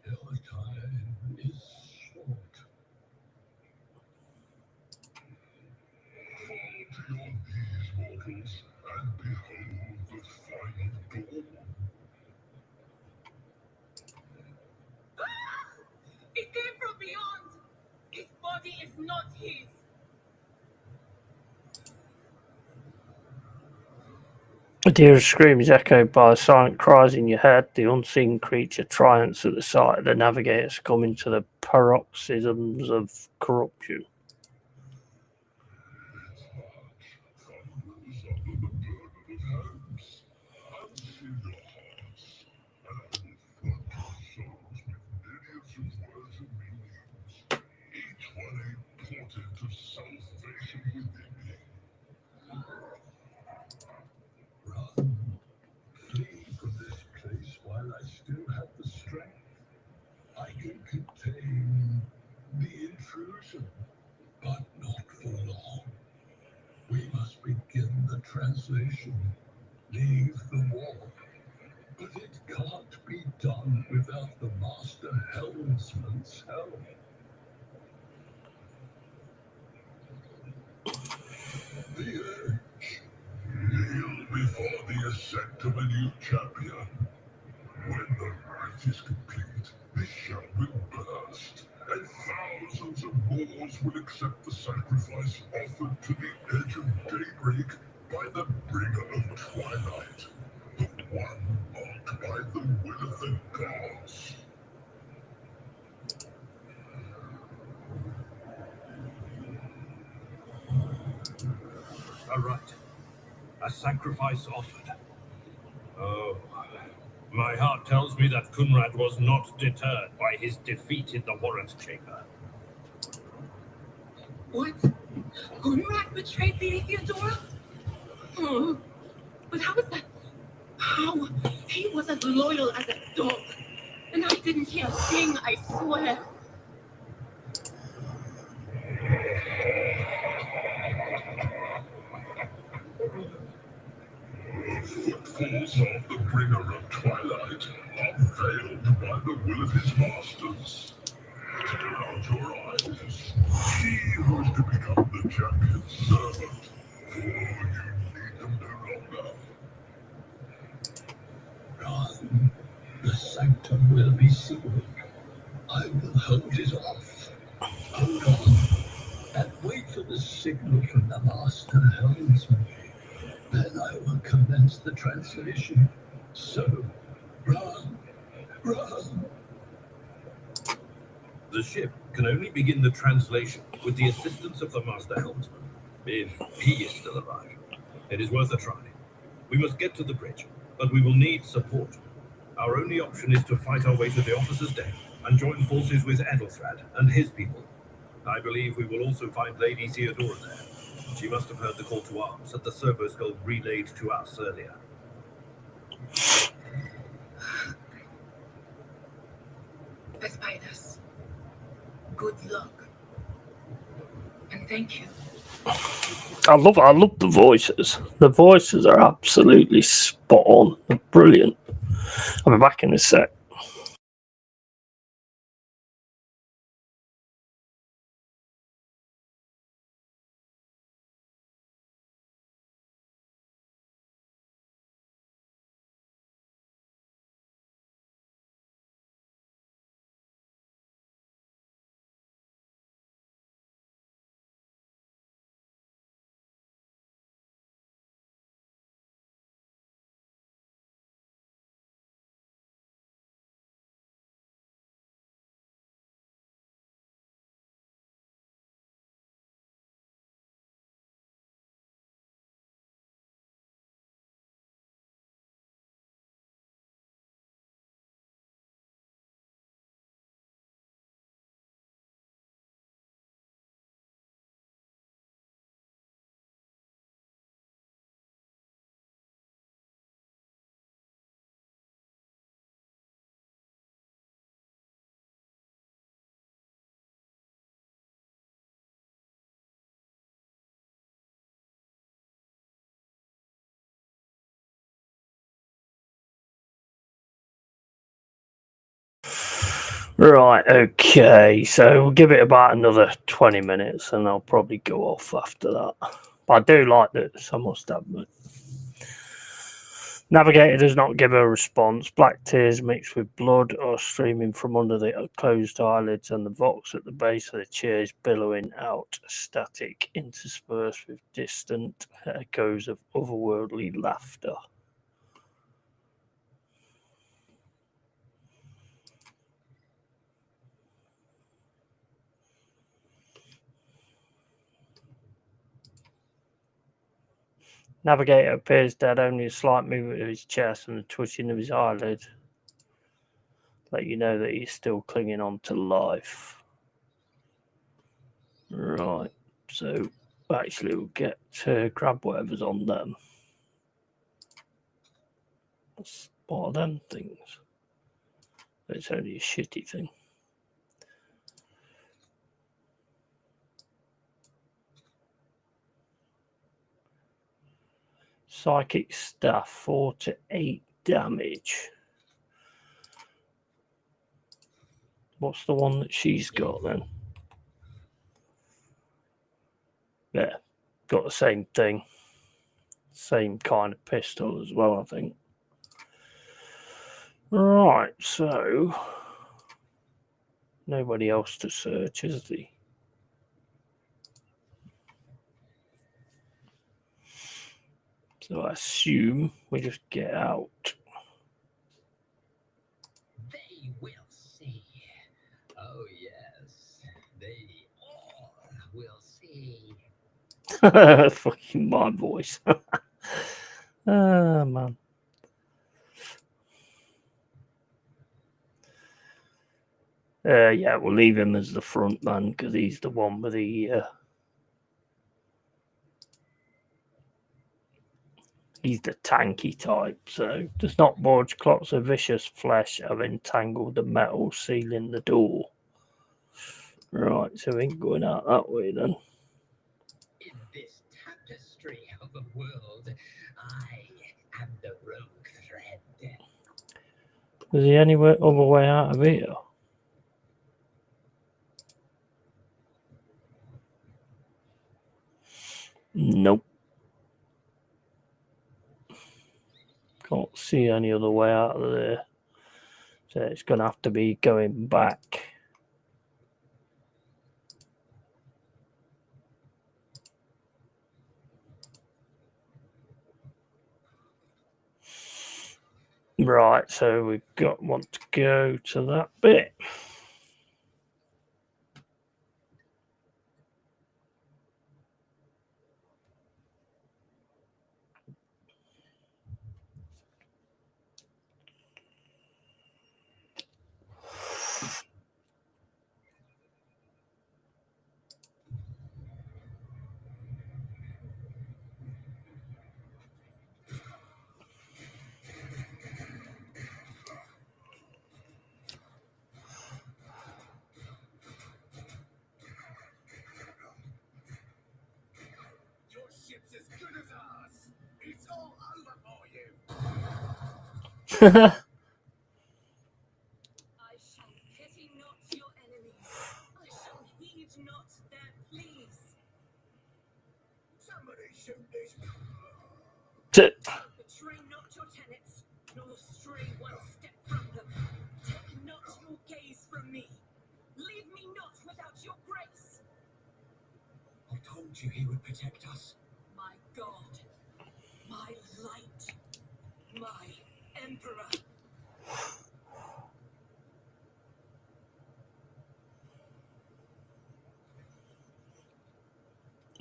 Your time is short. Fall to your knees, mortals, and behold the final dawn. It came from beyond. His body is not his. Adira's scream is echoed by silent cries in your head. The unseen creature triumphs at the sight of the navigator succumbing to the paroxysms of corruption. Run. Flee from this place while I still have the strength. I can contain the intrusion, but not for long. We must begin the translation. Leave the warp. But it can't be done without the Master Helmsman's help. The Edge. Kneel before the ascent of a new champion. When the rite is complete, the shell will burst, and thousands of Moors will accept the sacrifice offered to the Edge of Daybreak by the bringer of twilight, the one marked by the will of the gods. A rite. A sacrifice offered. Oh, my heart tells me that Kunrad was not deterred by his defeat in the warrant chamber. What? Conrad betrayed Lady Theodora? But how is that? How? He was as loyal as a dog. And I didn't hear a thing, I swear. Footfalls of the bringer of twilight are veiled by the will of his masters. Tear out your eyes. See who is to become the champion's servant, for you need them no longer. Run. The sanctum will be sealed. I will hold it off. Hold on. And wait for the signal from the master helmsman. Then I will commence the translation. So, run. Run. The ship can only begin the translation with the assistance of the master helmsman, if he is still alive. It is worth a try. We must get to the bridge, but we will need support. Our only option is to fight our way to the officer's deck and join forces with Edelthrad and his people. I believe we will also find Lady Theodora there. She must have heard the call to arms that the servo skull relayed to us earlier. The spiders. Good luck. And thank you. I love the voices. The voices are absolutely spot on. They're brilliant. I'll be back in a sec. Right, okay, so we'll give it about another 20 minutes and I'll probably go off after that. But I do like this, I must admit. Navigator does not give a response. Black tears mixed with blood are streaming from under the closed eyelids, and the vox at the base of the chair is billowing out static, interspersed with distant echoes of otherworldly laughter. Navigator appears dead, only a slight movement of his chest and the twitching of his eyelid let you know that he's still clinging on to life. Right, so actually we'll get to grab whatever's on them. What are them things? It's only a shitty thing. Psychic staff, 4 to 8 damage. What's the one that she's got then? Yeah, got the same thing. Same kind of pistol as well, I think. Right, so nobody else to search, is there? So I assume we just get out. They will see. Oh, yes. They all will see. Fucking my voice. Oh, man. Yeah, we'll leave him as the front man because he's the one with the He's the tanky type, so does not budge. Clots of vicious flesh have entangled the metal, sealing the door. Right, so we ain't going out that way then. In this tapestry of a world, I am the rogue thread. Is there any other way out of here? Nope. Can't see any other way out of there. So it's going to have to be going back. Right, so we want to go to that bit. I shall pity not your enemies. I shall heed not their pleas. Somebody shoot this. Betray not your tenets, nor stray one step from them. Take not your gaze from me. Leave me not without your grace. I told you he would protect us. My God, my light, my emperor.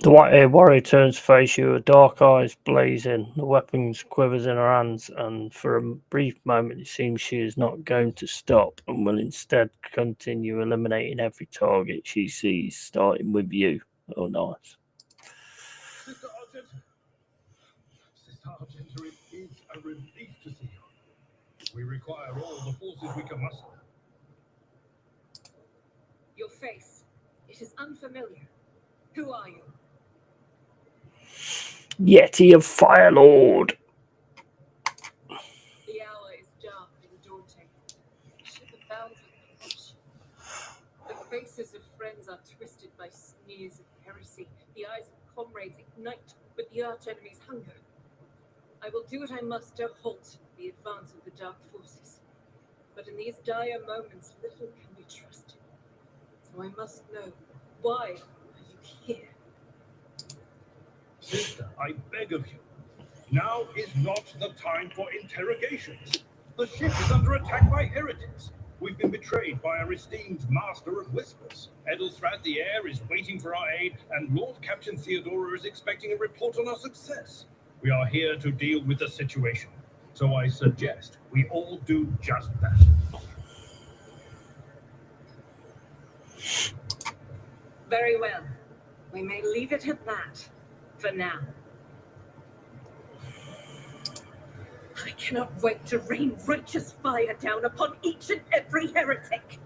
The white-haired warrior turns to face you, her dark eyes blazing, the weapons quivers in her hands, and for a brief moment it seems she is not going to stop and will instead continue eliminating every target she sees, starting with you. Oh, nice. Sister Argent, it is a relief to see you. We require all the forces we can muster. Your face, it is unfamiliar. Who are you? Yeti of Firelord. The hour is dark and daunting. Ship abounds with corruption. The faces of friends are twisted by sneers of heresy. The eyes of comrades ignite with the arch-enemy's hunger. I will do what I must to halt the advance of the dark forces. But in these dire moments, little can be trusted. So I must know, why are you here? Sister, I beg of you. Now is not the time for interrogations. The ship is under attack by heretics. We've been betrayed by our esteemed master of whispers. Edelstrad the heir is waiting for our aid, and Lord Captain Theodora is expecting a report on our success. We are here to deal with the situation, so I suggest we all do just that. Very well. We may leave it at that, for now. I cannot wait to rain righteous fire down upon each and every heretic.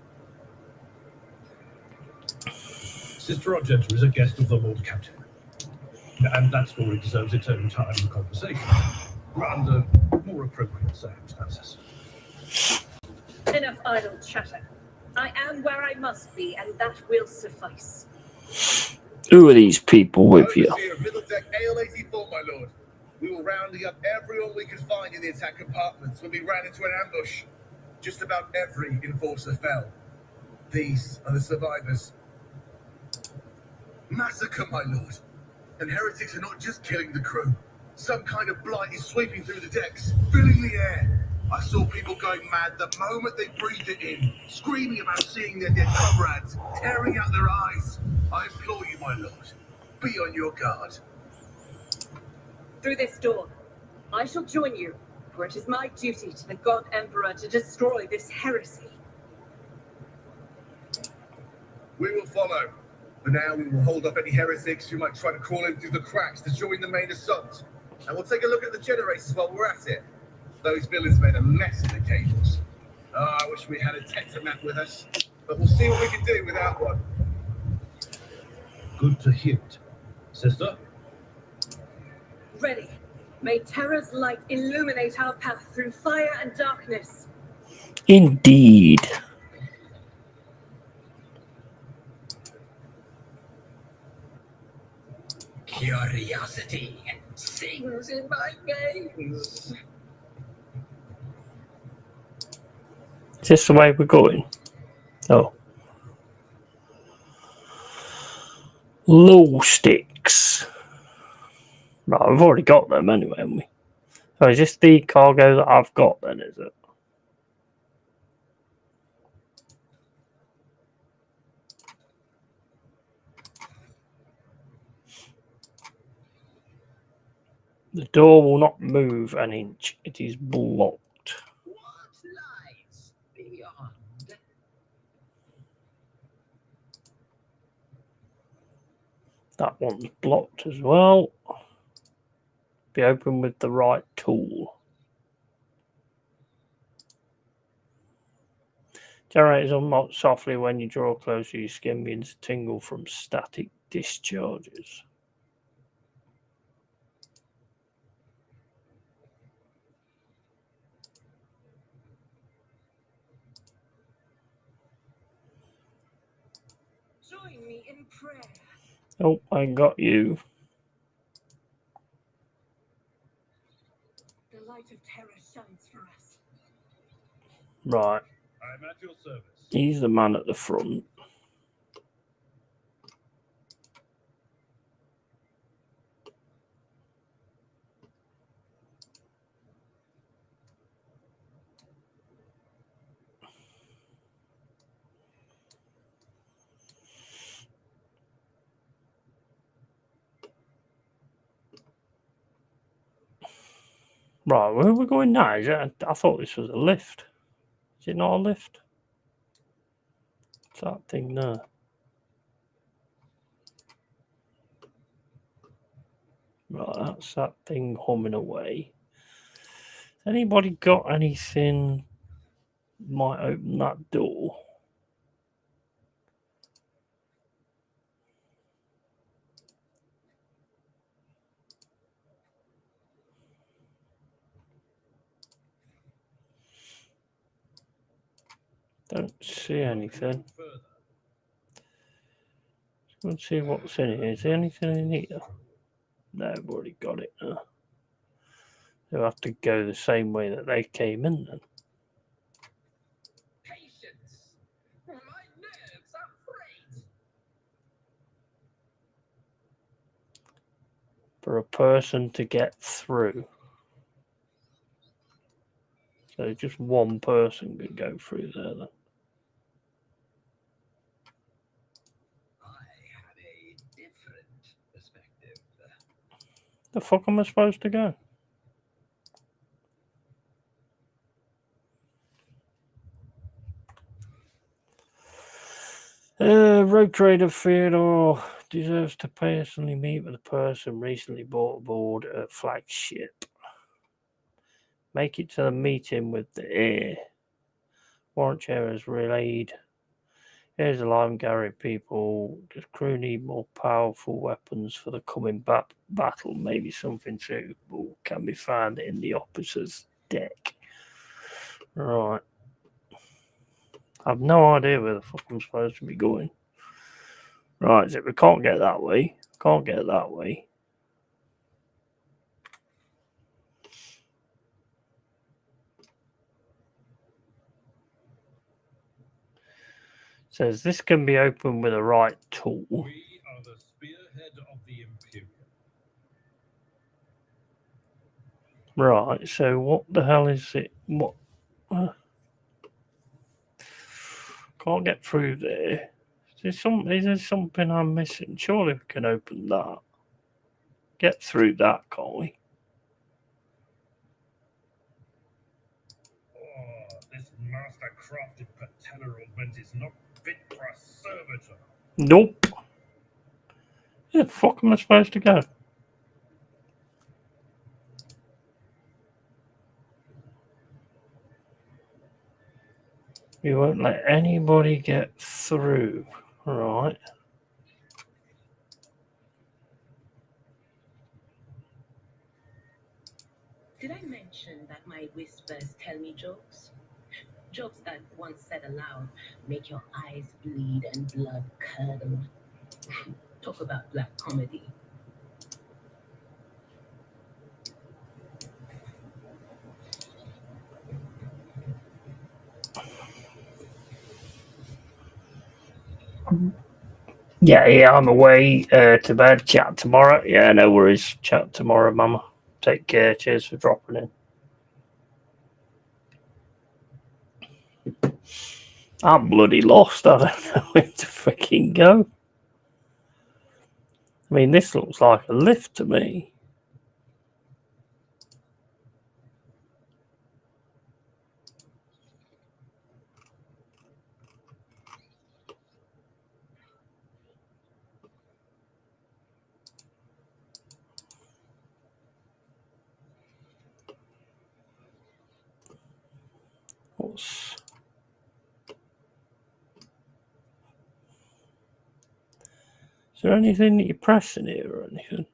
Sister Argenta is a guest of the Lord Captain, and that story deserves its own time and conversation, under more appropriate circumstances. Enough idle chatter. I am where I must be, and that will suffice. Who are these people with you? Overseer of Middle Deck AL-84, my lord. We were rounding up everyone we could find in the attack compartments when we ran into an ambush. Just about every enforcer fell. These are the survivors. Massacre, my lord. And heretics are not just killing the crew. Some kind of blight is sweeping through the decks, filling the air. I saw people going mad the moment they breathed it in, screaming about seeing their dead comrades, tearing out their eyes. I implore you, my lord, be on your guard. Through this door, I shall join you, for it is my duty to the God Emperor to destroy this heresy. We will follow. For now, we will hold up any heretics who might try to crawl in through the cracks to join the main assault. And we'll take a look at the generators while we're at it. Those villains made a mess of the cables. Oh, I wish we had a Tectomat with us, but we'll see what we can do without one. Good to hear it. Sister? Ready. May Terra's light illuminate our path through fire and darkness. Indeed. Curiosity sings in my veins. Is this the way we're going? Oh. Low sticks. Right, we've already got them anyway, haven't we? Oh, is this the cargo that I've got then, is it? The door will not move an inch. It is blocked. What lies beyond? That one's blocked as well. Be open with the right tool. Generators unlock softly when you draw closer. Your skin begins to tingle from static discharges. Join me in prayer. Oh, I got you. The light of terror shines for us. Right. I'm at your service. He's the man at the front. Right, where are we going now? Is it? I thought this was a lift. Is it not a lift? It's that thing there. Right, that's that thing humming away. Has anybody got anything might open that door? Don't see anything. Let's go and see what's in here. Is there anything in here? No, we've already got it now. They'll have to go the same way that they came in then. Patience. My nerves are frayed. For a person to get through. So just one person can go through there then. I had a different perspective. The fuck am I supposed to go? Rogue Trader Theodore deserves to personally meet with a person recently brought aboard a flagship. Make it to the meeting with the heir. Warrant chair has relayed. Here's a line, Gary. People, the crew need more powerful weapons for the coming battle. Maybe something suitable can be found in the officer's deck. Right. I've no idea where the fuck I'm supposed to be going. Right, so we can't get that way. Can't get that way. Says this can be opened with a right tool. We are the spearhead of the Imperium. Right, so what the hell is it? What? Can't get through there. Is there something I'm missing? Surely we can open that. Get through that, can't we? Oh, this master-crafted patella augment is not fit for a servitor. Nope. Where the fuck am I supposed to go? We won't let anybody get through. Right. Did I mention that my whispers tell me jokes? Jokes that once said aloud make your eyes bleed and blood curdle. Talk about black comedy. Yeah, I'm away to bed. Chat tomorrow. Yeah, no worries. Chat tomorrow, Mama. Take care. Cheers for dropping in. I'm bloody lost. I don't know where to freaking go. I mean, this looks like a lift to me. What's... Is there anything that you're pressing here or anything?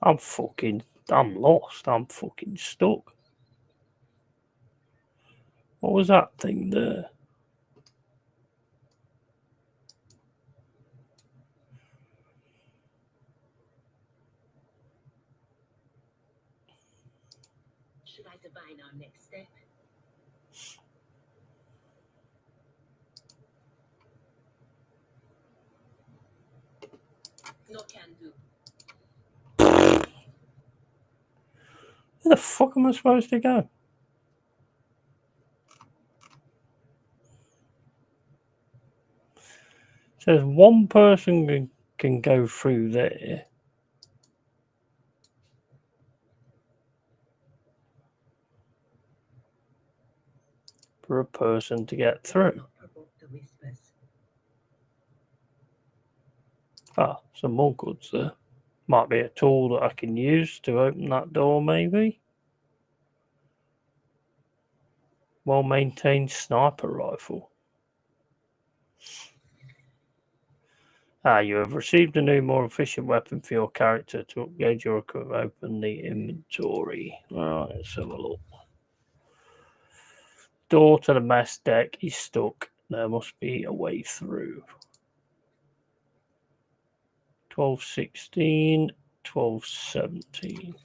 I'm lost. I'm fucking stuck. What was that thing there? Should I divine our next step? No can do. Where the fuck am I supposed to go? It says one person can go through there. For a person to get through. Ah, some more goods there. Might be a tool that I can use to open that door, maybe. Well-maintained sniper rifle. Ah, you have received a new, more efficient weapon for your character. To upgrade your equipment, open the inventory. Alright, let's have a look. Door to the mess deck is stuck. There must be a way through. 1216, 1217.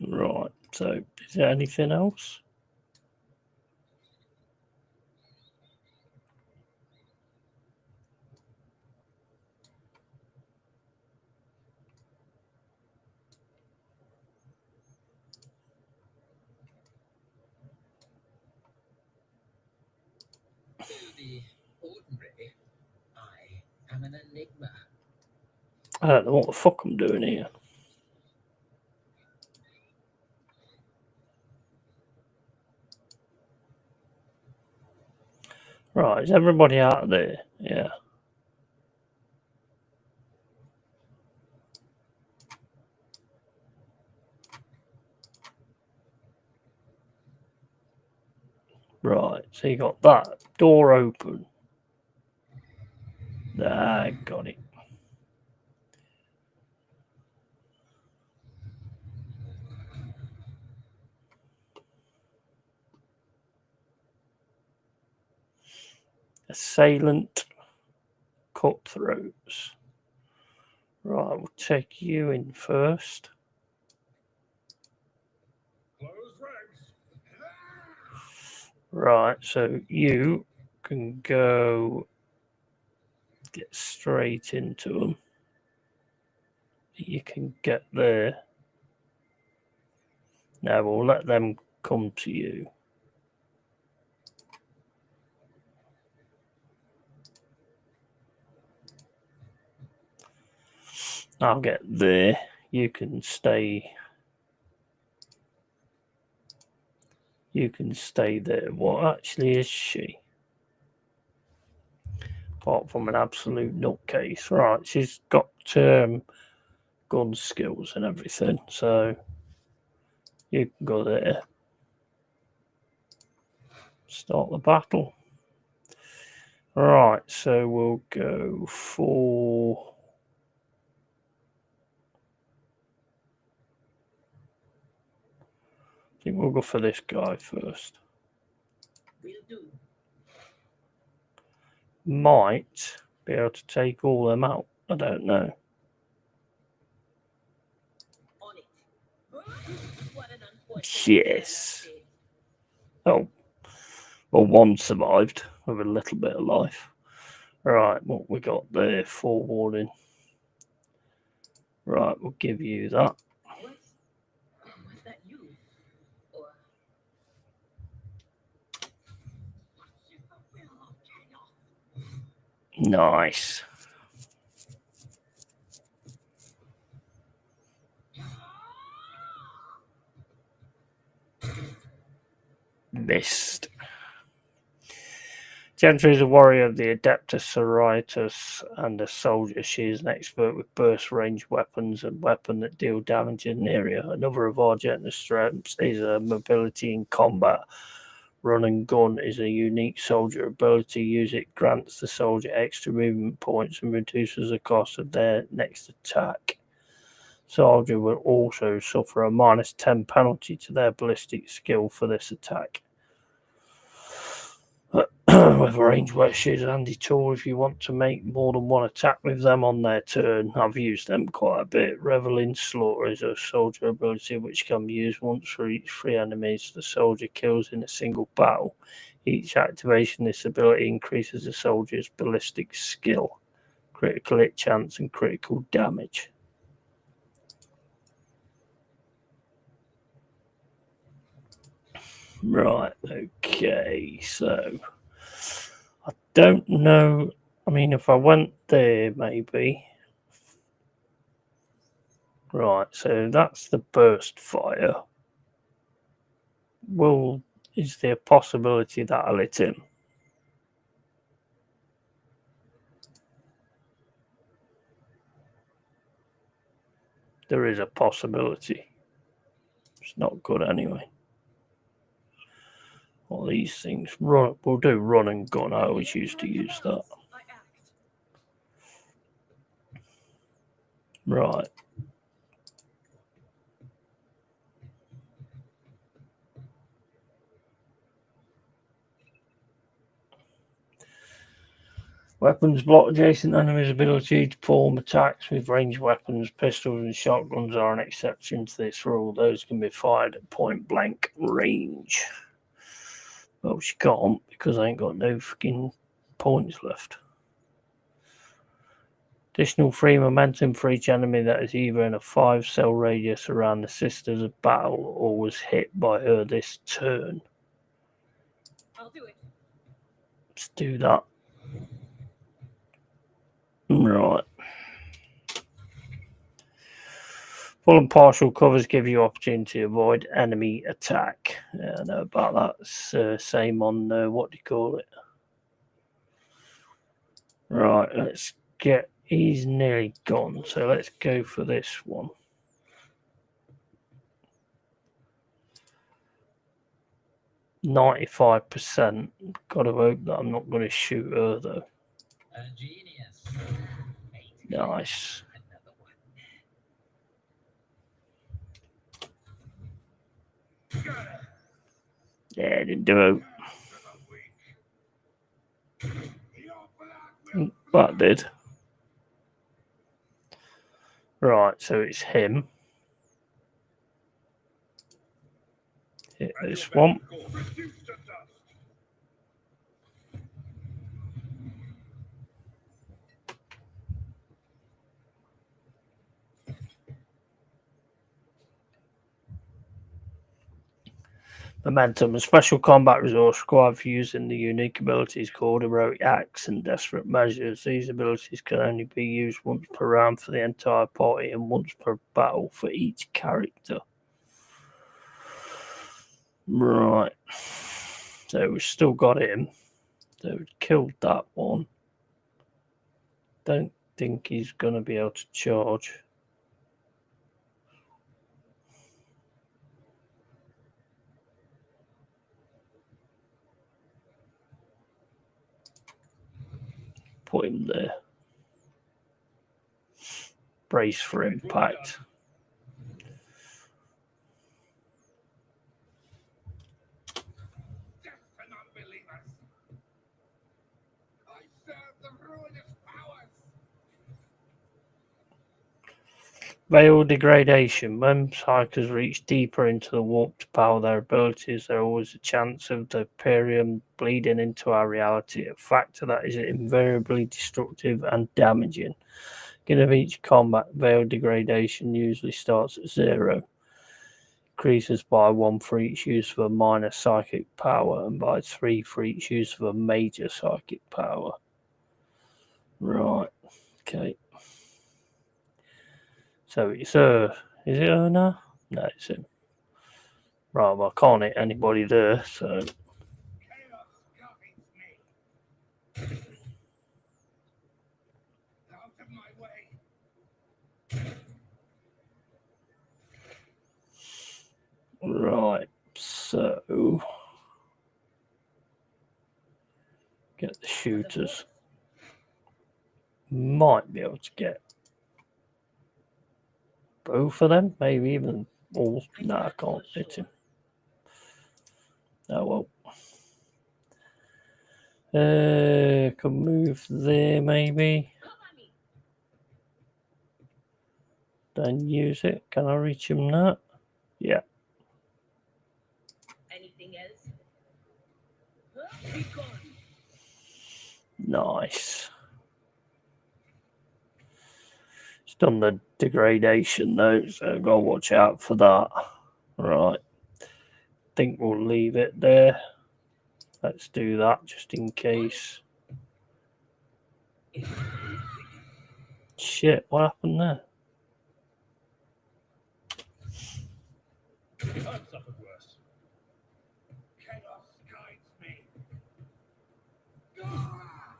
Right, so is there anything else? To the ordinary, I am an enigma. I don't know what the fuck I'm doing here. Right, is everybody out there? Yeah. Right, so you got that door open. Ah, got it. Assailant cutthroats. Right, we'll take you in first. Right, so you can go get straight into them. You can get there. Now we'll let them come to you. I'll get there. You can stay. You can stay there. What actually is she? Apart from an absolute nutcase. Right, she's got gun skills and everything. So You can go there. Start the battle. Right, so we'll go for... I think we'll go for this guy first. Will do. Might be able to take all them out. I don't know. On it. What an unfortunate Yes. Oh, well, one survived with a little bit of life. Right, what we got there? Forewarning. Right, we'll give you that. Was that you? Or Nice. Missed. Gentry is a warrior of the Adeptus Sororitas and a soldier. She is an expert with burst range weapons and weapons that deal damage in an area. Another of Argenta's strengths is her mobility in combat. Run and gun is a unique soldier ability. To use it grants the soldier extra movement points and reduces the cost of their next attack. Soldier will also suffer a -10 penalty to their ballistic skill for this attack. With range wet she's a handy tool if you want to make more than one attack with them on their turn. I've used them quite a bit. Revel in Slaughter is a soldier ability which can be used once for each 3 enemies the soldier kills in a single battle. Each activation this ability increases the soldier's ballistic skill, critical hit chance and critical damage. Right, okay, so I don't know. I mean, if I went there, maybe. Right, so that's the burst fire. Is there a possibility that I'll hit him? There is a possibility. It's not good anyway. All these things. We'll do run and gun. I always used to use that. Right. Weapons block adjacent enemies' ability to perform attacks with ranged weapons. Pistols and shotguns are an exception to this rule. Those can be fired at point blank range. Well, she can't because I ain't got no fucking points left. Additional 3 momentum for each enemy that is either in a 5-cell radius around the Sisters of Battle or was hit by her this turn. I'll do it. Let's do that. Right. Full and partial covers give you opportunity to avoid enemy attack. Yeah, I know about that. It's same on, what do you call it? Right, let's get... He's nearly gone, so let's go for this one. %. Got to hope that I'm not going to shoot her, though. A genius. Nice. Yeah, didn't do it. That did. Right, so it's him. Hit this one. Momentum, a special combat resource required for using the unique abilities called Heroic Acts and Desperate Measures. These abilities can only be used once per round for the entire party and once per battle for each character. Right. So we've still got him. So we killed that one. Don't think he's going to be able to charge. put him there. Brace for impact. Death to non-believers! I serve the ruinous powers! Veil degradation. When psychers reach deeper into the warp to power their abilities, there is always a chance of the Imperium bleeding into our reality, a factor that is invariably destructive and damaging. Beginning of each combat, veil degradation usually starts at 0. Increases by 1 for each use of a minor psychic power and by 3 for each use of a major psychic power. Right, okay. So it's her. Is it her now? No, it's him. Right, well, I can't hit anybody there, so. Chaos guides me. Out of my way. Right, so. Get the shooters. Might be able to get both of them, maybe even all. No, I can't hit him. Oh well. Can move there maybe. Then use it. Can I reach him now? Yeah. Anything else? Nice. It's done the degradation though, so gotta watch out for that. Right. Think we'll leave it there. Let's do that just in case. Shit, what happened there? I've suffered worse. Chaos guides me. Ah!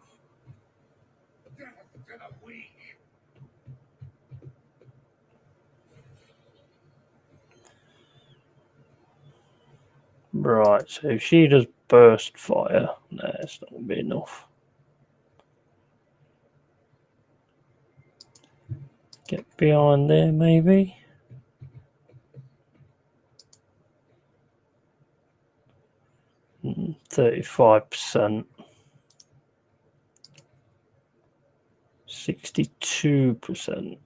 Death to the weak. Right, so if she does burst fire, no, it's not going to be enough. Get behind there, maybe. Mm, 35%. 62%.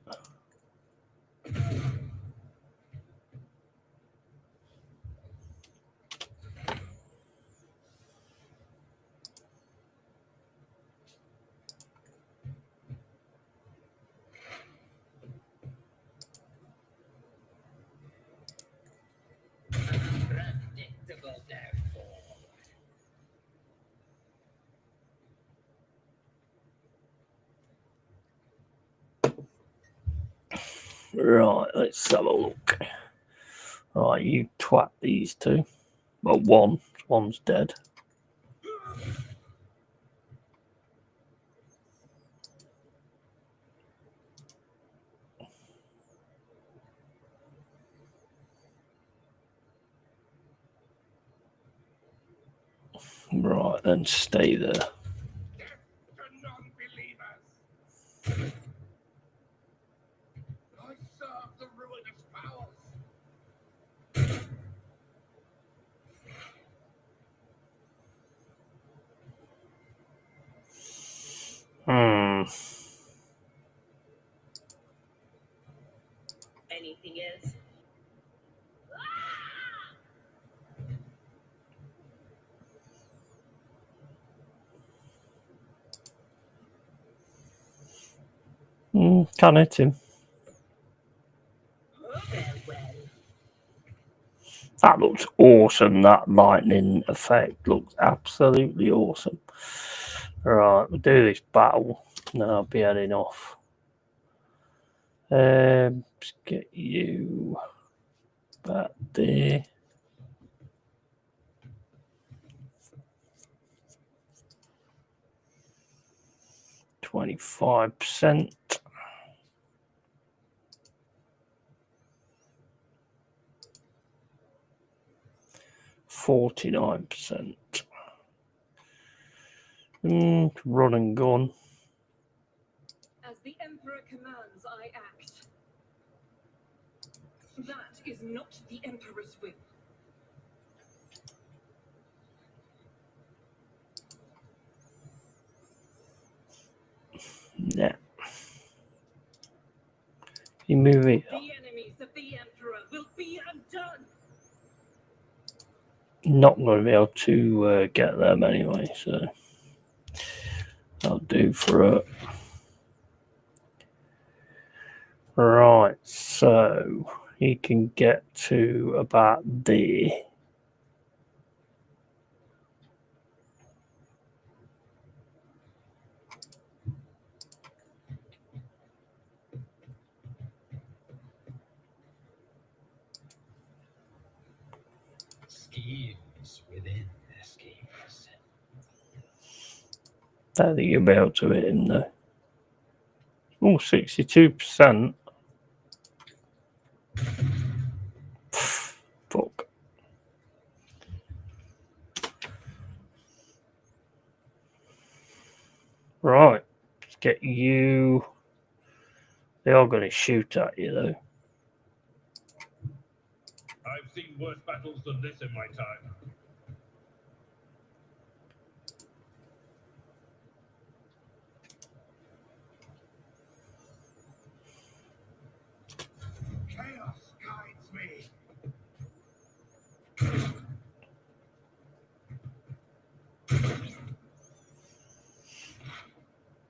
Predictable downfall. Right, let's have a look. Right, you twat these two. Well, one's dead. Right, then stay there. Death to non-believers. I serve the ruinous powers. Anything else? Can't hit him. That looks awesome. That lightning effect looks absolutely awesome. Right, we'll do this battle, and then I'll be heading off. Let's get you back there. %. 49%. Run and gun. the Emperor commands, I act. That is not the Emperor's will. Yeah. You move it. The enemies of the Emperor will be undone. Not going to be able to get them anyway, so I'll do for it. Right, so you can get to about there. Schemes within the schemes. Don't think you'll be able to hit him though. Oh, 62%. Fuck. Right, let's get you. They are going to shoot at you though. I've seen worse battles than this in my time. Chaos guides me.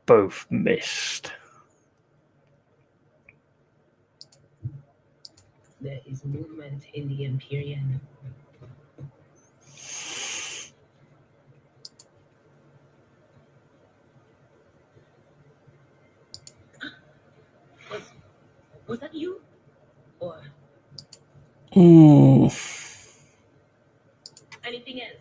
Both missed. There is movement in the Empyrean. Was that you? Or anything else?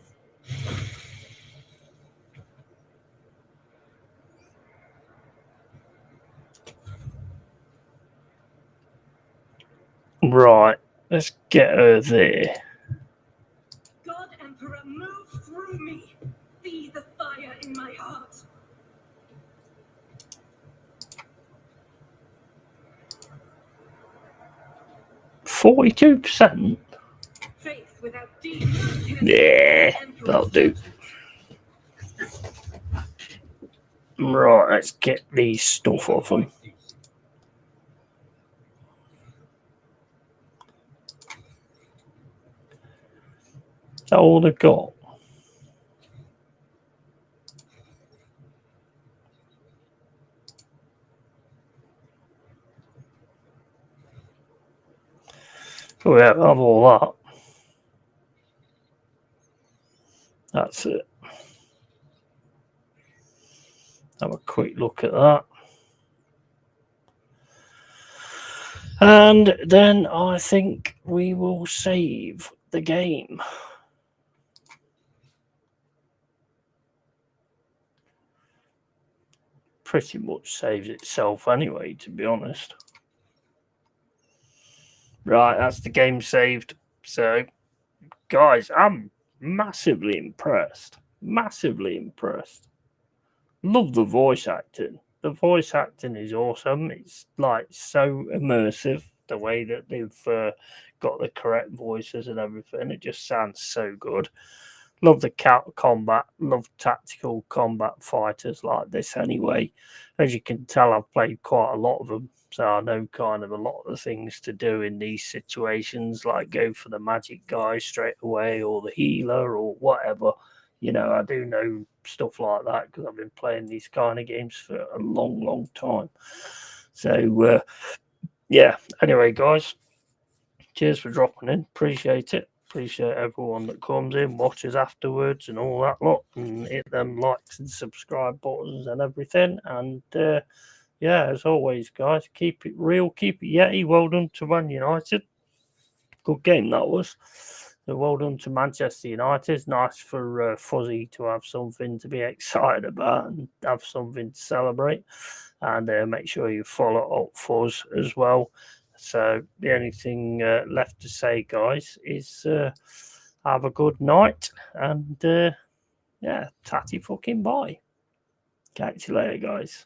Right, let's get her there. God Emperor, move through me. Be the fire in my heart. %. Faith without deed. Yeah, that'll do. Right, let's get these stuff off them. Is that all they've got? Oh yeah, I'll have all that. That's it. Have a quick look at that. And then I think we will save the game. Pretty much saves itself anyway, to be honest. Right, that's the game saved. So, guys, I'm massively impressed. Massively impressed. Love the voice acting. The voice acting is awesome. It's like so immersive. The way that they've got the correct voices and everything. It just sounds so good. Love the combat. Love tactical combat fighters like this anyway. As you can tell, I've played quite a lot of them. So I know kind of a lot of the things to do in these situations, like go for the magic guy straight away or the healer or whatever. You know, I do know stuff like that because I've been playing these kind of games for a long, long time. So, yeah. Anyway, guys, cheers for dropping in. Appreciate it. Appreciate everyone that comes in, watches afterwards and all that lot, and hit them likes and subscribe buttons and everything. And, yeah, as always, guys, keep it real, keep it Yeti. Well done to Man United. Good game that was. So well done to Manchester United. It's nice for Fuzzy to have something to be excited about and have something to celebrate. And make sure you follow up Fuzz as well. So the only thing left to say, guys, is have a good night. And, yeah, tatty fucking bye. Catch you later, guys.